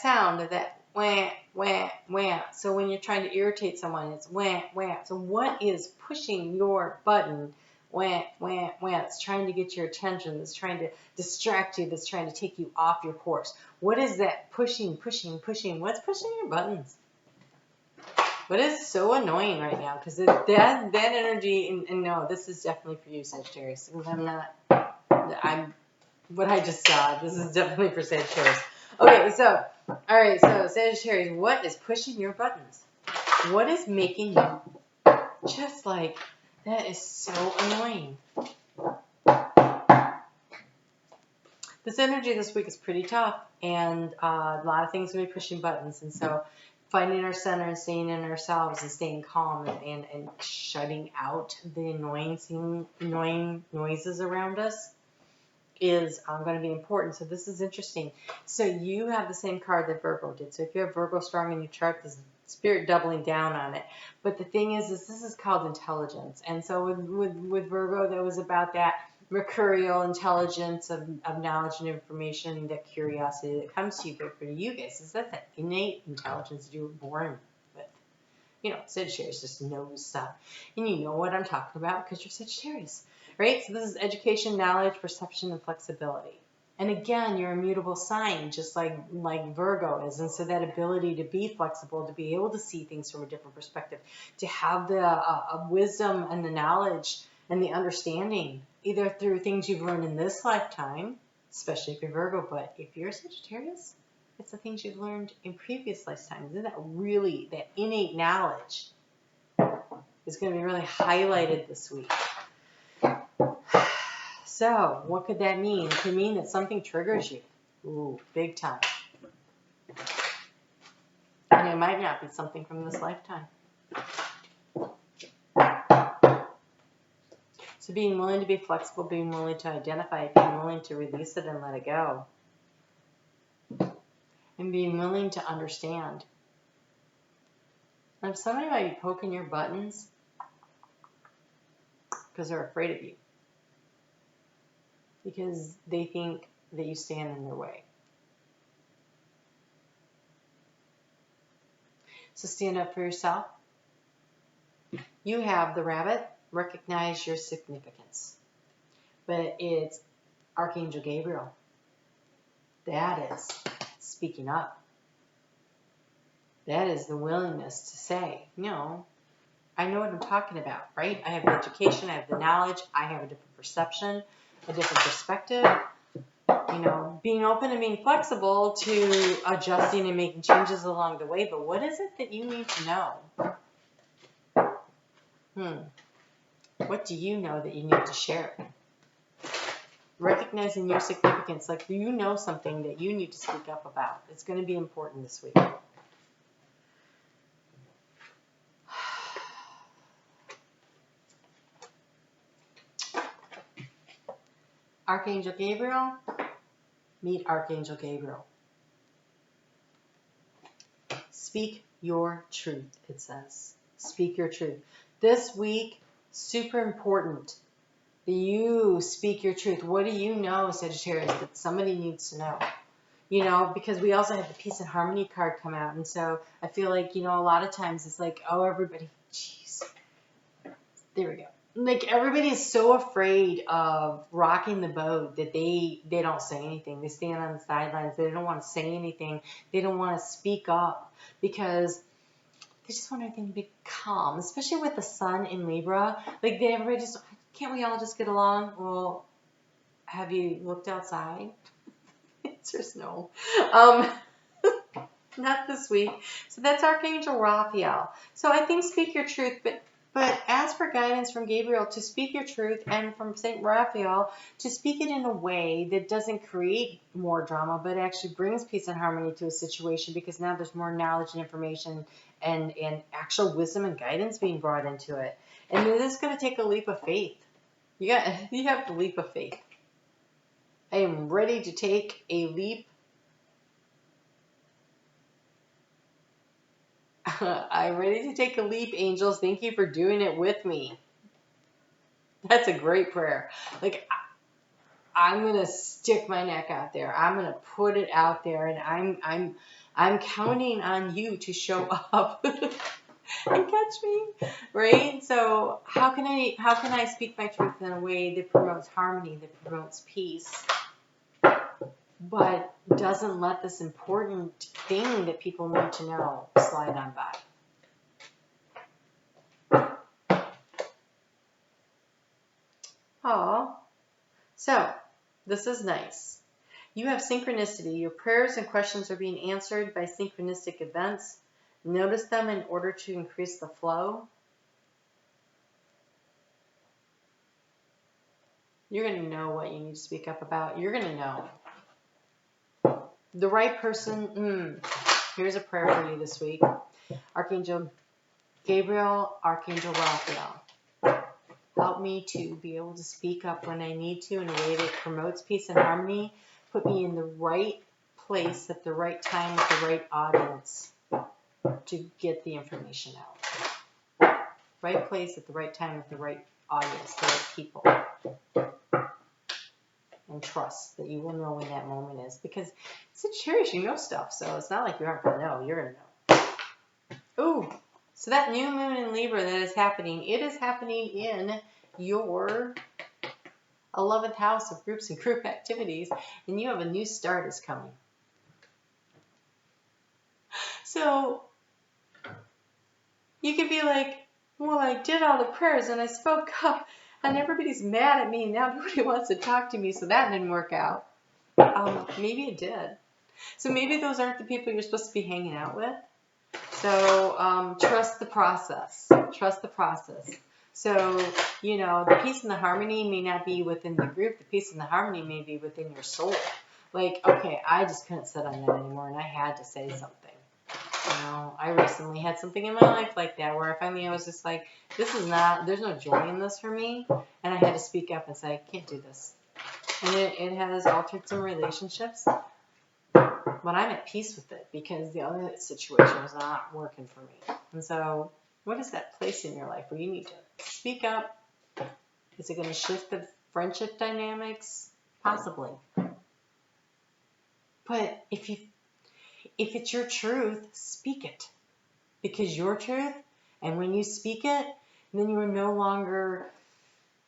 sound, that wah, wah, wah. So when you're trying to irritate someone, it's wah, wah. So what is pushing your button? Wah, wah, wah. It's trying to get your attention. It's trying to distract you. That's trying to take you off your course. What is that pushing? What's pushing your buttons? But it's so annoying right now because that energy, and no, this is definitely for you, Sagittarius. What I just saw, this is definitely for Sagittarius. Okay, so, all right, so Sagittarius, what is pushing your buttons? What is making you just like, that is so annoying? This energy this week is pretty tough, and a lot of things will be pushing buttons, and so finding our center and staying in ourselves and staying calm and shutting out the annoying noises around us is going to be important. So this is interesting. So you have the same card that Virgo did. So if you have Virgo strong in your chart, this is Spirit doubling down on it. But the thing is this is called intelligence. And so with Virgo, that was about that mercurial intelligence of knowledge and information, that curiosity that comes to you. But for you guys, is that innate intelligence that you were born with. You know, Sagittarius just knows stuff. And you know what I'm talking about because you're Sagittarius, right? So this is education, knowledge, perception, and flexibility. And again, you're a mutable sign, just like Virgo is. And so that ability to be flexible, to be able to see things from a different perspective, to have the wisdom and the knowledge and the understanding, either through things you've learned in this lifetime, especially if you're Virgo, but if you're Sagittarius, it's the things you've learned in previous lifetimes. Isn't that really, that innate knowledge is going to be really highlighted this week. So, what could that mean? It could mean that something triggers you. Ooh, big time. And it might not be something from this lifetime. So being willing to be flexible, being willing to identify it, being willing to release it and let it go. And being willing to understand. And if somebody might be poking your buttons because they're afraid of you. Because they think that you stand in their way. So stand up for yourself. You have the rabbit. Recognize your significance. But it's Archangel Gabriel. That is speaking up. That is the willingness to say, no, I know what I'm talking about, right? I have the education, I have the knowledge, I have a different perception, a different perspective, you know, being open and being flexible to adjusting and making changes along the way. But what is it that you need to know? What do you know that you need to share? Recognizing your significance, like you know something that you need to speak up about. It's going to be important this week. Archangel Gabriel, meet Archangel Gabriel. Speak your truth, it says. Speak your truth. This week, super important that you speak your truth. What do you know, Sagittarius, that somebody needs to know? You know, because we also have the Peace and Harmony card come out. And so I feel like, you know, a lot of times it's like, oh, everybody, jeez. There we go. Like, everybody is so afraid of rocking the boat that they don't say anything. They stand on the sidelines. They don't want to say anything. They don't want to speak up because they just want everything to be calm, especially with the sun in Libra. Like, everybody just, can't we all just get along? Well, have you looked outside? The answer is no. Not this week. So that's Archangel Raphael. So I think speak your truth, but ask for guidance from Gabriel to speak your truth, and from Saint Raphael to speak it in a way that doesn't create more drama, but actually brings peace and harmony to a situation, because now there's more knowledge and information and actual wisdom and guidance being brought into it. And this is going to take a leap of faith. You have the leap of faith. I am ready to take a leap. I'm ready to take a leap, angels. Thank you for doing it with me. That's a great prayer. Like, I'm going to stick my neck out there. I'm going to put it out there, and I'm counting on you to show up and catch me, right? So how can I speak my truth in a way that promotes harmony, that promotes peace, but doesn't let this important thing that people need to know slide on by? Oh, so this is nice. You have synchronicity. Your prayers and questions are being answered by synchronistic events. Notice them in order to increase the flow. You're going to know what you need to speak up about. You're going to know. The right person. Here's a prayer for you this week. Archangel Gabriel, Archangel Raphael. Help me to be able to speak up when I need to in a way that promotes peace and harmony. Put me in the right place at the right time with the right audience to get the information out. Right place at the right time with the right audience, the right people. And trust that you will know when that moment is. Because Sagittarius, you know stuff, so it's not like you aren't going to know. You're going to know. Ooh, so that new moon in Libra that is happening, it is happening in your 11th house of groups and group activities, and you have a new start is coming. So you could be like, well, I did all the prayers and I spoke up and everybody's mad at me and now nobody wants to talk to me, so that didn't work out. Maybe it did. So maybe those aren't the people you're supposed to be hanging out with. So trust the process. Trust the process. So, you know, the peace and the harmony may not be within the group. The peace and the harmony may be within your soul. Like, okay, I just couldn't sit on that anymore and I had to say something. You know, I recently had something in my life like that where I was just like, this is not, there's no joy in this for me. And I had to speak up and say, I can't do this. And it has altered some relationships. But I'm at peace with it because the other situation was not working for me. And so, what is that place in your life where you need to speak up? Is it going to shift the friendship dynamics? Possibly. But if it's your truth, speak it. Because your truth, and when you speak it, then you are no longer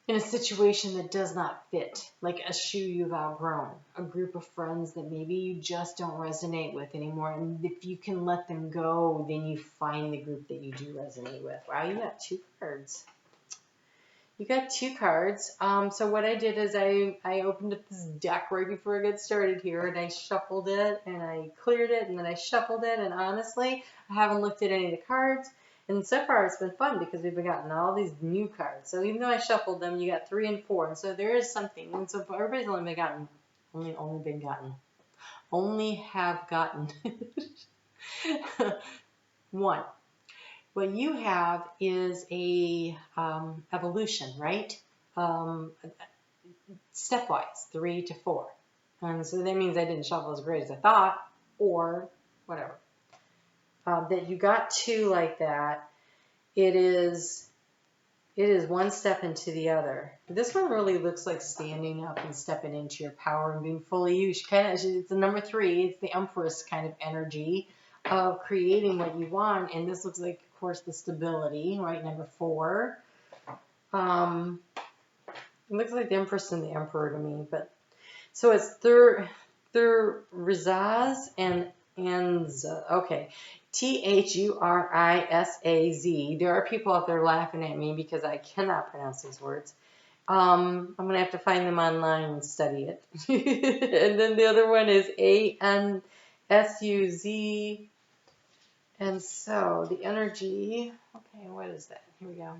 in a situation that does not fit, like a shoe you've outgrown, a group of friends that maybe you just don't resonate with anymore. And if you can let them go, then you find the group that you do resonate with. Wow, you got 2 cards. You got 2 cards. So what I did is I opened up this deck right before I got started here, and I shuffled it, and I cleared it, and then I shuffled it, and honestly, I haven't looked at any of the cards. And so far, it's been fun because we've gotten all these new cards. So even though I shuffled them, you got 3 and 4. And so there is something. And so everybody's only have gotten 1. What you have is a evolution, right? Stepwise, 3 to 4. And so that means I didn't shuffle as great as I thought, or whatever. That you got 2 like that, it is 1 step into the other. This one really looks like standing up and stepping into your power and being fully you. It's the number 3. It's the Empress kind of energy of creating what you want. And this looks like, of course, the stability, right? Number 4. It looks like the Empress and the Emperor to me, but so it's Thurizaz and okay. Thurisaz. There are people out there laughing at me because I cannot pronounce these words. I'm going to have to find them online and study it. And then the other one is ANSUZ. And so the energy, okay, what is that? Here we go.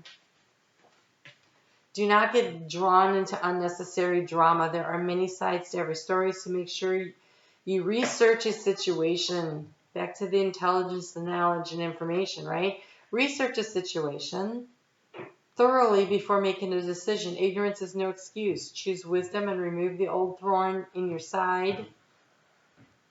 Do not get drawn into unnecessary drama. There are many sides to every story, so make sure you research a situation. Back to the intelligence, the knowledge, and information, right? Research a situation thoroughly before making a decision. Ignorance is no excuse. Choose wisdom and remove the old thorn in your side,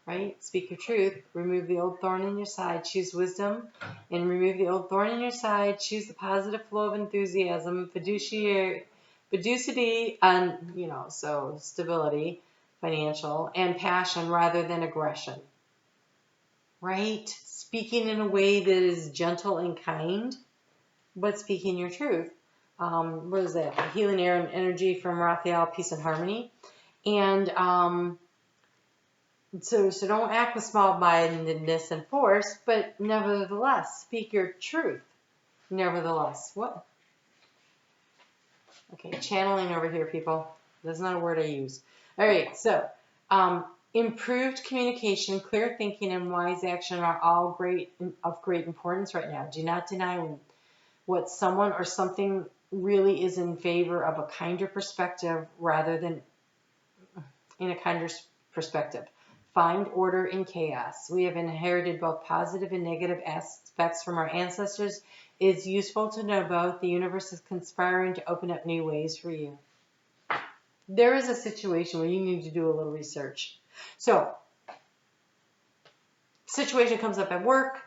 right? Speak your truth. Remove the old thorn in your side. Choose wisdom and remove the old thorn in your side. Choose the positive flow of enthusiasm, fiduciary, and, so stability, financial, and passion rather than aggression. Right? Speaking in a way that is gentle and kind, but speaking your truth. What is that? Healing air and energy from Raphael, peace and harmony. And so don't act with small-mindedness and force, but nevertheless, speak your truth. Nevertheless. What? Okay, channeling over here, people. That's not a word I use. All right, so improved communication, clear thinking, and wise action are all of great importance right now. Do not deny what someone or something really is in favor of a kinder perspective rather than in a kinder perspective. Find order in chaos. We have inherited both positive and negative aspects from our ancestors, It's useful to know both. The universe is conspiring to open up new ways for you. There is a situation where you need to do a little research. So, situation comes up at work.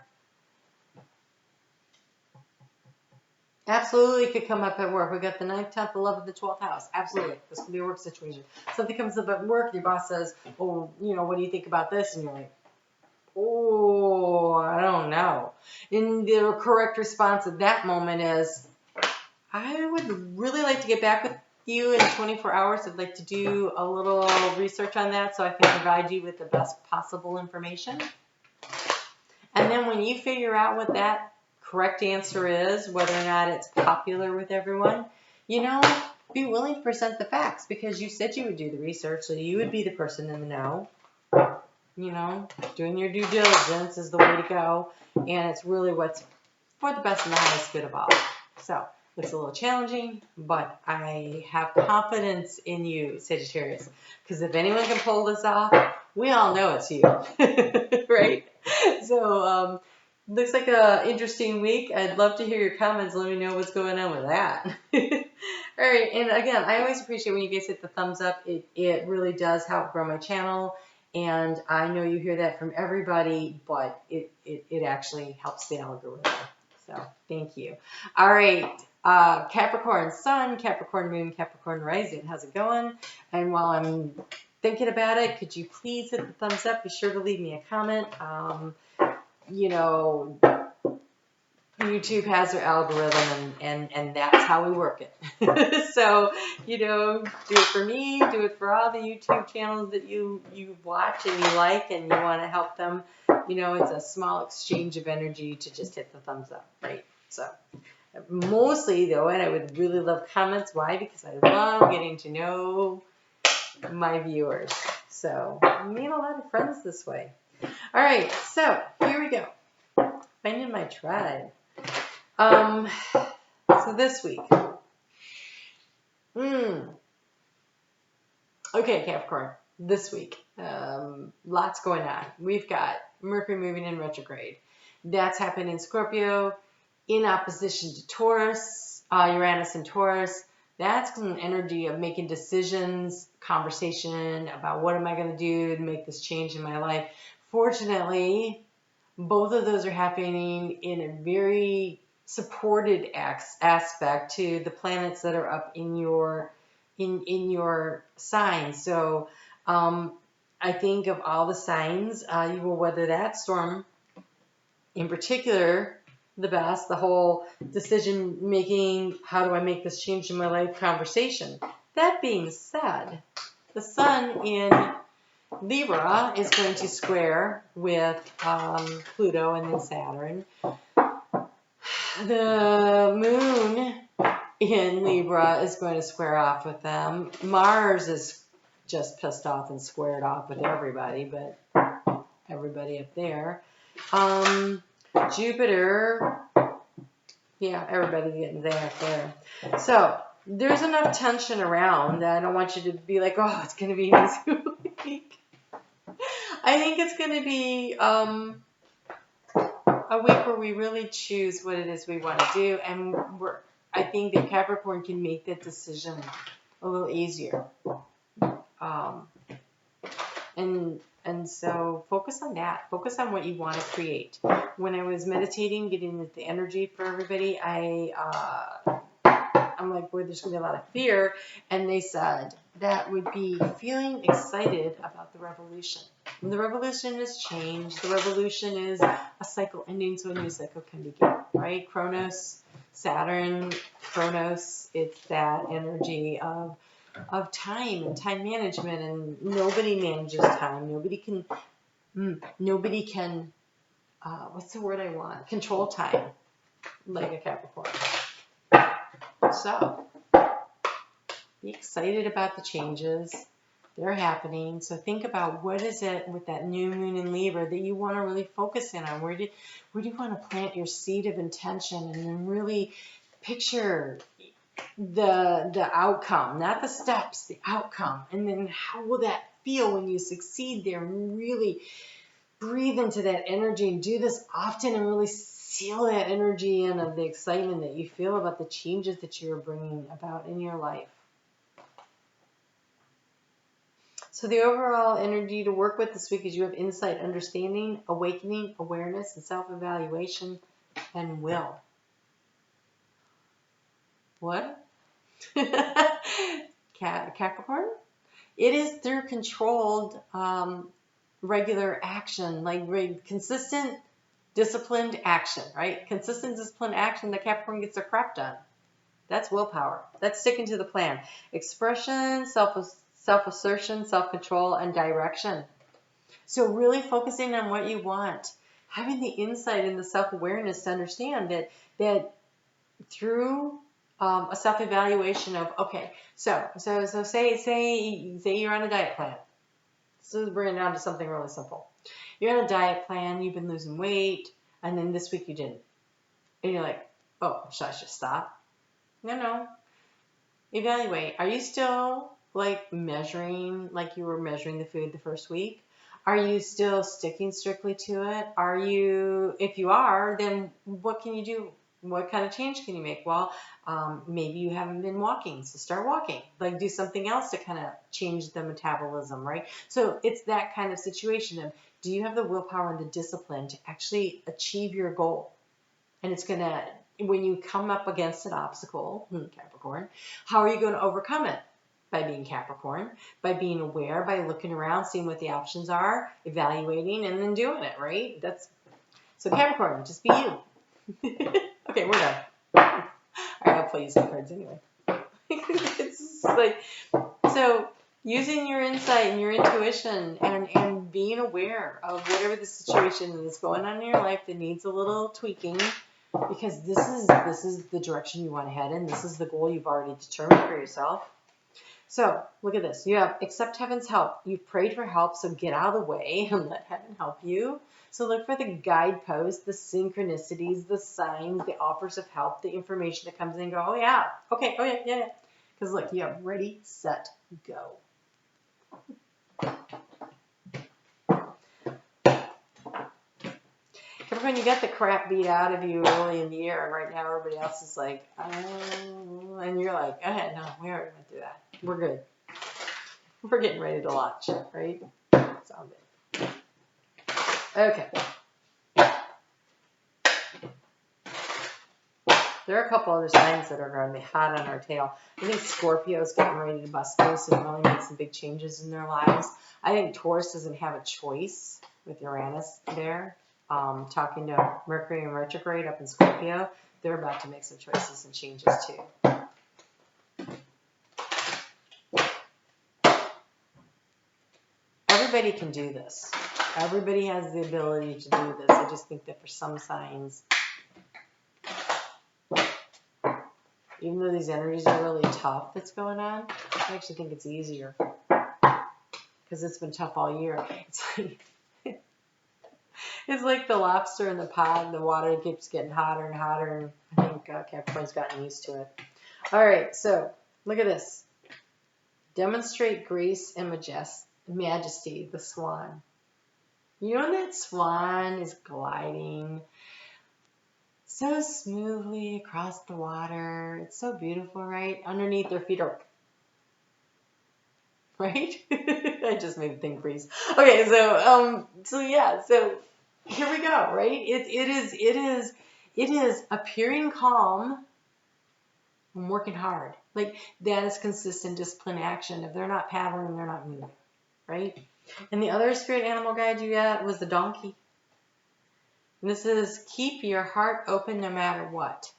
Absolutely could come up at work. We got the 9th, 10th, 11th, the 12th house. Absolutely. This could be a work situation. Something comes up at work. Your boss says, oh, you know, what do you think about this? And you're like, oh, I don't know. And the correct response at that moment is, I would really like to get back with you in 24 hours. I'd like to do a little research on that so I can provide you with the best possible information. And then when you figure out what that correct answer is, whether or not it's popular with everyone, you know, be willing to present the facts because you said you would do the research, so you would be the person in the know. You know, doing your due diligence is the way to go, and it's really what's for the best and the highest good of all. So, it's a little challenging, but I have confidence in you, Sagittarius, because if anyone can pull this off, we all know it's you, right? So, looks like an interesting week. I'd love to hear your comments. Let me know what's going on with that. All right, and again, I always appreciate when you guys hit the thumbs up. It really does help grow my channel, and I know you hear that from everybody, but it actually helps the algorithm. So, thank you. All right. Capricorn Sun, Capricorn Moon, Capricorn Rising. How's it going? And while I'm thinking about it, could you please hit the thumbs up? Be sure to leave me a comment. You know, YouTube has their algorithm, and that's how we work it. So, you know, do it for me, do it for all the YouTube channels that you watch and you like and you want to help them. You know, it's a small exchange of energy to just hit the thumbs up, right? So, mostly, though, and I would really love comments. Why? Because I love getting to know my viewers. So, I made a lot of friends this way. All right, so here we go. Finding my tribe. So this week. Okay, Capricorn. This week. Lots going on. We've got Mercury moving in retrograde. That's happening in Scorpio. In opposition to Taurus, Uranus and Taurus. That's an energy of making decisions, conversation about what am I going to do to make this change in my life. Fortunately, both of those are happening in a very supported aspect to the planets that are up in your sign. So I think of all the signs, you will weather that storm. In particular, the best, the whole decision making, how do I make this change in my life conversation. That being said, the sun in Libra is going to square with Pluto and then Saturn. The moon in Libra is going to square off with them. Mars is just pissed off and squared off with everybody, but everybody up there. Jupiter, yeah, everybody getting there. So there's enough tension around that I don't want you to be like, oh, it's going to be an easy week. I think it's going to be a week where we really choose what it is we want to do, and I think that Capricorn can make that decision a little easier. And so focus on that. Focus on what you want to create. When I was meditating, getting the energy for everybody, I'm like, boy, there's going to be a lot of fear. And they said that would be feeling excited about the revolution. And the revolution is change. The revolution is a cycle ending, so a new cycle can begin, right? Kronos, Saturn, Kronos, it's that energy of time and time management, and nobody manages time. Nobody can, what's the word I want? Control time, like a Capricorn. So, be excited about the changes. They're happening. So think about what is it with that new moon in Libra that you want to really focus in on. Where do you want to plant your seed of intention, and then really picture the outcome, not the steps, the outcome. And then how will that feel when you succeed there, and really breathe into that energy and do this often and really seal that energy in of the excitement that you feel about the changes that you're bringing about in your life. So the overall energy to work with this week is you have insight, understanding, awakening, awareness, and self-evaluation, and will. What? Capricorn? It is through controlled, regular action, like consistent, disciplined action, right? Consistent, disciplined action that Capricorn gets their crap done. That's willpower. That's sticking to the plan. Expression, self-assertion, self-control, and direction. So really focusing on what you want. Having the insight and the self-awareness to understand that through a self-evaluation of, okay, so say you're on a diet plan. So bring it down to something really simple. You're on a diet plan, you've been losing weight, and then this week you didn't. And you're like, oh, should I just stop? No. Evaluate. Are you still like measuring like you were measuring the food the first week? Are you still sticking strictly to it? If you are, then what can you do? What kind of change can you make? Well, maybe you haven't been walking, so start walking. Like do something else to kind of change the metabolism, right? So it's that kind of situation of, do you have the willpower and the discipline to actually achieve your goal? And it's going to, when you come up against an obstacle, Capricorn, how are you going to overcome it? By being Capricorn, by being aware, by looking around, seeing what the options are, evaluating, and then doing it, right? So Capricorn, just be you. Okay, we're done. All right, I'll play you some cards anyway. It's like, so using your insight and your intuition and being aware of whatever the situation is going on in your life that needs a little tweaking, because this is the direction you want to head in. This is the goal you've already determined for yourself. So look at this. You have accept heaven's help. You've prayed for help, so get out of the way and let heaven help you. So look for the guideposts, the synchronicities, the signs, the offers of help, the information that comes in and go, oh yeah, okay, oh yeah. Because look, you have ready, set, go. When you get the crap beat out of you early in the year, and right now everybody else is like, oh, and you're like, no, we already went through that. We're good. We're getting ready to launch, right? It's all good. Okay. There are a couple other signs that are going to be hot on our tail. I think Scorpio's getting ready to bust loose and really make some big changes in their lives. I think Taurus doesn't have a choice with Uranus there. Talking to Mercury and retrograde up in Scorpio, they're about to make some choices and changes too. Everybody can do this. Everybody has the ability to do this. I just think that for some signs, even though these energies are really tough that's going on, I actually think it's easier because it's been tough all year. It's like the lobster in the pot. The water keeps getting hotter and hotter. And I think Capricorn's gotten used to it. All right, so look at this. Demonstrate grace and majesty, the swan. You know that swan is gliding so smoothly across the water. It's so beautiful, right? Underneath their feet are... Right? I just made the thing freeze. Okay, so yeah, so... Here we go, right? It is appearing calm and working hard. Like that is consistent discipline action. If they're not paddling, they're not moving, right? And the other spirit animal guide you got was the donkey. And this is keep your heart open no matter what.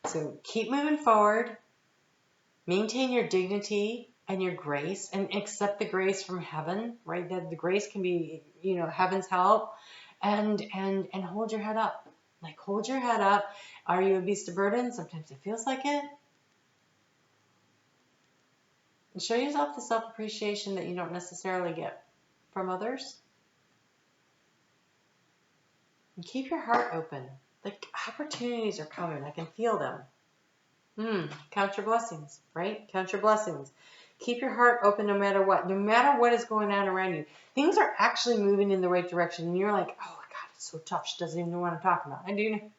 So keep moving forward, maintain your dignity and your grace, and accept the grace from heaven, right? That the grace can be, heaven's help, and hold your head up. Like hold your head up. Are you a beast of burden? Sometimes it feels like it. And show yourself the self-appreciation that you don't necessarily get from others. And keep your heart open. Like opportunities are coming. I can feel them. Count your blessings, right? Count your blessings. Keep your heart open no matter what. No matter what is going on around you. Things are actually moving in the right direction. And you're like, oh, God, so tough she doesn't even know what I'm talking about. I do know.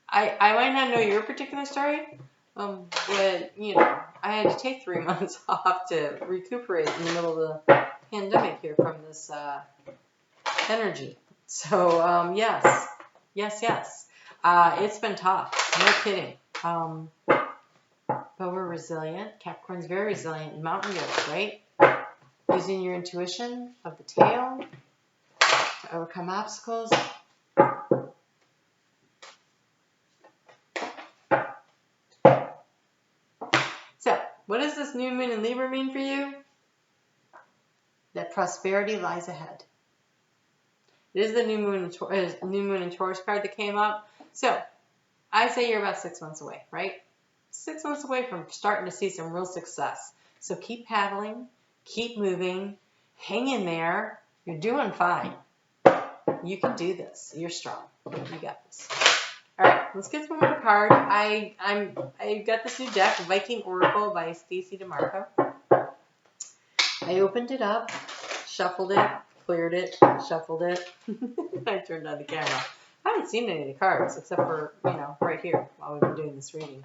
I might not know your particular story, but, you know, I had to take 3 months off to recuperate in the middle of the pandemic here from this energy. So, yes. It's been tough. No kidding. But we're resilient. Capricorn's very resilient in mountain goats, right? Using your intuition of the tail to overcome obstacles. So, what does this new moon in Libra mean for you? That prosperity lies ahead. It is the new moon in Taurus card that came up. So, I say you're about 6 months away, right? 6 months away from starting to see some real success. So keep paddling, keep moving, hang in there. You're doing fine. You can do this. You're strong. You got this. All right, let's get one more card. I got this new deck, Viking Oracle by Stacey DeMarco. I opened it up, shuffled it, cleared it, shuffled it. I turned on the camera. I haven't seen any of the cards except for, you know, right here while we've been doing this reading.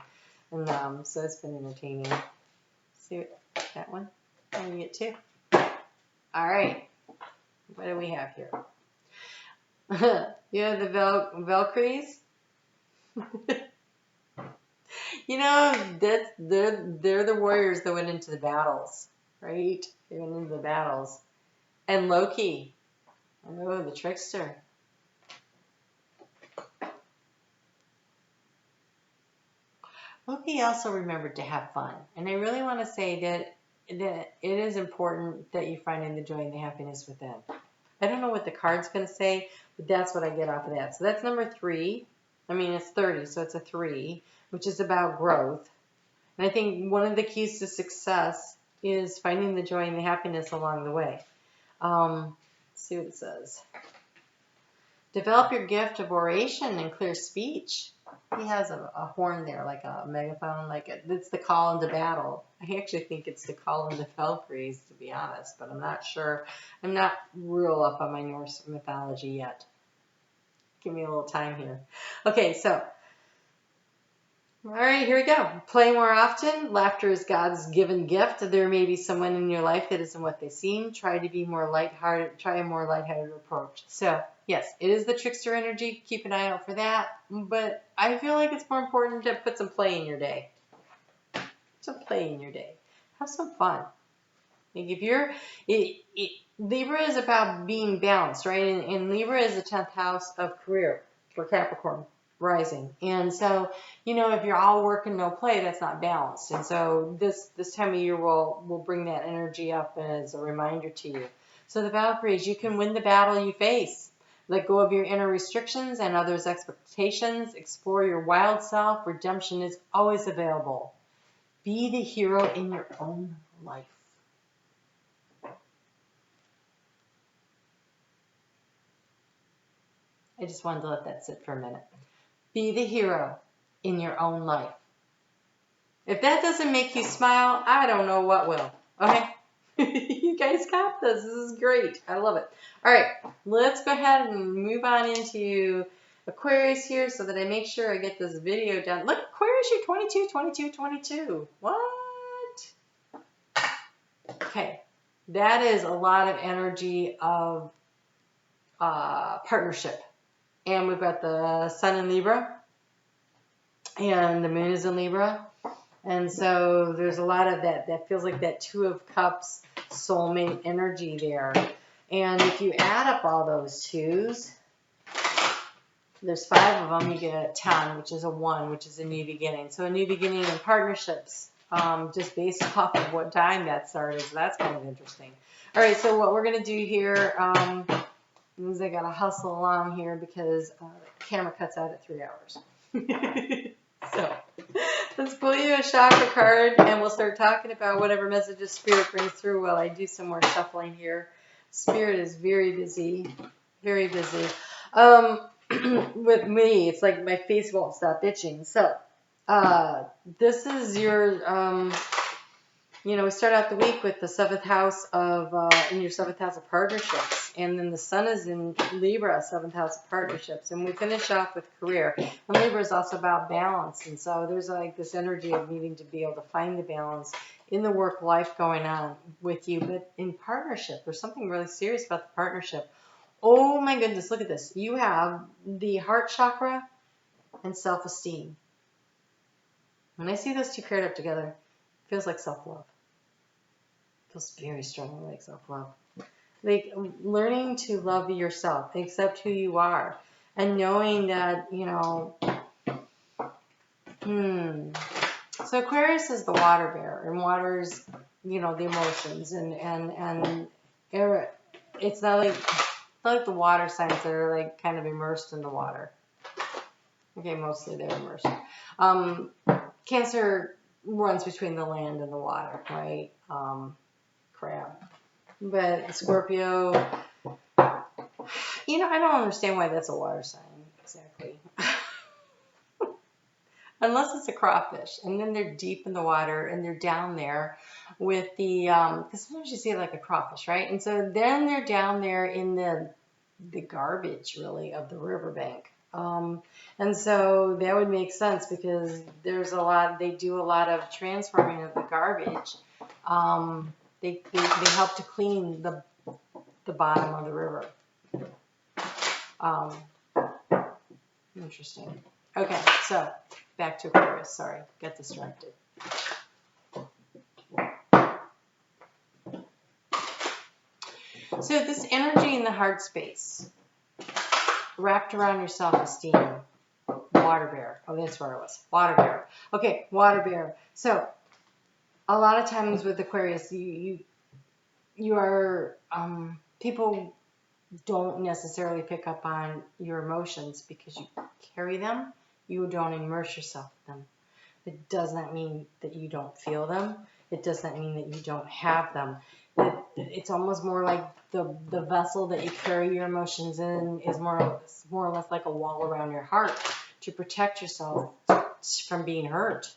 And so it's been entertaining. See what, that one? Oh, you get two. All right. What do we have here? You have the Valkyries. You know, they're the warriors that went into the battles, right? They went into the battles. And Loki. Oh, the trickster. Loki also remembered to have fun. And I really want to say that it is important that you find the joy and the happiness within. I don't know what the card's going to say, but that's what I get off of that. So that's number 3. I mean, it's 30, so it's a 3, which is about growth. And I think one of the keys to success is finding the joy and the happiness along the way. Let's see what it says. Develop your gift of oration and clear speech. He has a horn there, like a megaphone, it's the call into battle. I actually think it's the call into Valkyries, to be honest, but I'm not sure. I'm not real up on my Norse mythology yet. Give me a little time here. Okay, so, all right, here we go. Play more often. Laughter is God's given gift. There may be someone in your life that isn't what they seem. Try to be more lighthearted. Try a more lighthearted approach. So, yes, it is the trickster energy. Keep an eye out for that. But I feel like it's more important to put some play in your day. Some play in your day. Have some fun. Like if you're, Libra is about being balanced, right? And Libra is the 10th house of career for Capricorn rising. And so, you know, if you're all work and no play, that's not balanced. And so this time of year will bring that energy up as a reminder to you. So the Valkyries, you can win the battle you face. Let go of your inner restrictions and others' expectations. Explore your wild self. Redemption is always available. Be the hero in your own life. I just wanted to let that sit for a minute. Be the hero in your own life. If that doesn't make you smile, I don't know what will. Okay? You guys got this. This is great. I love it. All right. Let's go ahead and move on into Aquarius here so that I make sure I get this video done. Look, Aquarius, you're 22, 22, 22. What? Okay. That is a lot of energy of partnership. And we've got the sun in Libra. And the moon is in Libra. And so there's a lot of that feels like that 2 of Cups soulmate energy there. And if you add up all those 2s, there's 5 of them, you get a 10, which is a 1, which is a new beginning. So a new beginning in partnerships, just based off of what time that started. So that's kind of interesting. All right, so what we're going to do here is I got to hustle along here because the camera cuts out at 3 hours. So let's pull you a chakra card and we'll start talking about whatever messages Spirit brings through while I do some more shuffling here. Spirit is very busy, very busy. With me, it's like my face won't stop itching. So this is your You know, we start out the week with the 7th house of, in your 7th house of partnerships. And then the sun is in Libra, 7th house of partnerships. And we finish off with career. And Libra is also about balance. And so there's like this energy of needing to be able to find the balance in the work life going on with you. But in partnership, there's something really serious about the partnership. Oh my goodness, look at this. You have the heart chakra and self-esteem. When I see those two paired up together, it feels like self-love. It feels very strongly like self-love. Like learning to love yourself, accept who you are, and knowing that, you know, so Aquarius is the water bearer, and water is, you know, the emotions, and it's not like the water signs that are like kind of immersed in the water. Okay, mostly they're immersed. Cancer runs between the land and the water, right? Crab. But Scorpio, you know, I don't understand why that's a water sign exactly. Unless it's a crawfish, and then they're deep in the water, and they're down there with the, because sometimes you see it like a crawfish, right? And so then they're down there in the garbage, really, of the riverbank. And so that would make sense because there's they do a lot of transforming of the garbage. They help to clean the bottom of the river. Interesting. Okay, so back to Aquarius. Sorry, got distracted. So this energy in the heart space, wrapped around your self-esteem, water bearer. Oh, that's where I was. Water bearer. Okay, water bearer. So a lot of times with Aquarius, you are, people don't necessarily pick up on your emotions because you carry them. You don't immerse yourself in them. It does not mean that you don't feel them. It does not mean that you don't have them. It's almost more like the vessel that you carry your emotions in is more or less like a wall around your heart to protect yourself from being hurt.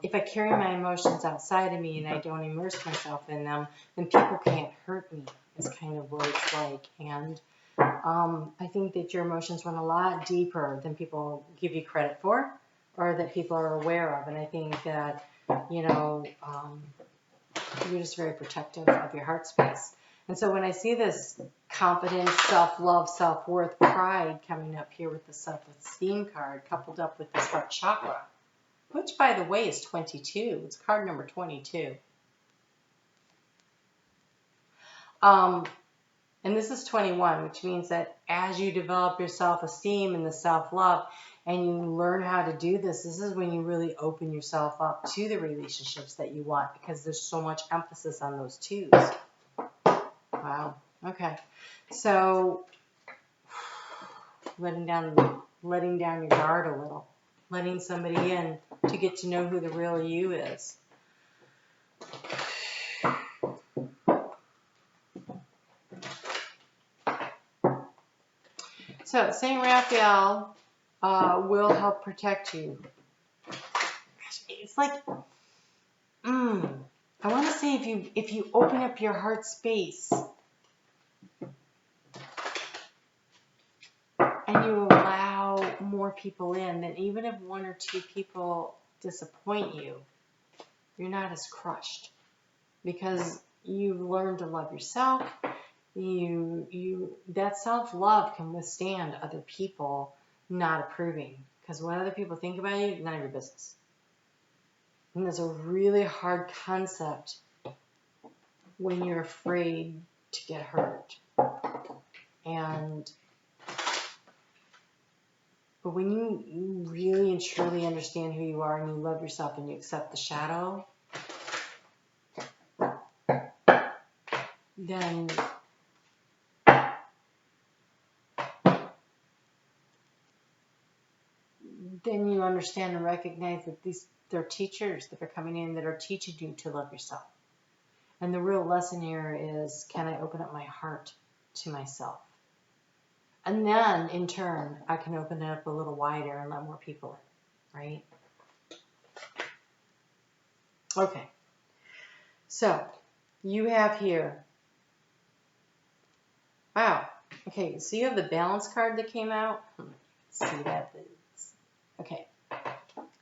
If I carry my emotions outside of me and I don't immerse myself in them, then people can't hurt me. Is kind of what it's like. And I think that your emotions run a lot deeper than people give you credit for, or that people are aware of. And I think that, you know, you're just very protective of your heart space. And so when I see this confidence, self-love, self-worth, pride coming up here with the self-esteem card, coupled up with this heart chakra, which, by the way, is 22. It's card number 22. And this is 21, which means that as you develop your self-esteem and the self-love, and you learn how to do this, this is when you really open yourself up to the relationships that you want, because there's so much emphasis on those twos. Wow. Okay. So letting down your guard a little, letting somebody in to get to know who the real you is. So Saint Raphael will help protect you. It's like, I want to say if you open up your heart space and you allow more people in, then even if one or two people disappoint you, you're not as crushed because you've learned to love yourself. That self-love can withstand other people not approving, because what other people think about you, none of your business. And there's a really hard concept when you're afraid to get hurt. But when you really and truly understand who you are and you love yourself and you accept the shadow, then you understand and recognize that they're teachers that are coming in that are teaching you to love yourself. And the real lesson here is, can I open up my heart to myself? And then, in turn, I can open it up a little wider and let more people in, right? Okay. So you have here, wow, okay, so you have the balance card that came out. Let's see that. Okay.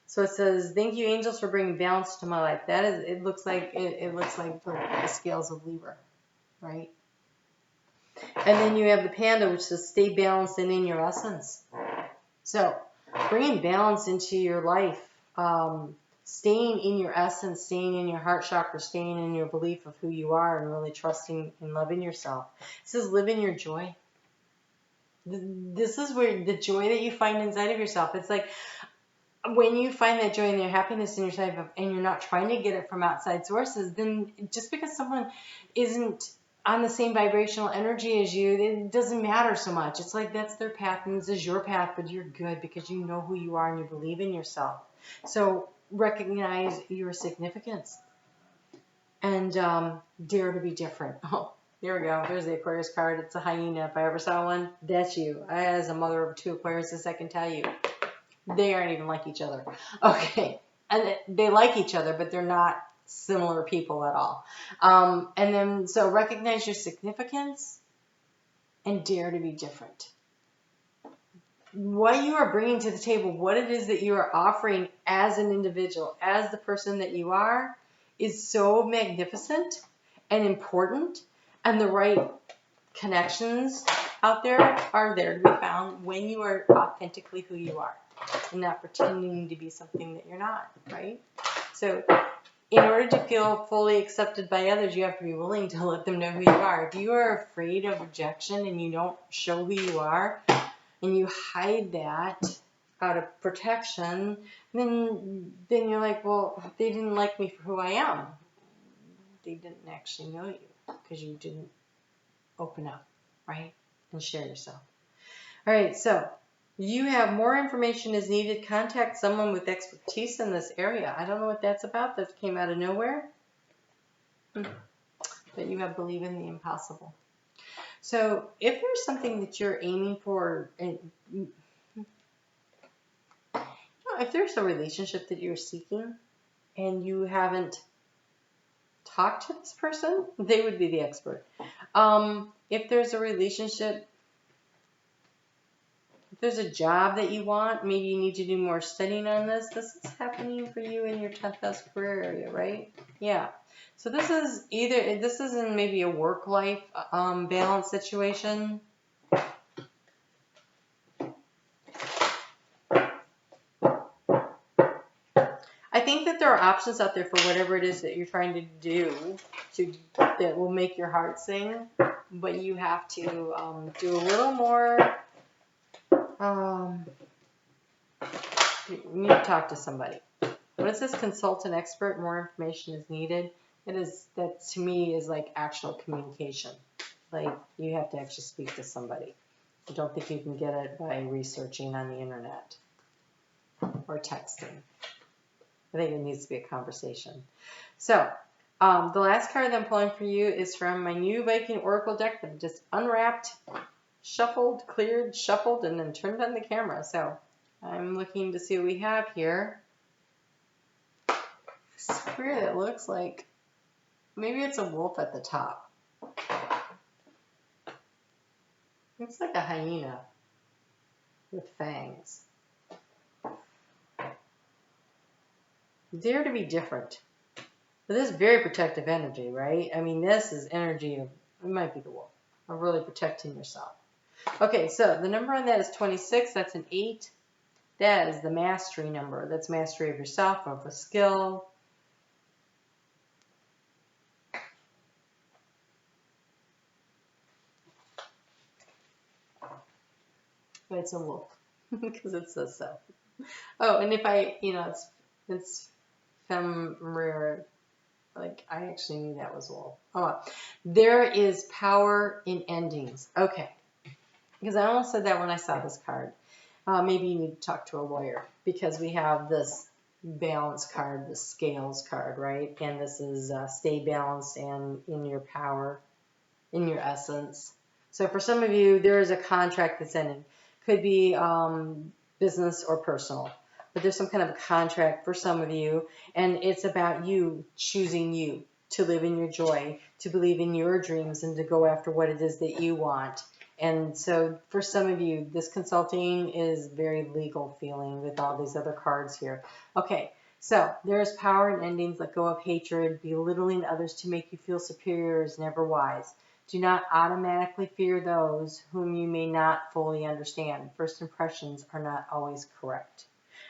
So it says, thank you, angels, for bringing balance to my life. That is, it looks like the scales of Libra, right? And then you have the panda, which says, stay balanced and in your essence. So bringing balance into your life, staying in your essence, staying in your heart chakra, staying in your belief of who you are, and really trusting and loving yourself. It says, live in your joy. This is where the joy that you find inside of yourself. It's like, when you find that joy and your happiness in yourself, and you're not trying to get it from outside sources, then just because someone isn't on the same vibrational energy as you, it doesn't matter so much. It's like that's their path and this is your path, but you're good because you know who you are and you believe in yourself. So recognize your significance and dare to be different. Oh, there we go. There's the Aquarius card. It's a hyena. If I ever saw one, that's you. As a mother of 2 Aquariuses, I can tell you. They aren't even like each other. Okay. And they like each other, but they're not similar people at all. And then, so recognize your significance and dare to be different. What you are bringing to the table, what it is that you are offering as an individual, as the person that you are, is so magnificent and important. And the right connections out there are there to be found when you are authentically who you are. And not pretending to be something that you're not, right? So in order to feel fully accepted by others, you have to be willing to let them know who you are. If you are afraid of rejection and you don't show who you are, and you hide that out of protection, then you're like, well, they didn't like me for who I am. They didn't actually know you because you didn't open up, right? And share yourself. All right, so you have more information is needed. Contact someone with expertise in this area. I don't know what that's about. That came out of nowhere. But you have believe in the impossible. So if there's something that you're aiming for, and if there's a relationship that you're seeking and you haven't talked to this person, they would be the expert. If there's a relationship, if there's a job that you want, maybe you need to do more studying on this. This is happening for you in your 10th house career area, right? Yeah. So this is in maybe a work-life balance situation. I think that there are options out there for whatever it is that you're trying to do that will make your heart sing, but you have to do a little more. You need to talk to somebody. What is this? Consult an expert. More information is needed. That to me is like actual communication. Like you have to actually speak to somebody. I don't think you can get it by researching on the internet or texting. I think it needs to be a conversation. So the last card that I'm pulling for you is from my new Viking Oracle deck that I just unwrapped, shuffled, cleared, shuffled, and then turned on the camera. So I'm looking to see what we have here. I swear that looks like, maybe it's a wolf at the top. Looks like a hyena with fangs. Dare to be different. But this is very protective energy, right? I mean, this is energy of, it might be the wolf, of really protecting yourself. Okay, so the number on that is 26. That's an 8. That is the mastery number. That's mastery of yourself, of a skill. But it's a wolf because it says so. Oh, and if I, it's rare. Like, I actually knew that was wolf. Oh, there is power in endings. Okay. Because I almost said that when I saw this card. Maybe you need to talk to a lawyer because we have this balance card, the scales card, right? And this is stay balanced and in your power, in your essence. So for some of you, there is a contract that's ending. Could be business or personal. But there's some kind of a contract for some of you, and it's about you choosing you to live in your joy, to believe in your dreams, and to go after what it is that you want. And so for some of you, this consulting is very legal feeling with all these other cards here. Okay, so there's power in endings. Let go of hatred. Belittling others to make you feel superior is never wise. Do not automatically fear those whom you may not fully understand. First impressions are not always correct.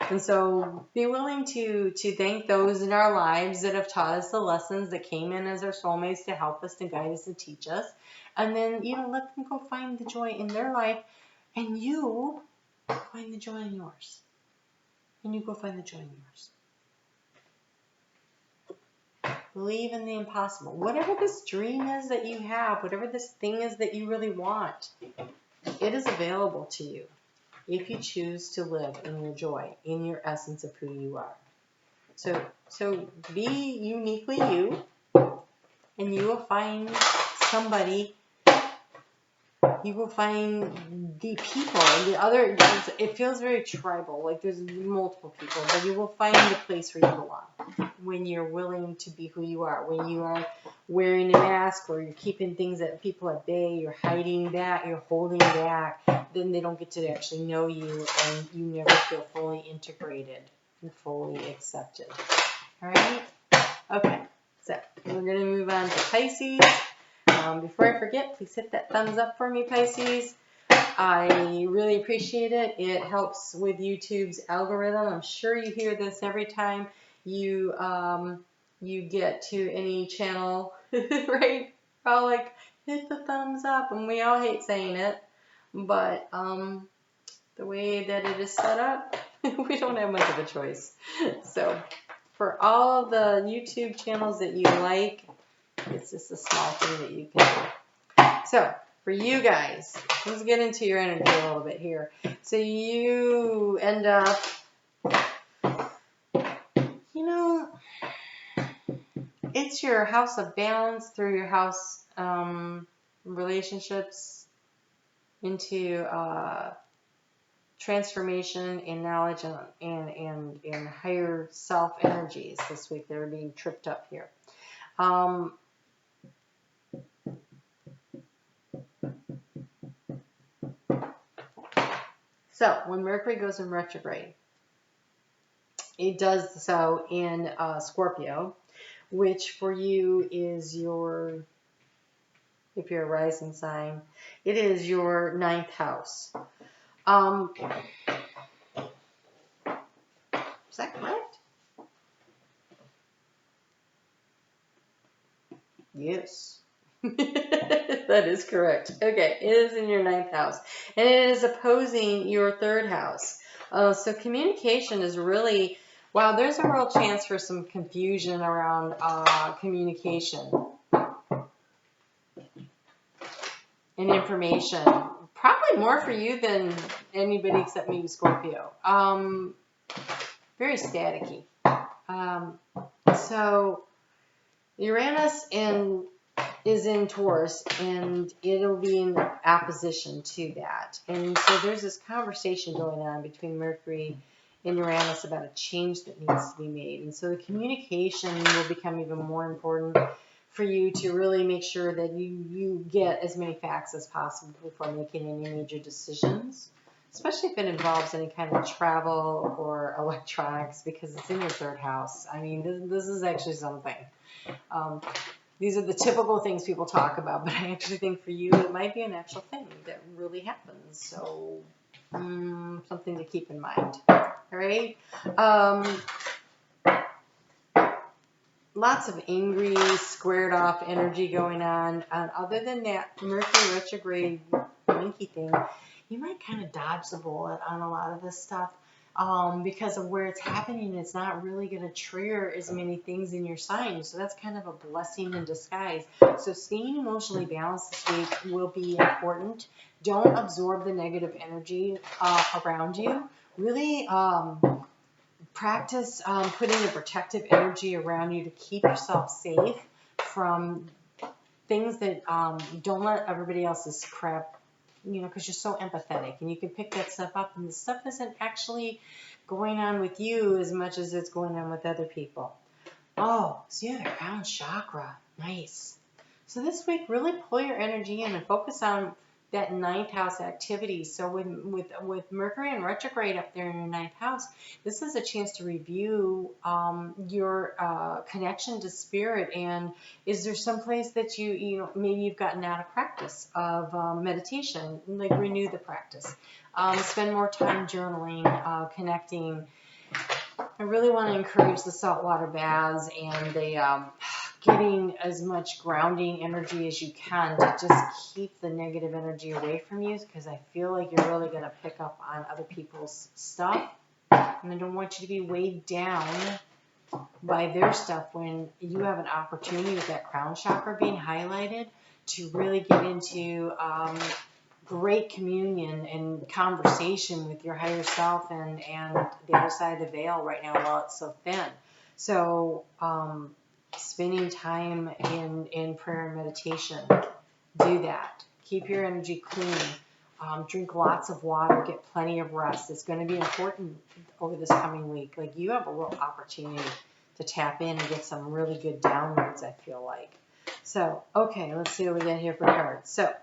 And so be willing to thank those in our lives that have taught us the lessons, that came in as our soulmates to help us, to guide us, and teach us. And then, let them go find the joy in their life, and you find the joy in yours. And you go find the joy in yours. Believe in the impossible. Whatever this dream is that you have, whatever this thing is that you really want, it is available to you if you choose to live in your joy, in your essence of who you are. So be uniquely you, and you will find somebody. You will find the people, the other. It feels very tribal, like there's multiple people, but you will find the place where you belong when you're willing to be who you are. When you are wearing a mask, or you're keeping things that people at bay, you're hiding that, you're holding back, then they don't get to actually know you, and you never feel fully integrated and fully accepted. All right? Okay, so we're going to move on to Pisces. Before I forget, please hit that thumbs up for me, Pisces. I really appreciate it. It helps with YouTube's algorithm. I'm sure you hear this every time you get to any channel, right? All like, hit the thumbs up, and we all hate saying it, but the way that it is set up, we don't have much of a choice. So for all the YouTube channels that you like, it's just a small thing that you can do. So for you guys, let's get into your energy a little bit here. So you end up, it's your house of balance through your house relationships into transformation and knowledge and higher self energies this week. They're being tripped up here. So when Mercury goes in retrograde, it does so in Scorpio, which for you is your, if you're a rising sign, it is your 9th house. Is that correct? Yes. That is correct. Okay, it is in your 9th house. And it is opposing your 3rd house. So communication is really, wow, there's a real chance for some confusion around communication and information. Probably more for you than anybody except maybe Scorpio. Very staticky. So Uranus is in Taurus, and it'll be in opposition to that. And so there's this conversation going on between Mercury and Uranus about a change that needs to be made. And so the communication will become even more important for you to really make sure that you get as many facts as possible before making any major decisions, especially if it involves any kind of travel or electronics, because it's in your 3rd house. I mean, this is actually something. These are the typical things people talk about, but I actually think for you it might be an actual thing that really happens. So something to keep in mind. All right. Lots of angry, squared off energy going on. Other than that Mercury retrograde winky thing, you might kind of dodge the bullet on a lot of this stuff. Because of where it's happening, it's not really going to trigger as many things in your sign. So that's kind of a blessing in disguise. So staying emotionally balanced this week will be important. Don't absorb the negative energy around you. Really practice putting a protective energy around you to keep yourself safe from things that don't let everybody else's crap, because you're so empathetic, and you can pick that stuff up, and the stuff isn't actually going on with you as much as it's going on with other people. Oh, so you have the crown chakra. Nice. So this week, really pull your energy in and focus on that ninth house activity. So with Mercury and retrograde up there in your ninth house, this is a chance to review your connection to spirit. And is there some place that you know, maybe you've gotten out of practice of meditation, like renew the practice. Spend more time journaling, connecting. I really want to encourage the saltwater baths and the getting as much grounding energy as you can to just keep the negative energy away from you, because I feel like you're really going to pick up on other people's stuff. And I don't want you to be weighed down by their stuff when you have an opportunity with that crown chakra being highlighted to really get into great communion and conversation with your higher self and the other side of the veil right now while it's so thin. So spending time in prayer and meditation, do that. Keep your energy clean. Drink lots of water. Get plenty of rest. It's going to be important over this coming week. Like, you have a real opportunity to tap in and get some really good downloads, I feel like. So, okay, let's see what we got here for cards. So,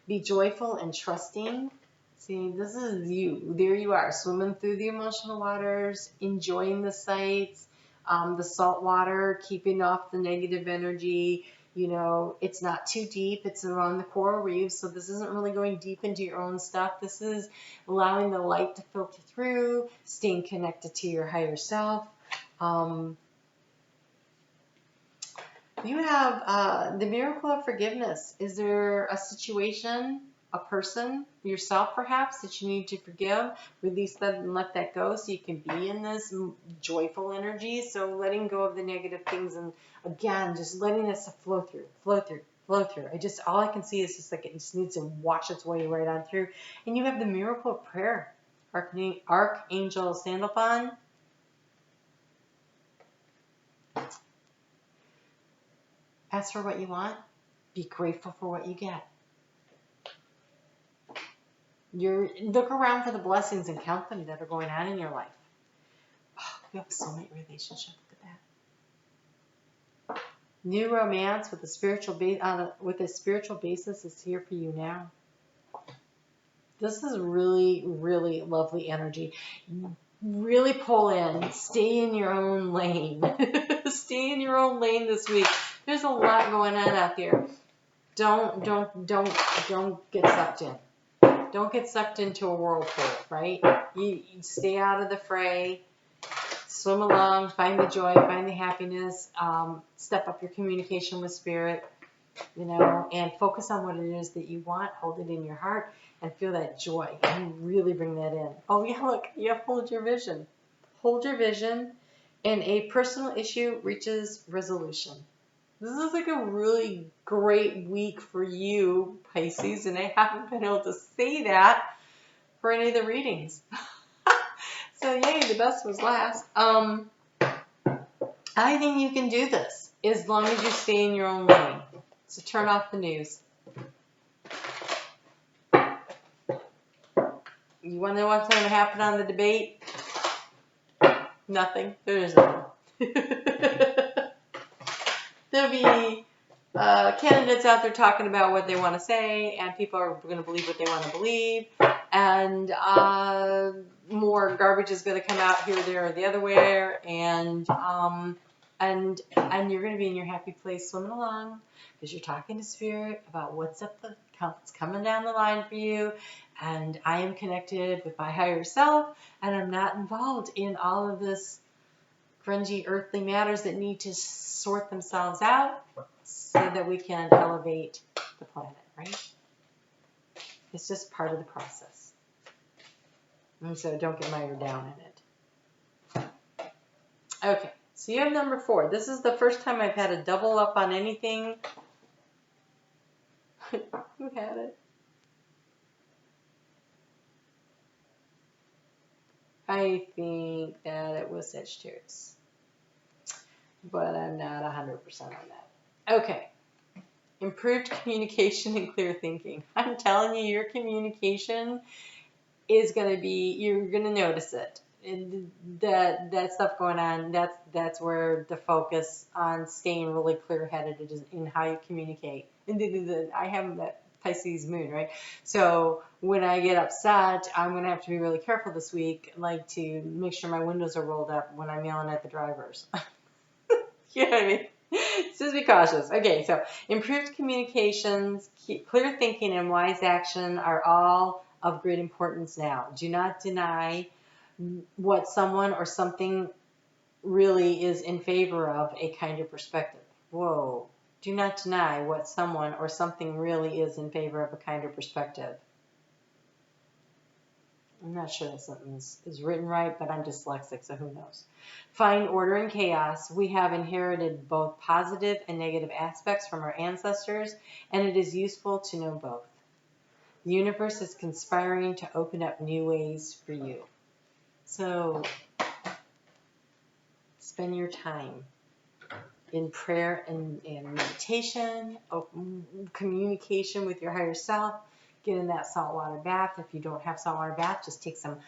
be joyful and trusting. See, this is you. There you are, swimming through the emotional waters, enjoying the sights, the salt water, keeping off the negative energy. You know, it's not too deep. It's around the coral reefs, so this isn't really going deep into your own stuff. This is allowing the light to filter through, staying connected to your higher self. You have the miracle of forgiveness. Is there a situation, a person, yourself perhaps, that you need to forgive? Release that and let that go so you can be in this joyful energy. So letting go of the negative things and, again, just letting this flow through, flow through, flow through. All I can see is just like it just needs to wash its way right on through. And you have the miracle of prayer. Archangel Sandalphon. Ask for what you want. Be grateful for what you get. Look around for the blessings and count them that are going on in your life. Oh, you have a soulmate relationship. Look at that. New romance with a spiritual basis is here for you now. This is really, really lovely energy. Really pull in. Stay in your own lane. Stay in your own lane this week. There's a lot going on out there. Don't get sucked in. Don't get sucked into a whirlpool, right? You stay out of the fray. Swim along. Find the joy. Find the happiness. Step up your communication with spirit, you know, and focus on what it is that you want. Hold it in your heart and feel that joy. And really bring that in. Oh, yeah, look. You have to hold your vision. Hold your vision, and a personal issue reaches resolution. This is like a really great week for you, Pisces, and I haven't been able to say that for any of the readings. So yay, the best was last. I think you can do this as long as you stay in your own lane. So turn off the news. You want to know what's going to happen on the debate? Nothing. There is nothing. There'll be candidates out there talking about what they want to say, and people are going to believe what they want to believe, and more garbage is going to come out here, there, or the other way, and you're going to be in your happy place swimming along because you're talking to spirit about what's coming down the line for you, and I am connected with my higher self, and I'm not involved in all of this grungy earthly matters that need to sort themselves out so that we can elevate the planet, right? It's just part of the process. And so don't get mired down in it. Okay, so you have number 4. This is the first time I've had a double up on anything. Who had it? I think that it was Sagittarius, but I'm not 100% on that. Okay. Improved communication and clear thinking. I'm telling you, your communication is going to be, you're going to notice it. and that stuff going on, that's where the focus on staying really clear-headed is in how you communicate. And I have that Pisces moon, right? So when I get upset, I'm going to have to be really careful this week, like to make sure my windows are rolled up when I'm yelling at the drivers. You know what I mean? Just be cautious. Okay, so improved communications, clear thinking, and wise action are all of great importance now. Do not deny what someone or something really is in favor of a kinder perspective. Whoa. Do not deny what someone or something really is in favor of a kinder perspective. I'm not sure that sentence is written right, but I'm dyslexic, so who knows. Find order in chaos. We have inherited both positive and negative aspects from our ancestors, and it is useful to know both. The universe is conspiring to open up new ways for you. So spend your time in prayer and meditation, communication with your higher self. Get in that saltwater bath. If you don't have saltwater bath, just take some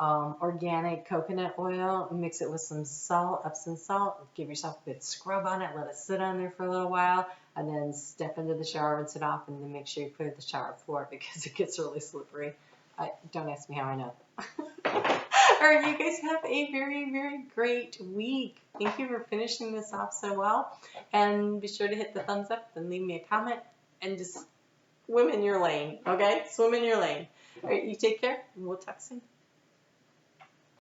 organic coconut oil, mix it with some salt, Epsom salt, give yourself a good scrub on it, let it sit on there for a little while, and then step into the shower, rinse it off, and then make sure you clear the shower floor because it gets really slippery. Don't ask me how I know. All right, you guys have a very, very great week. Thank you for finishing this off so well. And be sure to hit the thumbs up and leave me a comment and just swim in your lane, okay? Swim in your lane. All right, you take care, and we'll talk soon.